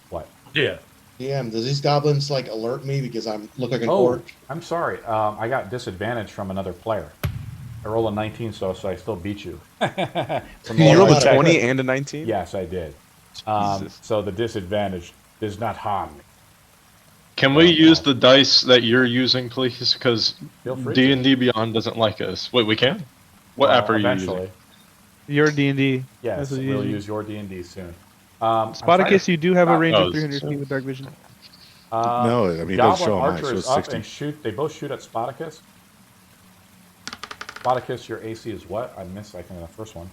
What? Yeah. DM. Does these goblins like alert me because I'm look like an Oh, orc? I'm sorry. I got disadvantage from another player. I rolled a 19, so I still beat you. From You all rolled my a checks. 20 and a 19? Yes, I did. Jesus. So the disadvantage does not harm me. Can we use the dice that you're using, please? Because Feel free. D&D Beyond doesn't like us. Wait, we can? What app are you eventually. using? Your D&D. Yes, That's what you we'll use. use your D&D soon. I'm Spartacus, you do have a range Oh, of 300 so- feet with dark vision. No, I mean it does Goblin show on mine. It archers shows up 60. and shoot. They both shoot at Spartacus. Spartacus, your AC is what? I missed, I think, the first one.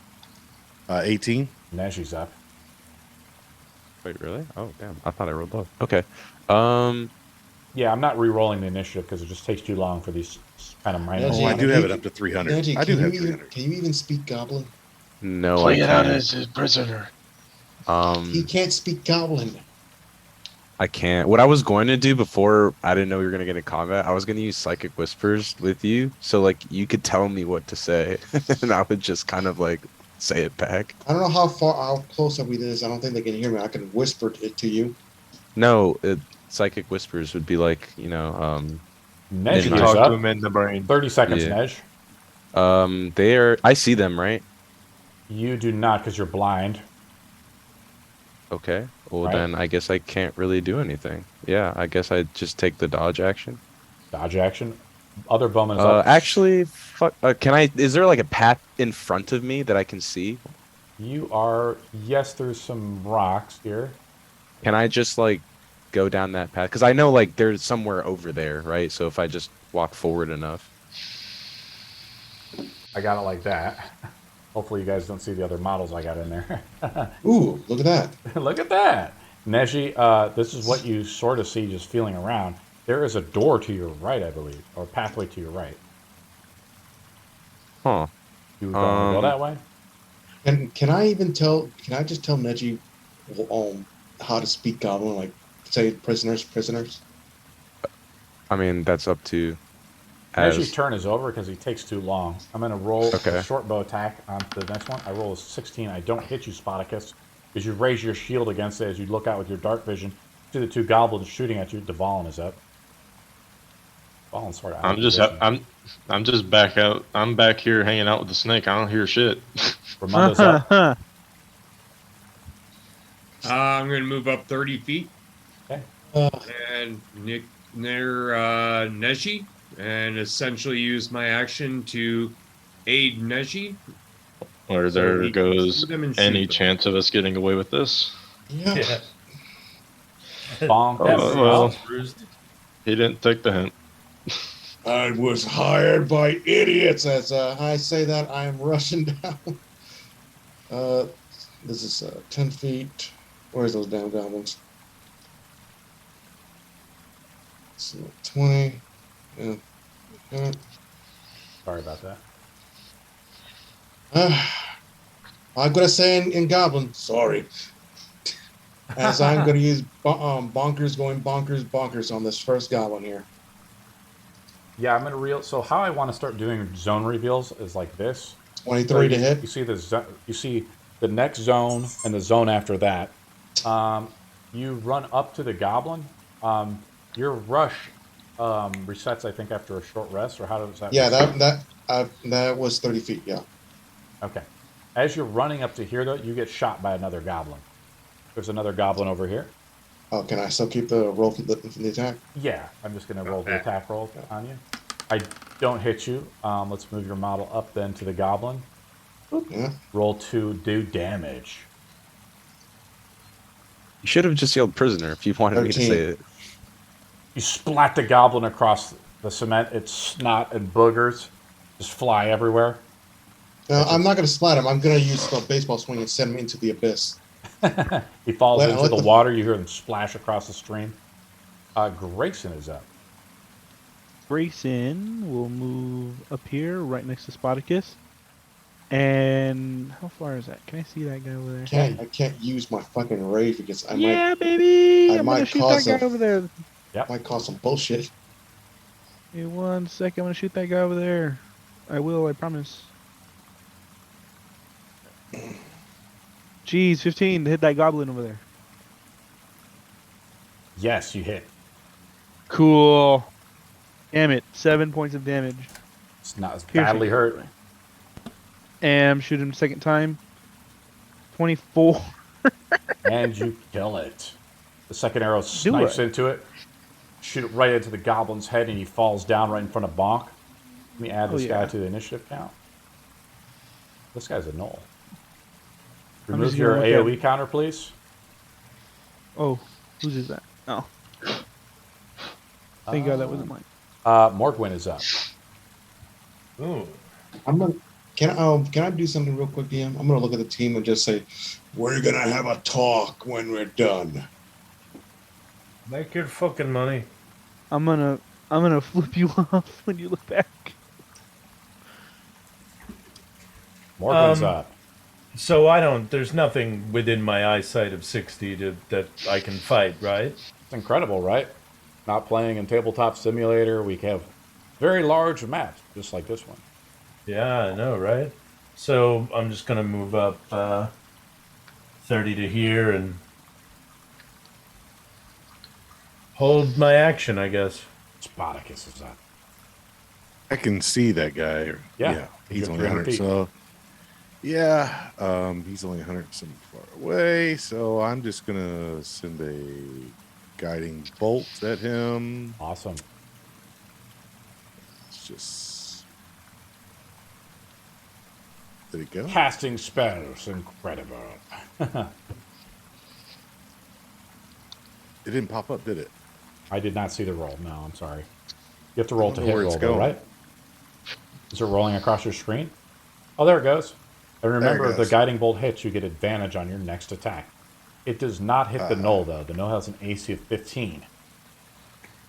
18. Neji's up. Wait, really? Oh, damn. I thought I rolled low. Okay. Yeah, I'm not re-rolling the initiative because it just takes too long for these kind of minor. Neji, Oh, I do Neji, have it up to 300. Neji, I do have can 300. you even speak Goblin? No, Play I it out can't. as a prisoner. He can't speak Goblin. I can't. What I was going to do before I didn't know we were gonna get in combat, I was gonna use psychic whispers with you, so like you could tell me what to say, and I would just kind of like say it back. I don't know how close are we to this. I don't think they can hear me. I can whisper it to you. No, psychic whispers would be like Neji You is talk up. him in the brain. 30 seconds, Yeah. Nej. they are. I see them, right? You do not because you're blind. Okay. Well, Right. then I guess I can't really do anything. Yeah, I guess I just take the dodge action. Dodge action. Other bowman is up. Actually, fuck. Can I? Is there like a path in front of me that I can see? You are. Yes, there's some rocks here. Can I just like go down that path? Because I know like there's somewhere over there, right? So if I just walk forward enough. I got it like that. Hopefully you guys don't see the other models I got in there. Ooh, look at that. Look at that. Neji, this is what you sort of see just feeling around. There is a door to your right, I believe, or pathway to your right. Huh. You would go that way? And can I just tell Neji how to speak Goblin? Like, say prisoners. I mean, that's up to. Neji's turn is over because he takes too long. I'm going to roll Okay. a short bow attack on the next one. I roll a 16. I don't hit you, Spartacus, because you raise your shield against it as you look out with your dark vision. See the two goblins shooting at you. Dvalin is up. Dvalin's sort of out of position. I'm just back out. I'm back here hanging out with the snake. I don't hear shit. Raimundo's up. I'm going to move up 30 feet. Okay. And near Neji, and essentially use my action to aid Neji. Or So there he goes can shoot them and any shoot them. chance of us getting away with this. Yeah. Yeah. Bonk. Oh, That's well. Bruised. He didn't take the hint. I was hired by idiots. As I say that, I am rushing down. This is 10 feet. Where's those damn goblins? So 20. Yeah. Sorry about that. I'm gonna say in Goblin. Sorry. As I'm gonna use bonkers going bonkers on this first Goblin here. Yeah, I'm going to reel. So how I want to start doing zone reveals is like this. 23 to hit. You see you see the next zone and the zone after that. You run up to the goblin. Your rush resets, I think, after a short rest, or how does that? Yeah, that was 30 feet. Yeah. Okay. As you're running up to here, though, you get shot by another goblin. There's another goblin over here. Oh, can I still keep the roll from the attack? Yeah, I'm just going to roll the Okay. attack roll on you. I don't hit you. Let's move your model up then to the goblin. Yeah. Roll to do damage. You should have just yelled prisoner if you wanted me to 13. say it. You splat the goblin across the cement. Its snot and boogers just fly everywhere. No, I'm not gonna splat him. I'm gonna use the baseball swing and send him into the abyss. He falls Let into the the- water. You hear them splash across the stream. Grayson is up. Grayson will move up here, right next to Spartacus. And how far is that? Can I see that guy over there? I can't use my fucking rage because I Yeah, baby! I I'm might gonna shoot cause that guy a- over there. might cause some bullshit. Give me 1 second. I'm gonna shoot that guy over there. I will. I promise. Jeez, 15 to hit that goblin over there. Yes, you hit. Cool. Damn it. 7 points of damage. It's not as Piercing. badly hurt. And I'm shooting him second time. 24. And you kill it. The second arrow snipes into it. Shoot it right into the goblin's head, and he falls down right in front of Bonk. Let me add this guy yeah. to the initiative count. This guy's a null. I'm Remove just your gonna look AoE counter, please. Oh, whose is that? Oh. Thank God that wasn't mine. Morgwin is up. Ooh. I'm gonna can I do something real quick, DM? I'm gonna look at the team and just say, we're gonna have a talk when we're done. Make your fucking money. I'm gonna flip you off when you look back. Morgan's up. So there's nothing within my eyesight of 60 that I can fight, right? It's incredible, right? Not playing in Tabletop Simulator. We have very large maps, just like this one. Yeah, I know, right? So I'm just gonna move up 30 to here and hold my action, I guess. Spartacus is up. I can see that guy. Yeah, He's you're only 300 100. feet. So, yeah, he's only 100 some far away. So I'm just gonna send a guiding bolt at him. Awesome. It's just. Did it go? Casting spells, incredible. It didn't pop up, did it? I did not see the roll. No, I'm sorry. You have to roll I to don't know hit where roll, it's though, going. right? Is it rolling across your screen? Oh, there it goes. And remember, if the goes. guiding bolt hits, you get advantage on your next attack. It does not hit the Knoll, though. The Knoll has an AC of 15.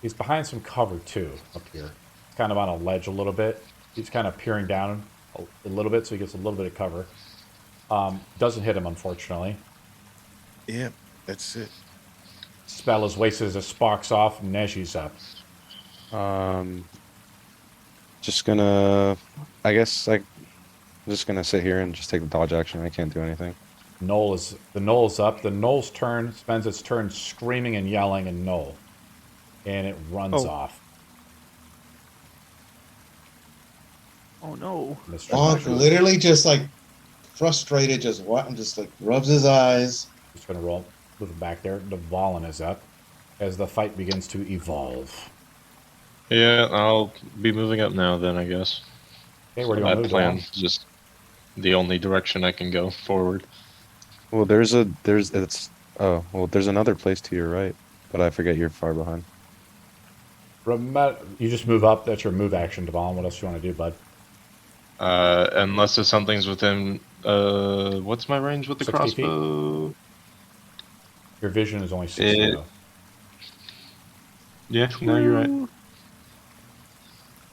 He's behind some cover, too, up here. He's kind of on a ledge a little bit. He's kind of peering down a little bit, so he gets a little bit of cover. Doesn't hit him, unfortunately. Yeah, that's it. Spell is wasted as it sparks off, and Neji's up. Just gonna, I guess, I'm just gonna sit here and just take the dodge action. I can't do anything. The Knoll is up. The Knoll's turn spends its turn screaming and yelling and Knoll. And it runs off. Oh no. Mr. Bonk Marshall. literally just like frustrated, just like rubs his eyes. Just gonna roll with it back there. The Valen is up as the fight begins to evolve. Yeah, I'll be moving up now then, I guess. Okay, where do you want to That move, plan Valen? just the only direction I can go forward. Well, there's another place to your right, but I forget you're far behind. You just move up. That's your move action, Devon. What else do you want to do, bud? Unless if something's within, what's my range with the 60 feet? crossbow? Your vision is only 60, though. Yeah, no, you're right.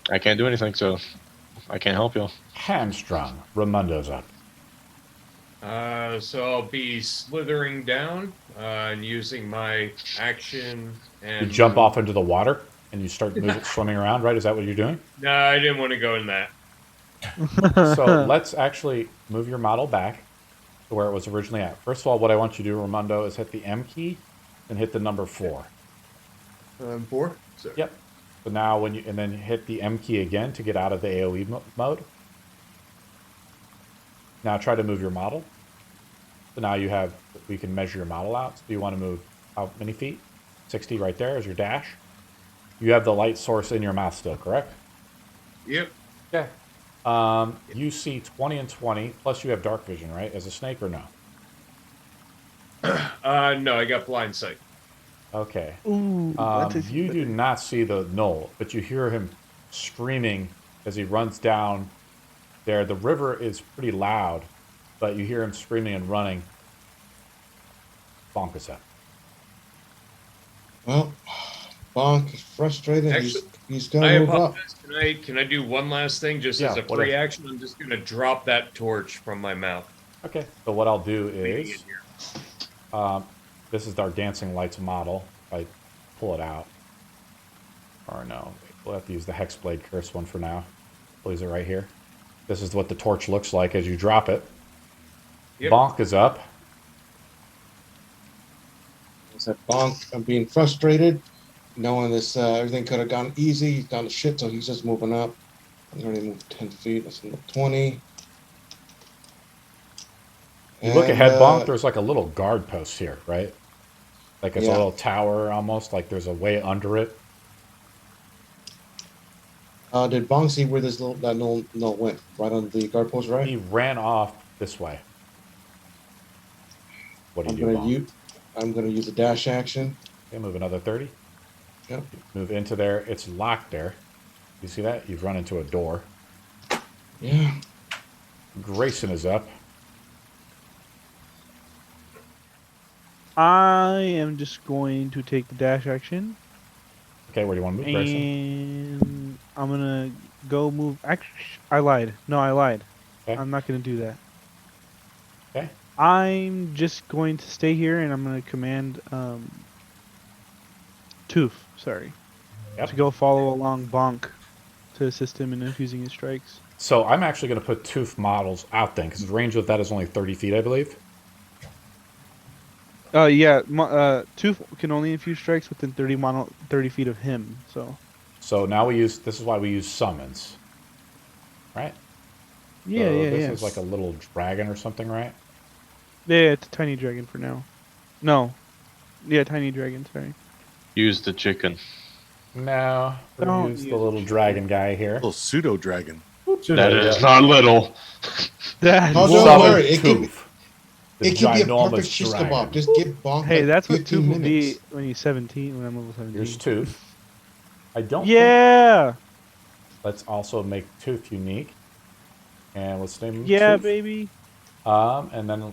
I can't do anything, so I can't help you. Hamstrung. Raimundo's up. So I'll be slithering down and using my action and You jump off into the water and you start swimming around, right? Is that what you're doing? No, I didn't want to go in that. So let's actually move your model back to where it was originally at. First of all, what I want you to do, Raimundo, is hit the M key and hit the number 4. 4? So, Yep. So now and then hit the M key again to get out of the AoE mode. Now try to move your model. So now we can measure your model out. So you want to move how many feet? 60 right there is your dash. You have the light source in your mouth still, correct? Yep. Yeah. You see 20 and 20, plus you have dark vision, right? As a snake or no? No, I got blind sight. Okay. Ooh, that takes You do not see the Knoll, but you hear him screaming as he runs down there. The river is pretty loud, but you hear him screaming and running. Bonk is up. Well, Bonk is frustrated. Actually, he's I gonna move up. apologize. Can I do one last thing just as a what free else? action? I'm just gonna drop that torch from my mouth. Okay. So what I'll do Leaving is, it here. this is our Dancing Lights model. If I pull it out. Or no, we'll have to use the Hexblade Curse one for now. We'll use it right here. This is what the torch looks like as you drop it. Yep. Bonk is up. I said, Bonk, I'm being frustrated, knowing this everything could have gone easy. He's gone to shit, so he's just moving up. I'm already moved 10 feet. That's another 20. You look ahead, Bonk, there's like a little guard post here, right? Like it's a Yeah. little tower almost, like there's a way under it. Did Bonk see where that no went? Right on the guard post, right? He ran off this way. What do I'm you do, gonna Bonk? I'm gonna use a dash action. Okay, move another 30. Yep. Move into there. It's locked there. You see that? You've run into a door. Yeah. Grayson is up. I am just going to take the dash action. Okay, where do you want to move, Grayson? And I'm gonna go move. Actually, I lied. No, I lied. Okay. I'm not gonna do that. Okay. I'm just going to stay here, and I'm gonna command Toof. Sorry. Yep. To go follow along Bonk to assist him in infusing his strikes. So I'm actually going to put Tooth models out then, because the range of that is only 30 feet, I believe. Yeah. Toof can only infuse strikes within 30 feet of him. So now we use. This is why we use summons, right? Yeah, So yeah, this yeah. is like a little dragon or something, right? Yeah, it's a tiny dragon for now. No. Yeah, tiny dragon. Sorry. Use the chicken. No, we're gonna Don't use the use little dragon guy here. Little pseudo dragon. That is not little. That Oh, is- don't Summon worry, it could- Tooth, the It could be a ginormous perfect shish dragon. kebab. Just give Bonk Hey, like that's what 15 Toof will be minutes. when he's 17. When I'm level 17. Here's Tooth. I don't. think- Yeah. Let's also make Tooth unique, and let's name him Yeah, Tooth. baby. And then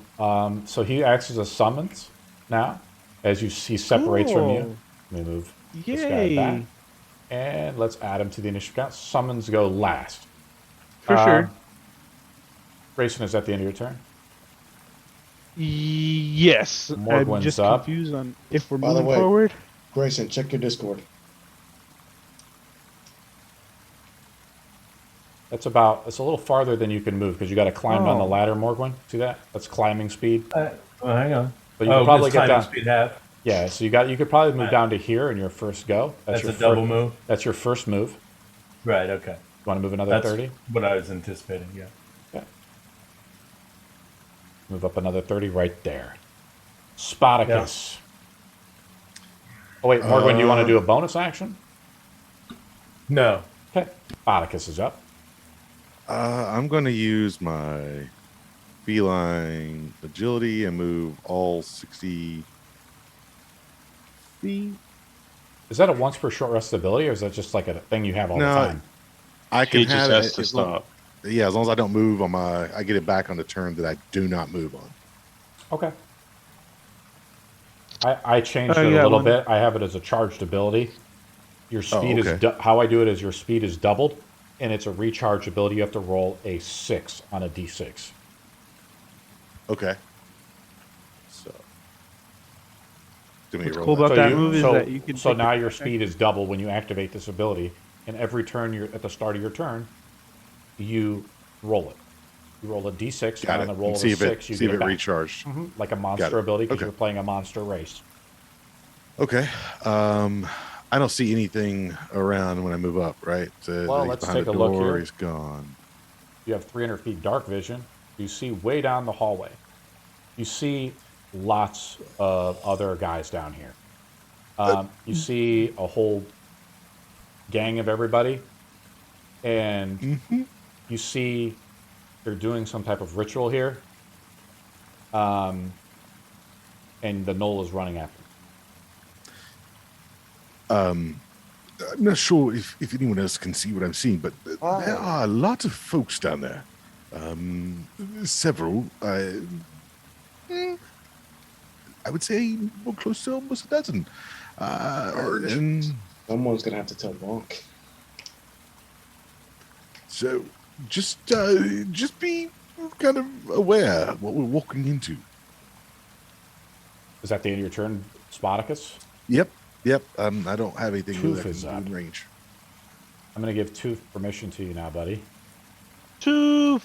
so he acts as a summons now, as he separates from you. Cool. Let me move this guy Yay. back, and let's add him to the initiative count. Summons go last. For sure. Grayson is at the end of your turn. Yes. I'm Morgwin's just up. confused on if we're By the moving way- forward. Grayson, check your Discord. It's a little farther than you can move because you got to climb down the Oh. ladder, Morgwin. See that? That's climbing speed. Well, hang on. But you could probably it's get climbing down. speed half. Yeah, so you could probably move Right. down to here in your first go. That's your a double fir- move. That's your first move. You Right. Okay. want to move another That's 30? what I was anticipating. Yeah. Move up another 30 right there. Spartacus. Oh wait, Morgwin, do you want to do a bonus action? No. Okay. Spartacus is up. I'm going to use my feline agility and move all 60 feet. Is that a once per short rest ability, or is that just like a thing you have all No, the time? I can He just have has it to as long- stop. Yeah, as long as I don't move on I get it back on the turn that I do not move on. Okay. I changed Oh, it a you got little one. bit. I have it as a charged ability. Your speed okay. is how I do it is your speed is doubled, and it's a recharge ability. You have to roll a 6 on a d6. Okay. So. Do me What's roll cool that. about that move is so, that you can. so take now the- your speed is double when you activate this ability, and every turn you're at the start of your turn, you roll it. You roll a d6, Got and it. on the roll And of see a if 6, it you see get if it back. recharged. Like a monster Got it. ability because Okay. you're playing a monster race. Okay. I don't see anything around when I move up, right? Well, he's let's behind take the a look door, here. He's gone. You have 300 feet dark vision. You see way down the hallway. You see lots of other guys down here. You see a whole gang of everybody, and you see they're doing some type of ritual here. And the knoll is running after them. I'm not sure if anyone else can see what I'm seeing, but there are lots of folks down there. Several. I would say more close to almost a dozen. And Someone's gonna have to tell Bonk. so just be kind of aware what we're walking into. Is that the end of your turn, Spartacus? Yep. I don't have anything Tooth really that is can do up. in range. I'm going to give Tooth permission to you now, buddy. Toof.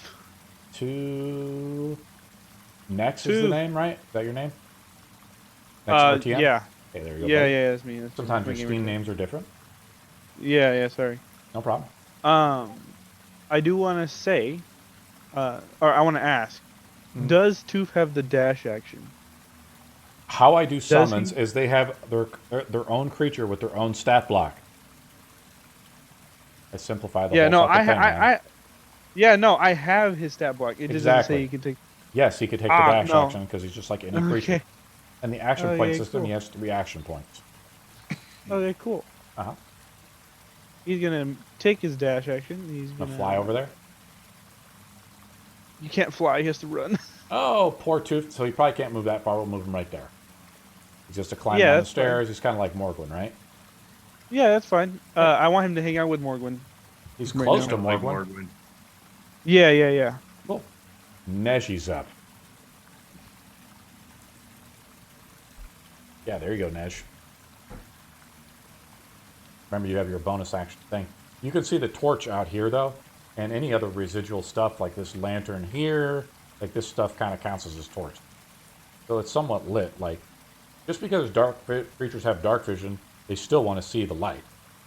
Next is the Tooth. name, right? Is that your name? Next RTM? Yeah. Okay, there you go. Yeah, buddy. yeah, that's me. That's Sometimes my your gamer Steam tag. names are different. Yeah, sorry. No problem. I do want to say, or I want to ask, Hmm. does Toof have the dash action? How I do he- summons is they have their own creature with their own stat block. I simplify the Yeah, whole no, fucking thing, man. I have his stat block. It doesn't Exactly. say you can take. Yes, he could take the Ah, dash no. action because he's just like any creature. Okay. And the action Oh, point yeah, system, cool. he has 3 action points. Okay, cool. Uh-huh. He's gonna take his dash action. He's Gonna gonna fly over there. You can't fly. He has to run. Oh, poor Tooth. So he probably can't move that far. We'll move him right there. He's just to climb Yeah, down the that's fine. stairs. He's kind of like Morgwin, right? Yeah, that's fine. I want him to hang out with Morgwin. He's Right close now. to Like Morgwin. Morgwin. Yeah. Cool. Nej's up. Yeah, there you go, Nej. Remember, you have your bonus action thing. You can see the torch out here, though, and any other residual stuff, like this lantern here, like this stuff kind of counts as his torch. So it's somewhat lit. Like, just because creatures have dark vision, they still want to see the light.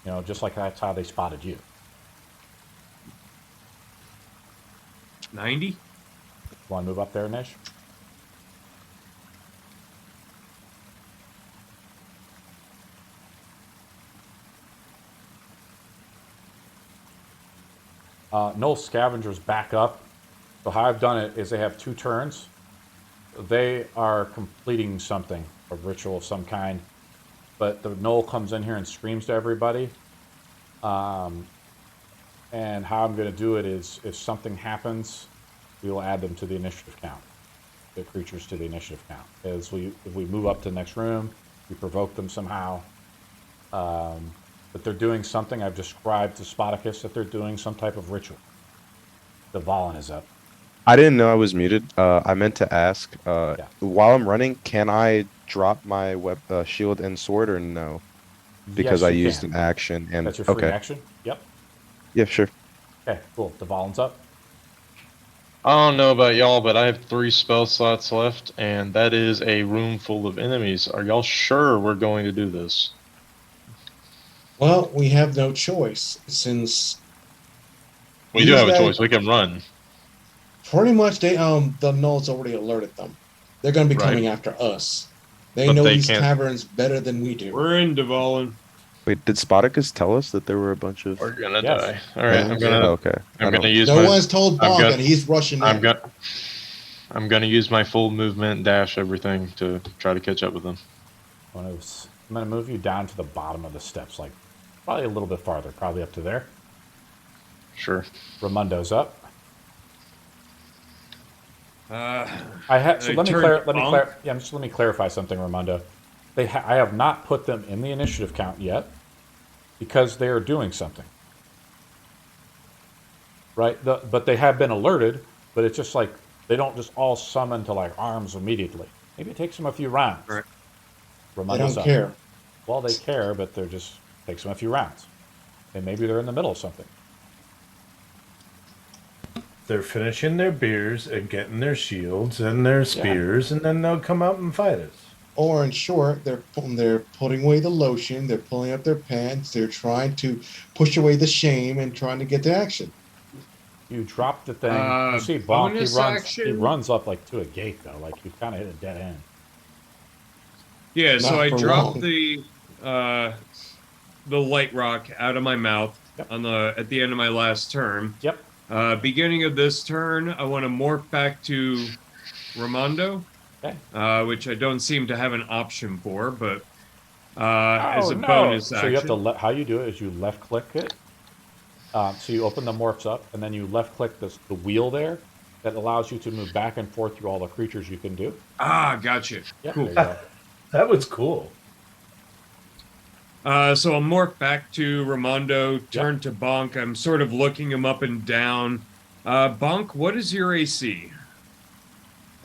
You know, just like that's how they spotted you. 90? Want to move up there, Nej? No scavengers back up. So how I've done it is they have 2 turns. They are completing something, a ritual of some kind. But the Knoll comes in here and screams to everybody. And how I'm going to do it is if something happens, we will add them to the initiative count. The creatures to the initiative count. If we move up to the next room, we provoke them somehow. But they're doing something. I've described to Spartacus that they're doing some type of ritual. The Valen is up. I didn't know I was muted. I meant to ask. While I'm running, can I drop my shield and sword or no? Because Yes, I you used can. an action and That's your free okay. action? Yep. Yeah, sure. Okay, cool. The Valen's up. I don't know about y'all, but I have 3 spell slots left, and that is a room full of enemies. Are y'all sure we're going to do this? Well, we have no choice since We do These have a guys- choice. We can run. pretty much the Knolls already alerted them. They're going to be Right. coming after us. They But know they these can't- taverns better than we do. We're in Dvalin. Wait, did Spartacus tell us that there were a bunch of? We're gonna Yes. die. All right, Yeah. I'm gonna. Oh, okay. I'm I gonna don't- use No my. one's told I've Bonk got- and he's rushing I'm in. gonna. I'm gonna use my full movement, dash, everything to try to catch up with them. I'm going to move you down to the bottom of the steps, like probably a little bit farther, probably up to there. Sure. Ramundo's up. Uh, I have so I let me turned let me clarify something, Ramundo. I have not put them in the initiative count yet because they are doing something. Right? But they have been alerted, but it's just like they don't just all summon to like arms immediately. Maybe it takes them a few rounds. Right. They Ramundo's don't up. care. Well, they care, but they're just takes them a few rounds. And maybe they're in the middle of something. They're finishing their beers and getting their shields and their spears, and then they'll come out and fight us. Or in short, they're putting away the lotion. They're pulling up their pants. They're trying to push away the shame and trying to get to action. You drop the thing. You see Bonk, bonus he action? runs up like to a gate though, like you kinda hit a dead end. yeah, so Not I for dropped long. the light rock out of my mouth Yep. at the end of my last turn. Yep. Beginning of this turn, I want to morph back to Ramondo, Okay. which I don't seem to have an option for, but as Oh, a no. bonus So action. you have to how you do it is you left click it. So you open the morphs up, and then you left click the wheel there that allows you to move back and forth through all the creatures you can do. Gotcha. Yep, Cool. there you go. That was cool. So I'll morph back to Ramondo, turn to Bonk. I'm sort of looking him up and down. Bonk, what is your AC?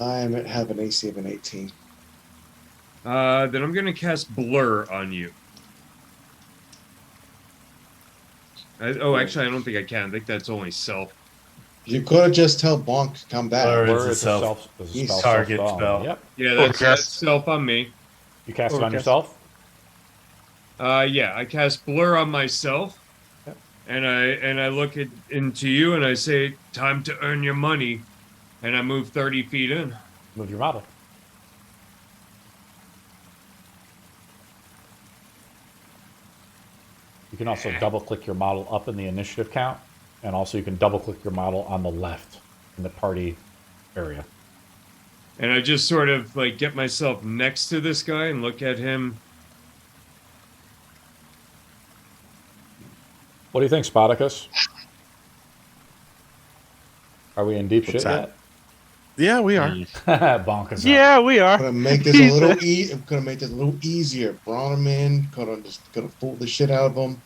I have an AC of an 18. Then I'm going to cast Blur on you. Actually, I don't think I can. I think that's only self. You could have just tell Bonk to come back. Or Blur it's a is He's target self-spell. spell. Yep. Yeah, Or that's cast- self on me. You cast it Or on cast- yourself. Yeah, I cast Blur on myself, Yep. and I look into you and I say, "Time to earn your money," and I move 30 feet in. Move your model. You can also double click your model up in the initiative count, and also you can double click your model on the left in the party area. And I just sort of like get myself next to this guy and look at him. What do you think, Spartacus? Are we in deep What's shit that? yet? Yeah, we are. Bonk is up. Yeah, we are. Gonna make this a little gonna make this a little easier. Brought them in. Could have fooled the shit out of them.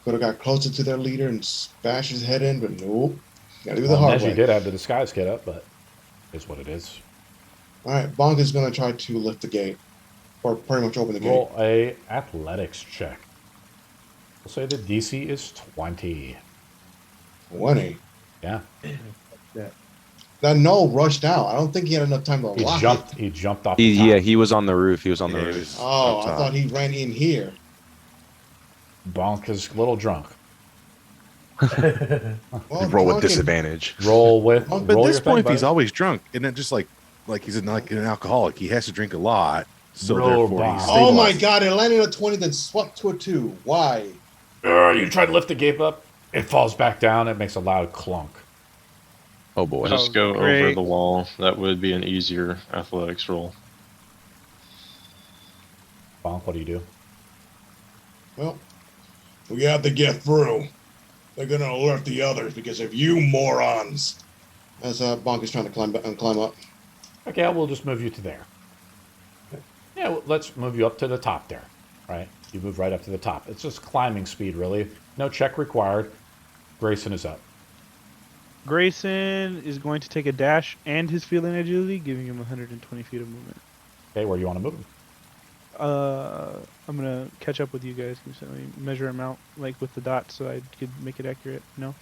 Could have got closer to their leader and bashed his head in, but nope. Gotta do the hard Neji way. did have the disguise kit up, but it's what it is. All right, Bonk is gonna try to lift the gate, or pretty much open the gate. Roll a athletics check. We'll say the DC is 20. 20. Yeah. That Null rushed out. I don't think he had enough time to He lock jumped. it. He jumped off. The top. Yeah, he was on the roof. He was on the Yeah, he roof. was Oh, up I top. thought he ran in here. Bonk is a little drunk. Well, Roll with drunken- disadvantage. Roll with. But But roll at this your thing, point, if he's buddy. always drunk, isn't it just like he's an alcoholic? He has to drink a lot, so Roll therefore bomb. he's Oh my stabilized. god, it landed at 20, then swept to a 2. Why? You try to lift the gate up. It falls back down. It makes a loud clunk. Oh boy. Just go over great. the wall. That would be an easier athletics roll. Bonk, what do you do? Well, we have to get through. They're gonna alert the others because of you morons. As Bonk is trying to climb up. Okay, we'll just move you to there. Yeah, well, let's move you up to the top there. Right? You move right up to the top. It's just climbing speed, really. No check required. Grayson is up. Grayson is going to take a dash and his feeling agility, giving him 120 feet of movement. Okay, where do you want to move him? I'm gonna catch up with you guys. Can you measure him out, like with the dots, so I could make it accurate? No.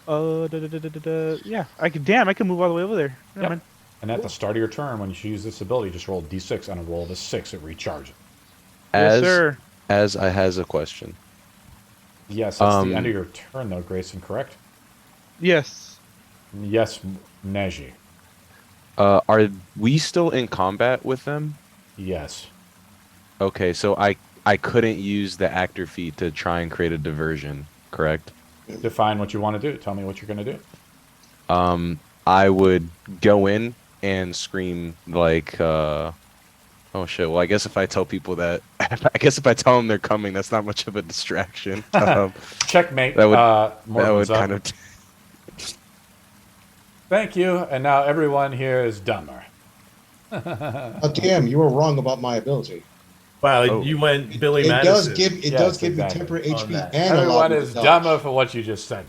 Yeah, I could. Damn, I can move all the way over there. Never Yep. mind. And at the start of your turn, when you use this ability, just roll a d6 and a roll of a 6. It recharges. Yes, sir. As I has a question. Yes, that's the end of your turn, though, Grayson, correct? Yes. Yes, Neji. Are we still in combat with them? Yes. Okay, so I couldn't use the actor feat to try and create a diversion, correct? Define what you want to do. Tell me what you're going to do. I would go in and scream like, oh shit. Well, I guess if I tell people that, I guess if I tell them they're coming, that's not much of a distraction. Checkmate. that would Morgan's up. kind of. Thank you. And now everyone here is dumber. Damn, you were wrong about my ability. Wow, Oh. you went Billy It Madison. does give Yes, you exactly. temporary On HP that. and allow Everyone you to is dodge. dumber for what you just said.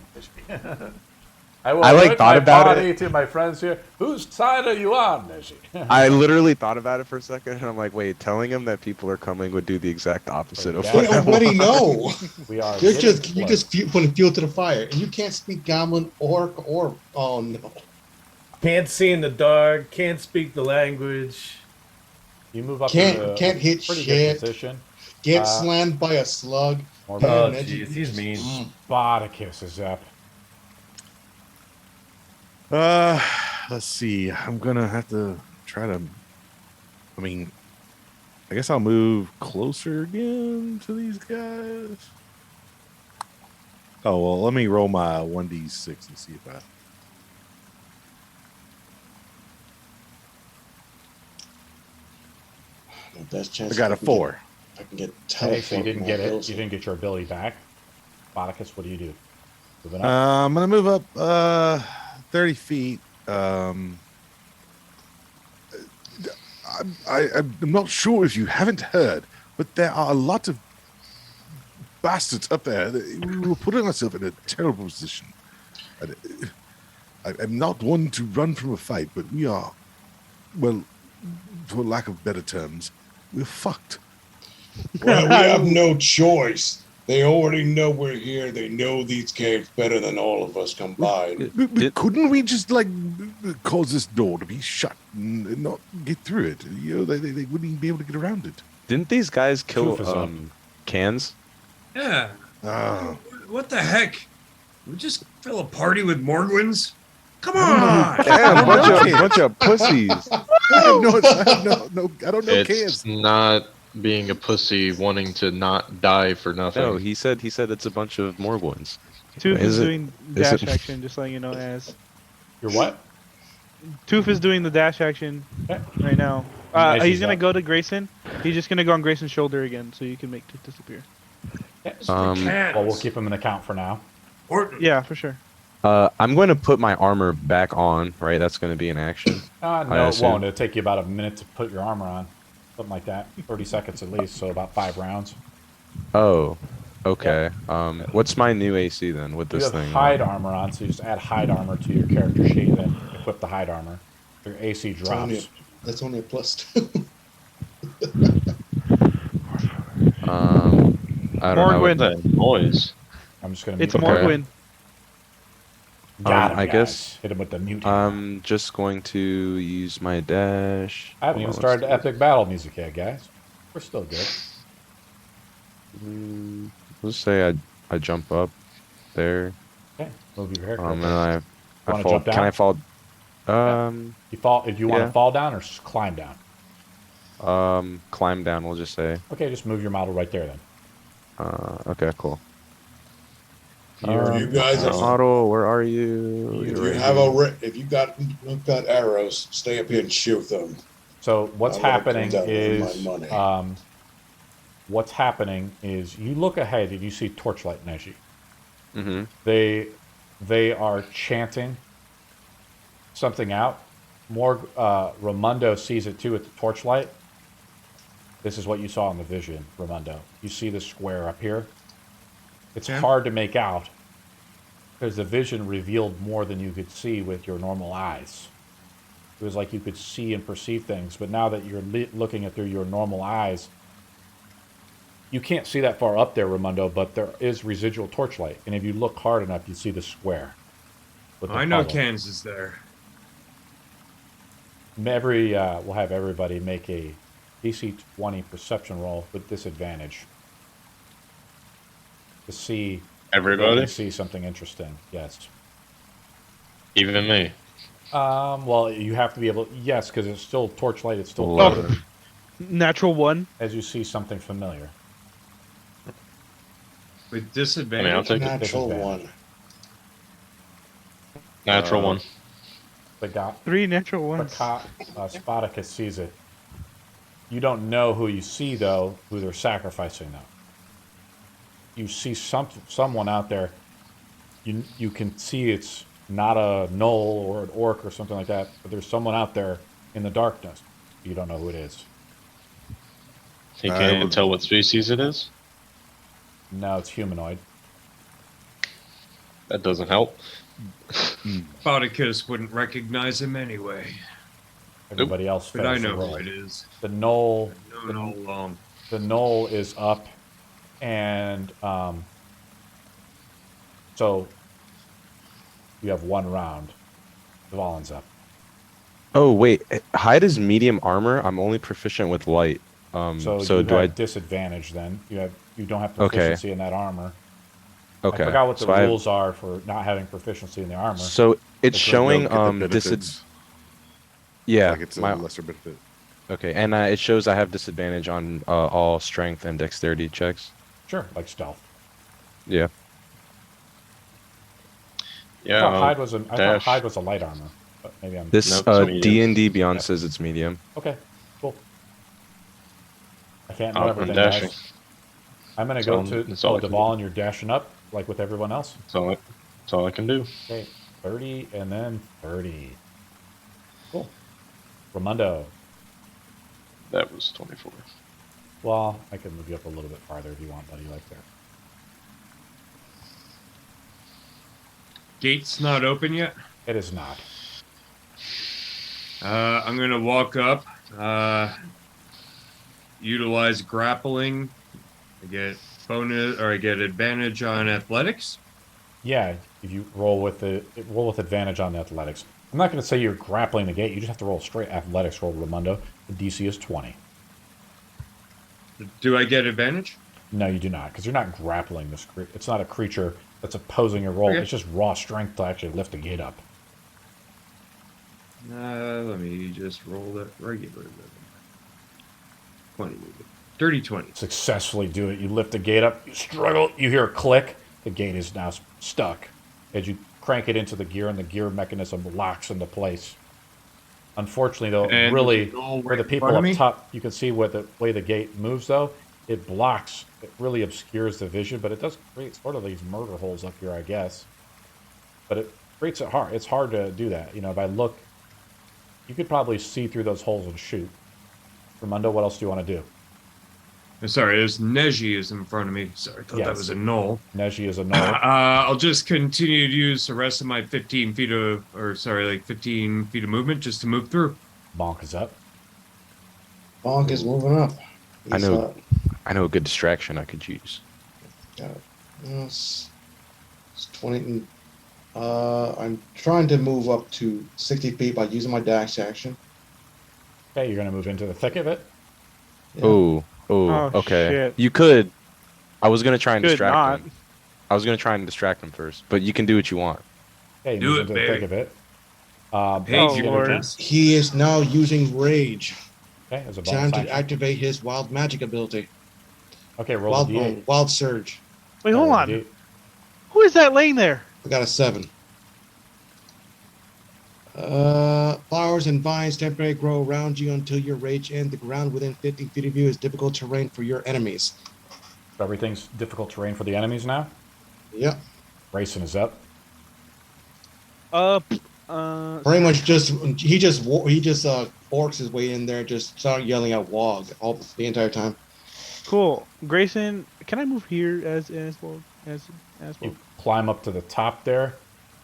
I will I, like, put thought my about body to my friends here. Whose side are you on, Neji? I literally thought about it for a second, and I'm like, wait, telling him that people are coming would do the exact opposite of Yeah. We what I already want. know. We are. You're getting just close. putting fuel to the fire, and you can't speak Goblin or oh no. Can't see in the dark. Can't speak the language. You move up. Can't- to a can't hit pretty shit. good position. Get slammed by a slug. More Oh, Neji, jeez, he's mean. Spartacus is up. Let's see. I'm gonna have to try to. I mean, I guess I'll move closer again to these guys. Oh well, let me roll my 1d6 and see if I. The best chance I got a 4. I can get Okay, teleport. so you didn't my get it. ability. You didn't get your ability back. Spartacus, what do you do? Moving up. I'm gonna move up 30 feet. I'm not sure if you haven't heard, but there are a lot of bastards up there. We're putting ourselves in a terrible position. I'm not one to run from a fight, but we are, well, for lack of better terms, we're fucked. Well, we have no choice. They already know we're here. They know these caves better than all of us combined. But couldn't we just like cause this door to be shut and not get through it? You know, they wouldn't even be able to get around it. Didn't these guys kill Truth is up. cans? Yeah. Ah, What the heck? We just fill a party with Morgwins? Come on! Damn, bunch of pussies. I have no, I don't know It's cans. not being a pussy wanting to not die for nothing. No, he said it's a bunch of Morgwins. Tooth is Is it- doing is dash it- action, just letting you know. As Your what? Tooth is doing the dash action Okay. right now. Nice, He's he's gonna up. go to Grayson. He's just gonna go on Grayson's shoulder again, so you can make Tooth disappear. Okay. Um, Cans. Well, we'll keep him in account for now. Important. Yeah, for sure. I'm going to put my armor back on. Right, that's going to be an action. No, I it assume. won't. It'll take you about a minute to put your armor on. Something like that. 30 seconds at least, so about 5 rounds. Oh, okay. What's my new AC then with You this have thing? hide armor on, so you just add hide armor to your character sheet and equip the hide armor. Your AC drops. That's only a +2. I don't know. Morgwin. That noise. I'm just gonna It's mute. Okay. Morgwin. Got him, I guys. guess- Hit him with the mute. hammer. I'm just going to use my dash. I haven't even started the epic battle music yet, guys. We're still good. Let's say I jump up there. Okay, move your haircut. And I Wanna fall. jump down? Can I fall? You fall if you want yeah. to fall down or climb down. Climb down. We'll just say. Okay, just move your model right there then. Okay, cool. You guys are, Model, where are you? if You're you right have here. if you got arrows, stay up here and shoot them. So what's I'm gonna happening come down with is my money. what's happening is you look ahead and you see Torchlight and Neji. Mm-hmm. They are chanting something out. Ramundo sees it too with the torchlight. This is what you saw in the vision, Ramundo. You see the square up here. It's hard to make out because the vision revealed more than you could see with your normal eyes. It was like you could see and perceive things, but now that you're looking at through your normal eyes, you can't see that far up there, Ramundo, but there is residual torchlight. And if you look hard enough, you see the square. with the I know puddle. Kansas there. We'll have everybody make a DC 20 perception roll with disadvantage to see if Everybody, they see something interesting. Yes. even me. Well, you have to be able. Yes, because it's still torchlight. It's still 11. Natural 1. as you see something familiar. With I mean, I'll disadvantage. take it. Natural Disadvantage. 1. Natural one. The guy, 3 natural 1s. Spartacus sees it. You don't know who you see though, who they're sacrificing though. You see someone out there. You can see it's not a gnoll or an orc or something like that, but there's someone out there in the darkness. You don't know who it is. He I can't would- tell what species it is. No, it's humanoid. That doesn't help. Spartacus wouldn't recognize him anyway. Everybody else But I fails know to who roll. it is. The gnoll, Known all along. the gnoll is up, and so you have one round. The Valen's up. Oh wait, hide is medium armor. I'm only proficient with light. So So you do have I? disadvantage then. You don't have Okay. proficiency in that armor. Okay. I forgot what the so I have- rules are for not having proficiency in the armor. So it's So showing don't get the dis. benefits. Yeah. Like it's a my- lesser benefit. okay, and it shows I have disadvantage on all strength and dexterity checks. Sure, like stealth. Yeah. I thought Yeah. I thought dash. hide was a light armor, but maybe I'm This Nope, it's medium. DND Beyond Yeah. says it's medium. okay. Cool. I can't know I'm everything, dashing. guys. I'm gonna That's go all- to that's all I can Deval, and you're dashing up like with everyone else. That's all I can do. Okay, 30 and then 30. Cool. Ramundo. That was 24. Well, I can move you up a little bit farther if you want, buddy, like there. Gate's not open yet. It is not. I'm gonna walk up. Utilize grappling. I get bonus, or I get advantage on athletics. Yeah, if you roll with advantage on the athletics. I'm not going to say you're grappling the gate. You just have to roll straight athletics roll, Ramundo. The DC is 20. Do I get advantage? No, you do not, because you're not grappling this creature. It's not a creature that's opposing your roll. Okay. It's just raw strength to actually lift the gate up. Let me just roll that regular. 20. Dirty 20. Successfully do it. You lift the gate up. You struggle. You hear a click. The gate is now stuck. As you crank it into the gear, and the gear mechanism locks into place. Unfortunately, though, And really, the goal for the right in people front of up me? top, you can see where the way the gate moves, though. It blocks. It really obscures the vision, but it does create sort of these murder holes up here, I guess. but it creates it hard. It's hard to do that. You know, if I look, you could probably see through those holes and shoot. Ramundo, what else do you want to do? Sorry, there's Neji is in front of me. Sorry, I thought that Yes. was a null. Neji is a null. I'll just continue to use the rest of my 15 feet of, 15 feet of movement just to move through. Bonk is up. Bonk is moving up. I He's, know a good distraction I could use. It's 20. I'm trying to move up to 60 feet by using my dash action. Okay, you're going to move into the thick of it. Yeah. Oh, Oh, okay. shit. You could. I was gonna try and Could distract not. him. I was gonna try and distract him first, but you can do what you want. Okay, you Do move it, into the baby. thick of it. Hey, Oh, Bonk, you get a Lord. chance. He is now using rage. Okay, as a bonus Time to action. activate his wild magic ability. Okay, roll a Wild, d8. wild surge. Wait, hold Roll a on. d8. Who is that laying there? I got a 7. Flowers and vines temporarily grow around you until your rage ends. The ground within 50 feet of you is difficult terrain for your enemies. So everything's difficult terrain for the enemies now. Yep. Racing is up. Pretty much he just forks his way in there, just start yelling at Wog the entire time. Cool. Grayson, can I move here as well? You climb up to the top there.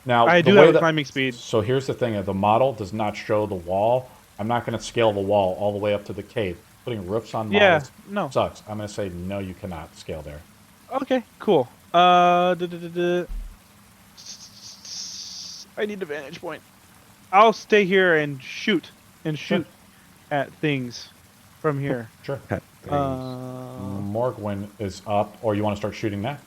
Now, I the do way have a that- climbing speed. So here's the thing: the model does not show the wall. I'm not going to scale the wall all the way up to the cave. Putting roofs on Yeah, models no. sucks. I'm going to say no, you cannot scale there. Okay, cool. I need a vantage point. I'll stay here and shoot at things from here. Sure. Uh, Morgwin is up, or you want to start shooting that?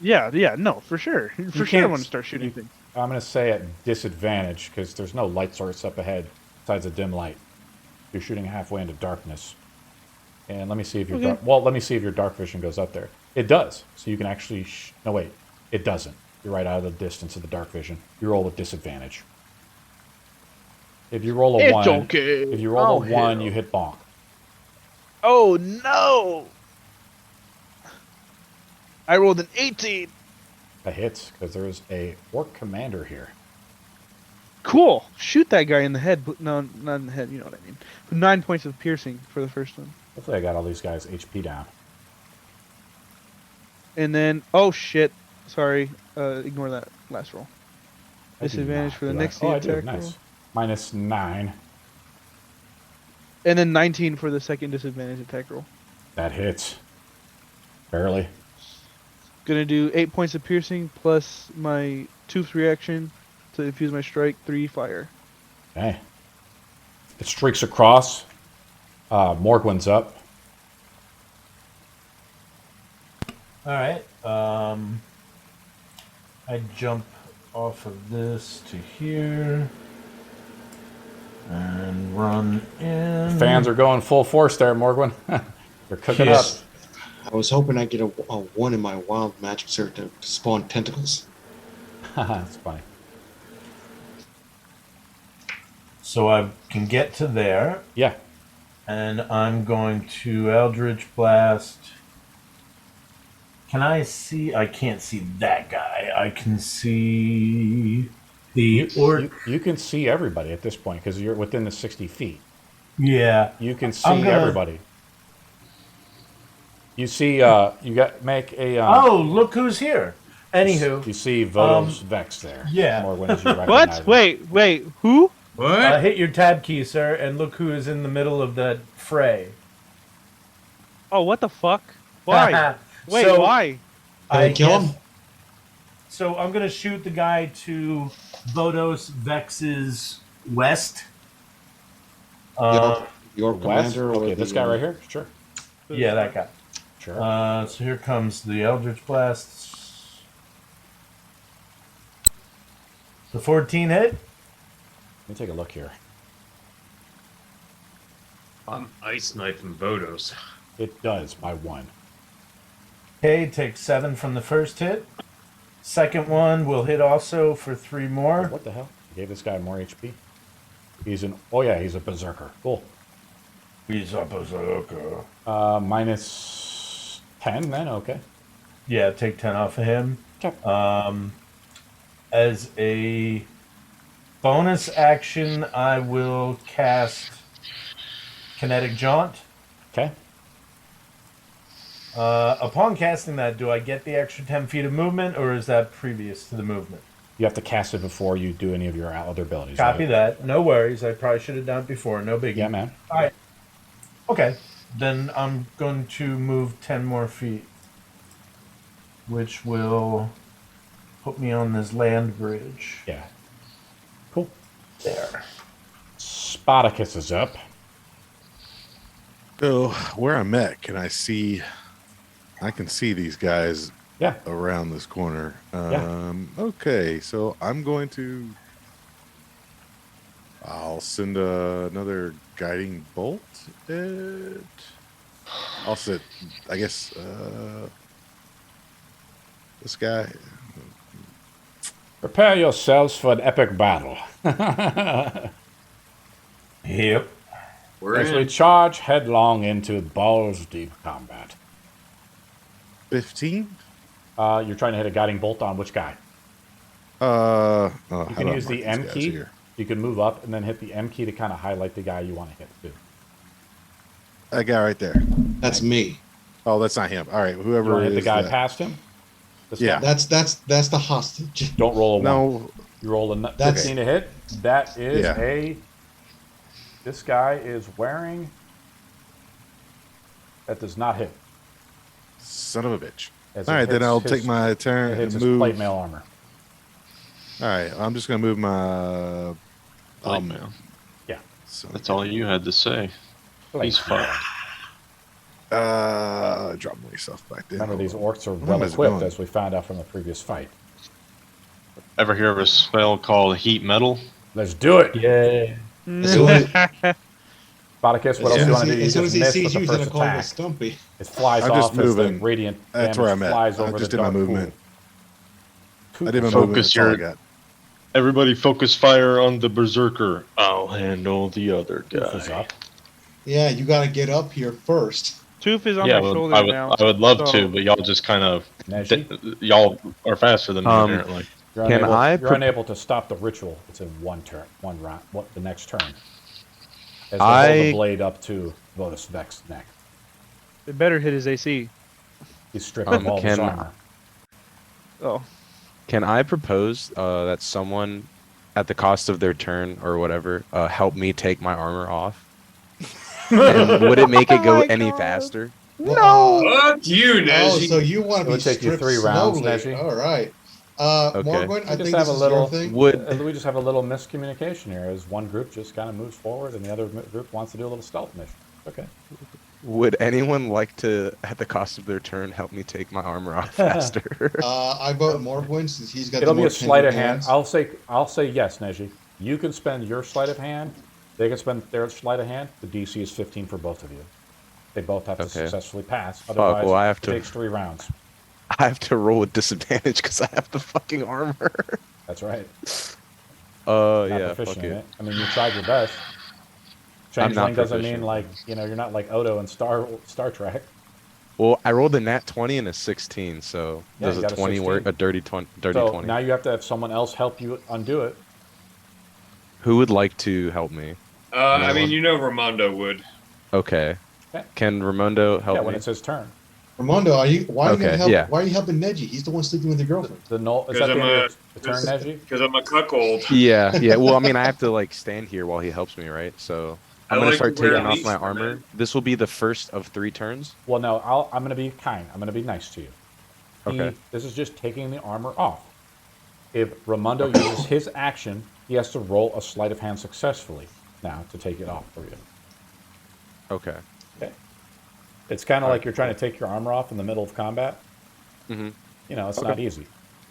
yeah, no, for sure. For sure I can't want to start shooting things. I'm going to say at disadvantage because there's no light source up ahead besides a dim light. You're shooting halfway into darkness. And let me see if your Okay. let me see if your dark vision goes up there. It does. So you can actually no wait, it doesn't. You're right out of the distance of the dark vision. You roll with disadvantage. If you roll a It's 1, okay. if you roll Oh, a 1, hell. you hit bonk. Oh no! I rolled an 18. That hits because there is a orc commander here. Cool. Shoot that guy in the head. But no, not in the head. You know what I mean. 9 points of piercing for the first one. Hopefully I got all these guys HP down. And then, oh shit. Sorry. Ignore that last roll. I do Disadvantage not for the do that. next I attack do. Nice. roll. Minus 9. And then 19 for the second disadvantage attack roll. That hits. Barely. Gonna do 8 points of piercing plus my tooth reaction to infuse my strike, 3 fire. Okay. It streaks across. Morgwin's up. All right. I jump off of this to here and run in. Fans are going full force there, Morgwin. They're cooking Yes. I was hoping I'd get a 1 in my wild magic surge to spawn tentacles. up. That's funny. So I can get to there, Yeah. and I'm going to Eldritch Blast. Can I see? I can't see that guy. I can see the orc. You can see everybody at this point because you're within the 60 feet. Yeah. You can I'm see gonna- everybody. You see, you got make a. Oh, look who's here. Anywho, You see Voto's Vex there. yeah. Morgwin, as you recognize What? him. Wait, who? What? Hit your tab key, sir, and look who is in the middle of that fray. Oh, what the fuck? Why? Wait, So, why? I kill him? So I'm gonna shoot the guy to Vodos Vex's west. Your West? commander or Okay, this guy right here? Sure. Yeah, that guy. Sure. So here comes the Eldritch Blasts. The 14 hit. Let me take a look here. I'm ice knifing Vodos. It does by 1. Okay, take 7 from the first hit. Second one will hit also for 3 more. What the hell? I gave this guy more HP. He's an. Oh, yeah, he's a berserker. Cool. He's a berserker. Minus 10 then? Okay. Yeah, take 10 off of him. Okay. as a bonus action, I will cast Kinetic Jaunt. Okay. Upon casting that, do I get the extra 10 feet of movement, or is that previous to the movement? You have to cast it before you do any of your other abilities. Copy right? that. No worries. I probably should have done it before. No biggie. Yeah, man. All right. Okay. Then I'm going to move 10 more feet, which will put me on this land bridge. Yeah. Cool. There. Spartacus is up. So where I'm at, I can see these guys Yeah. around this corner. Yeah. Okay, so I'll send another guiding bolt. I'll set, I guess, this guy. Prepare yourselves for an epic battle. Yep. We're As we in. charge headlong into balls deep combat. 15? You're trying to hit a guiding bolt on which guy? You You can use the M key. You can move up and then hit the M key to kind of highlight the guy you want to hit too. That guy right there. That's me. Oh, that's not him. All right, You whoever want to it hit is. the guy that- past him? This Yeah. guy? That's the hostage. Don't roll a 1. No, You roll a That's- 15 to hit. That is Yeah. This guy is wearing... That does not hit. son of a bitch. As All it right, then hits I'll his- take my It turn hits and his move. plate mail armor. All right, I'm just gonna move my. Oh man, son that's of all you had to say. Plate He's mail. fucked. Drop myself back there. Remember, these orcs are Where well is it equipped, going? as we found out from the previous fight. Ever hear of a spell called heat metal? Let's do it! Yeah. Spartacus, what else do you want to do? You As soon just as he missed sees with you, the he's first gonna call you a attack. stumpy. It flies I'm off just as the moving. radiant That's damage where I'm at. flies I over just the did my dark pool. movement. Two I did my percent. movement. That's all I got. Everybody focus fire on the berserker. I'll handle the other Tooth is guy. up. Yeah, you gotta get up here first. Tooth is on Yeah, my well, shoulder now. I would love so- to, but y'all just kind of Neji, y'all are faster than me apparently. you're Can unable, I you're unable to stop the ritual. It's in one turn, one round, the next turn. As they hold I- the blade up to Lotus Vex's neck. It better hit his AC. He's stripping of all his can- armor. Oh. Can I propose that someone, at the cost of their turn or whatever, help me take my armor off? And would it make it go Oh my any God. faster? No. Fuck you, Oh, Neji. so you want It to be would take you stripped 3 rounds, slowly. Neji. All right. Okay. Morgan, I We just think have this a is little- your thing. Would We just have a little miscommunication here, as one group just kind of moves forward and the other group wants to do a little stealth mission. Okay. would anyone like to, at the cost of their turn, help me take my armor off faster? I vote Morgwin since he's got It'll the be more a sleight of tender hand. hands. I'll say yes, Neji. You can spend your sleight of hand. They can spend their sleight of hand. The DC is 15 for both of you. They both have to Okay. successfully pass. Otherwise, well, I have it to- takes 3 rounds. I have to roll with disadvantage because I have the fucking armor. That's right. Not Not yeah, proficient fuck in it. it. I mean, you tried your best. I'm not Changeling doesn't mean proficient. like, you're not like Odo in Star Trek. Well, I rolled a nat 20 and a 16, so Yeah, does you a got a 20 work? 16. A dirty 20. Dirty So 20. now you have to have someone else help you undo it. Who would like to help me? I mean, you know Ramondo would. Okay. Yeah. Can Ramondo help Yeah, when me? it's his turn. Ramondo, why are you Okay, gonna help? yeah. Why are you helping Neji? He's the one sleeping with your girlfriend. Is that Because the I'm end a- of the turn, Neji? Because I'm a cuckold. Yeah, yeah. Well, I mean, I have to like stand here while he helps me, right? So I I'm gonna like start to wear taking off leash my for armor. men. This will be the first of 3 turns. Well, no, I'm going to be kind. I'm going to be nice to you. Okay. This is just taking the armor off. If Ramondo uses his action, he has to roll a sleight of hand successfully now to take it off for you. Okay. Okay. It's kind of like you're trying to take your armor off in the middle of combat. Mhm. You know, it's Okay. not easy.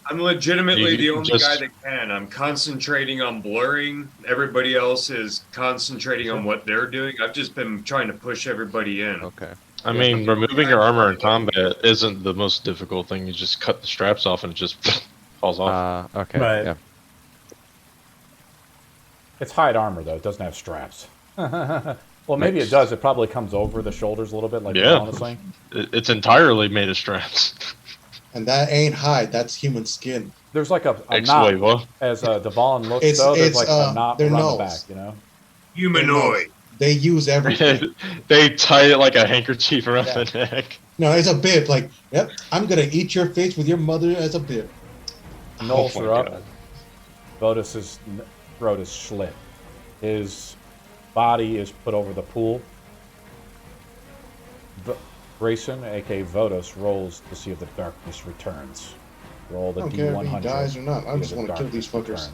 I'm legitimately You the only just- guy that can. I'm concentrating on blurring. Everybody else is concentrating on what they're doing. I've just been trying to push everybody in. Okay. I mean, removing your armor in combat isn't the most difficult thing. You just cut the straps off and it just falls off. Okay. Right. Yeah. It's hide armor, though. It doesn't have straps. Well, maybe it does. It probably comes over the shoulders a little bit, like Yeah. the sling. It's entirely made of straps. And that ain't hide. That's human skin. There's like a Wait, knot. what? As Dvalin looks, It's- though, there's it's, like a knot their around the nose. back, you know? Humanoid. They use everything. They tie it like a handkerchief around Yeah. the neck. No, it's a bib. Like, yep, I'm gonna eat your face with your mother as a bib. Knolls my are up. God. Votus's throat is slit. His body is put over the pool. Grayson, aka Votus, rolls to see if the darkness returns. Roll the I don't care if he D100. dies or not. I see just if want the to kill these darkness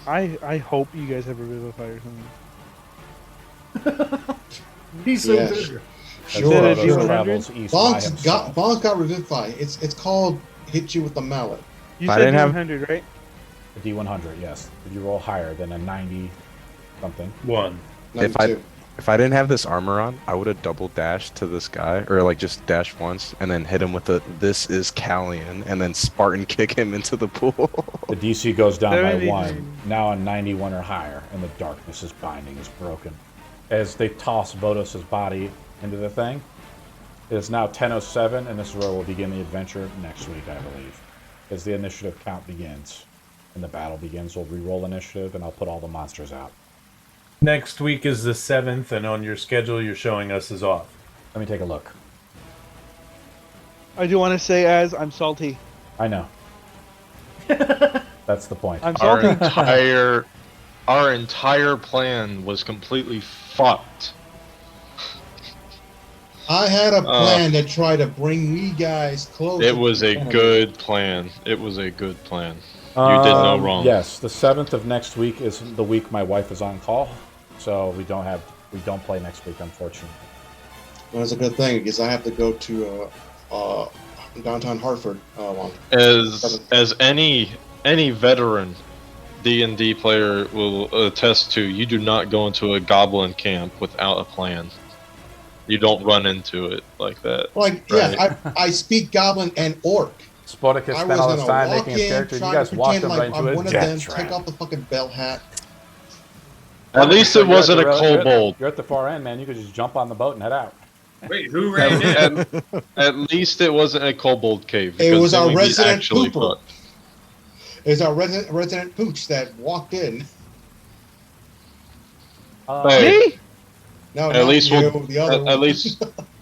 fuckers. I hope you guys have a revivify or something. He's so Yeah. big. return. As Sure, Instead of Votus D100? travels east by himself. Bonk's got Revivify. It's called hit you with the mallet. You If I said didn't have- 100, right? A D100, yes. If you roll higher than a 90 something. 1. If I- 92. If I didn't have this armor on, I would have double dashed to this guy, or like just dash once, and then hit him with the "This is Callian," and then Spartan kick him into the pool. The DC goes down by 70. 1, now a 91 or higher, and the darkness's binding is broken. As they toss Votus's body into the thing, it is now 10:07, and this is where we'll begin the adventure next week, I believe. As the initiative count begins, and the battle begins, we'll re-roll initiative, and I'll put all the monsters out. Next week is the 7th, and on your schedule, you're showing us is off. Let me take a look. I do want to say, as I'm salty. I know. That's the point. I'm Our salty. entire plan was completely fucked. I had a plan to try to bring we guys closer. It was to a the enemy. good plan. It was a good plan. You did no wrong. Yes, the 7th of next week is the week my wife is on call, so we don't play next week, unfortunately. Well, it's a good thing because I have to go to downtown Hartford. As any veteran D&D player will attest to, you do not go into a goblin camp without a plan. You don't run into it like that. Like, Right. yeah, I speak Goblin and Orc. Spodicus I spent was all this gonna time walk making his in, character. You try guys to walked pretend him right like I'm into one a of death them, trap. take off the fucking belt hat. At least it wasn't a kobold. You're at the far end, man. You could just jump on the boat and head out. Wait, who ran in? At least it wasn't a kobold cave. It because was then our we'd be resident actually pooper. fucked. It's our resident pooch that walked in. Hey, Me? No, At not least you, we'll- the other one.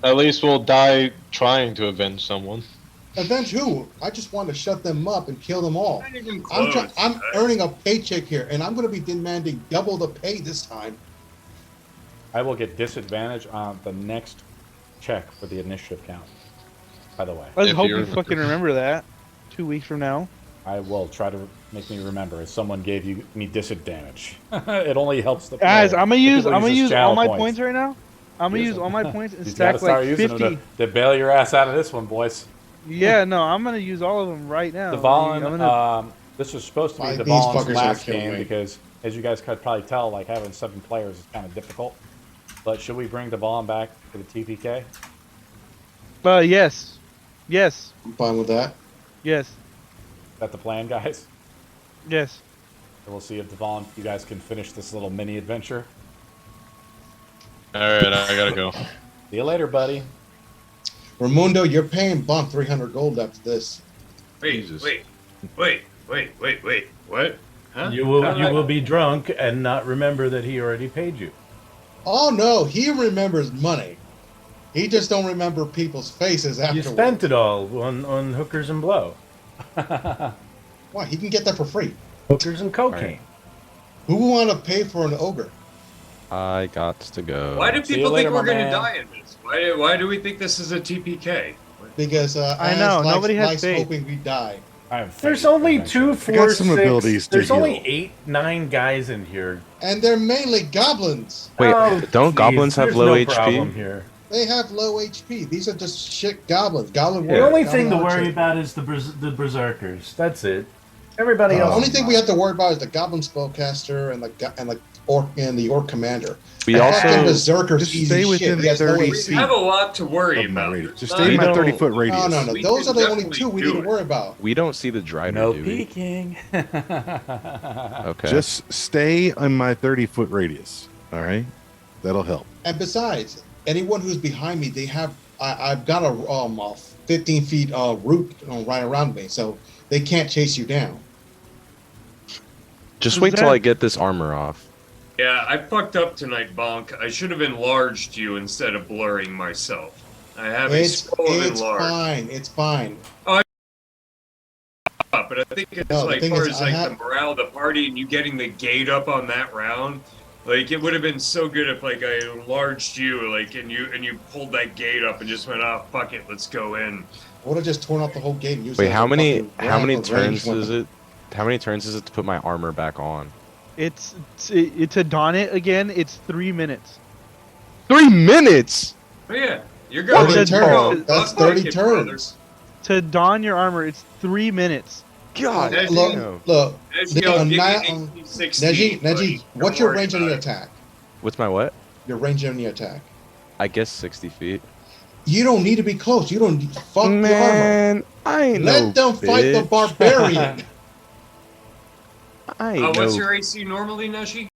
at least we'll die trying to avenge someone. Avenge who? I just want to shut them up and kill them all. Not even I'm close. I'm earning a paycheck here, and I'm going to be demanding double the pay this time. I will get disadvantage on the next check for the initiative count. By the way, Let's If hope you you're- fucking remember that. 2 weeks from now. I will try to make me remember. As someone gave me disadvantage, it only helps the Guys, player. I'm gonna use People use all my channel points right now. I'm gonna Use use them. all my points and He's got to stack start like using 50. them to bail your ass out of this one, boys. Yeah, no, I'm gonna use all of them right now. Dvalin, I'm gonna- this was supposed to be These Dvalin's fuckers last are gonna kill game me. because, as you guys could probably tell, like having 7 players is kind of difficult. But should we bring Dvalin back for the TPK? yes, yes, I'm fine with that. yes, Is that the plan, guys? yes. And we'll see if Dvalin, you guys can finish this little mini adventure. All right, I gotta go. See you later, buddy. Raimundo, you're paying Bonk 300 gold after this. Wait, Jesus. wait. What? Huh? You will be drunk and not remember that he already paid you. Oh no, he remembers money. He just don't remember people's faces You afterwards. spent it all on hookers and blow. Why? He can get that for free. Hookers and cocaine. Who would want to pay for an ogre? I got to go. Why do See you people later, think we're my going to man. die in this? Why do we think this is a TPK? Because I Az know, likes, nobody has likes faith. hoping we die. I have There's faith only eventually. 2, I 4, got some 6. abilities to There's only heal. 8, 9 guys in here. And they're mainly goblins. Wait, Oh, don't geez, goblins have there's low no HP? problem here. They have low HP. These are just shit goblins. Goblin The warrior, only goblin thing to archer. worry about is the berserkers. That's it. Everybody The else. only thing we have to worry about is the goblin spellcaster and the orc commander. We The also fucking berserker's just easy stay shit. within He has no 30 AC. We have a lot to worry of my about. radius. There's Just not- stay in my We don't- 30-foot radius. No. We Those can are the only definitely two we do need to it. worry about. we don't see the Drider, No do we? peeking. Okay. Just stay on my 30-foot radius. All right, that'll help. And besides, anyone who's behind me, they have I've got a 15 feet route right around me, so they can't chase you down. Just Who's wait till that? I get this armor off. Yeah, I fucked up tonight, Bonk. I should have enlarged you instead of blurring myself. I have a scroll of It's enlarge. fine. It's fine. But I think it's No, the like thing far is, as I like have- the morale of the party and you getting the gate up on that round, like it would have been so good if like I enlarged you, like and you pulled that gate up and just went, oh fuck it, let's go in. I would have just torn off the whole gate and used Wait, it as how a many fucking how many range turns weapon. is it? How many turns is it to put my armor back on? It's to don it again. It's 3 minutes. 3 minutes. But yeah, you're going. 30 Well, turns. Go. That's Fuck 30 it, brother. turns. To don your armor, it's 3 minutes. God Neji, damn. Look, Neji, I'll give you Neji, 1860, Neji, but what's don't your worry range on about your it. attack? What's my what? Your range on your attack. I guess 60 feet. You don't need to be close. You don't fuck the armor. Man, I ain't Let no them fight the bitch. barbarian. I ain't What's no your AC normally, Neshi?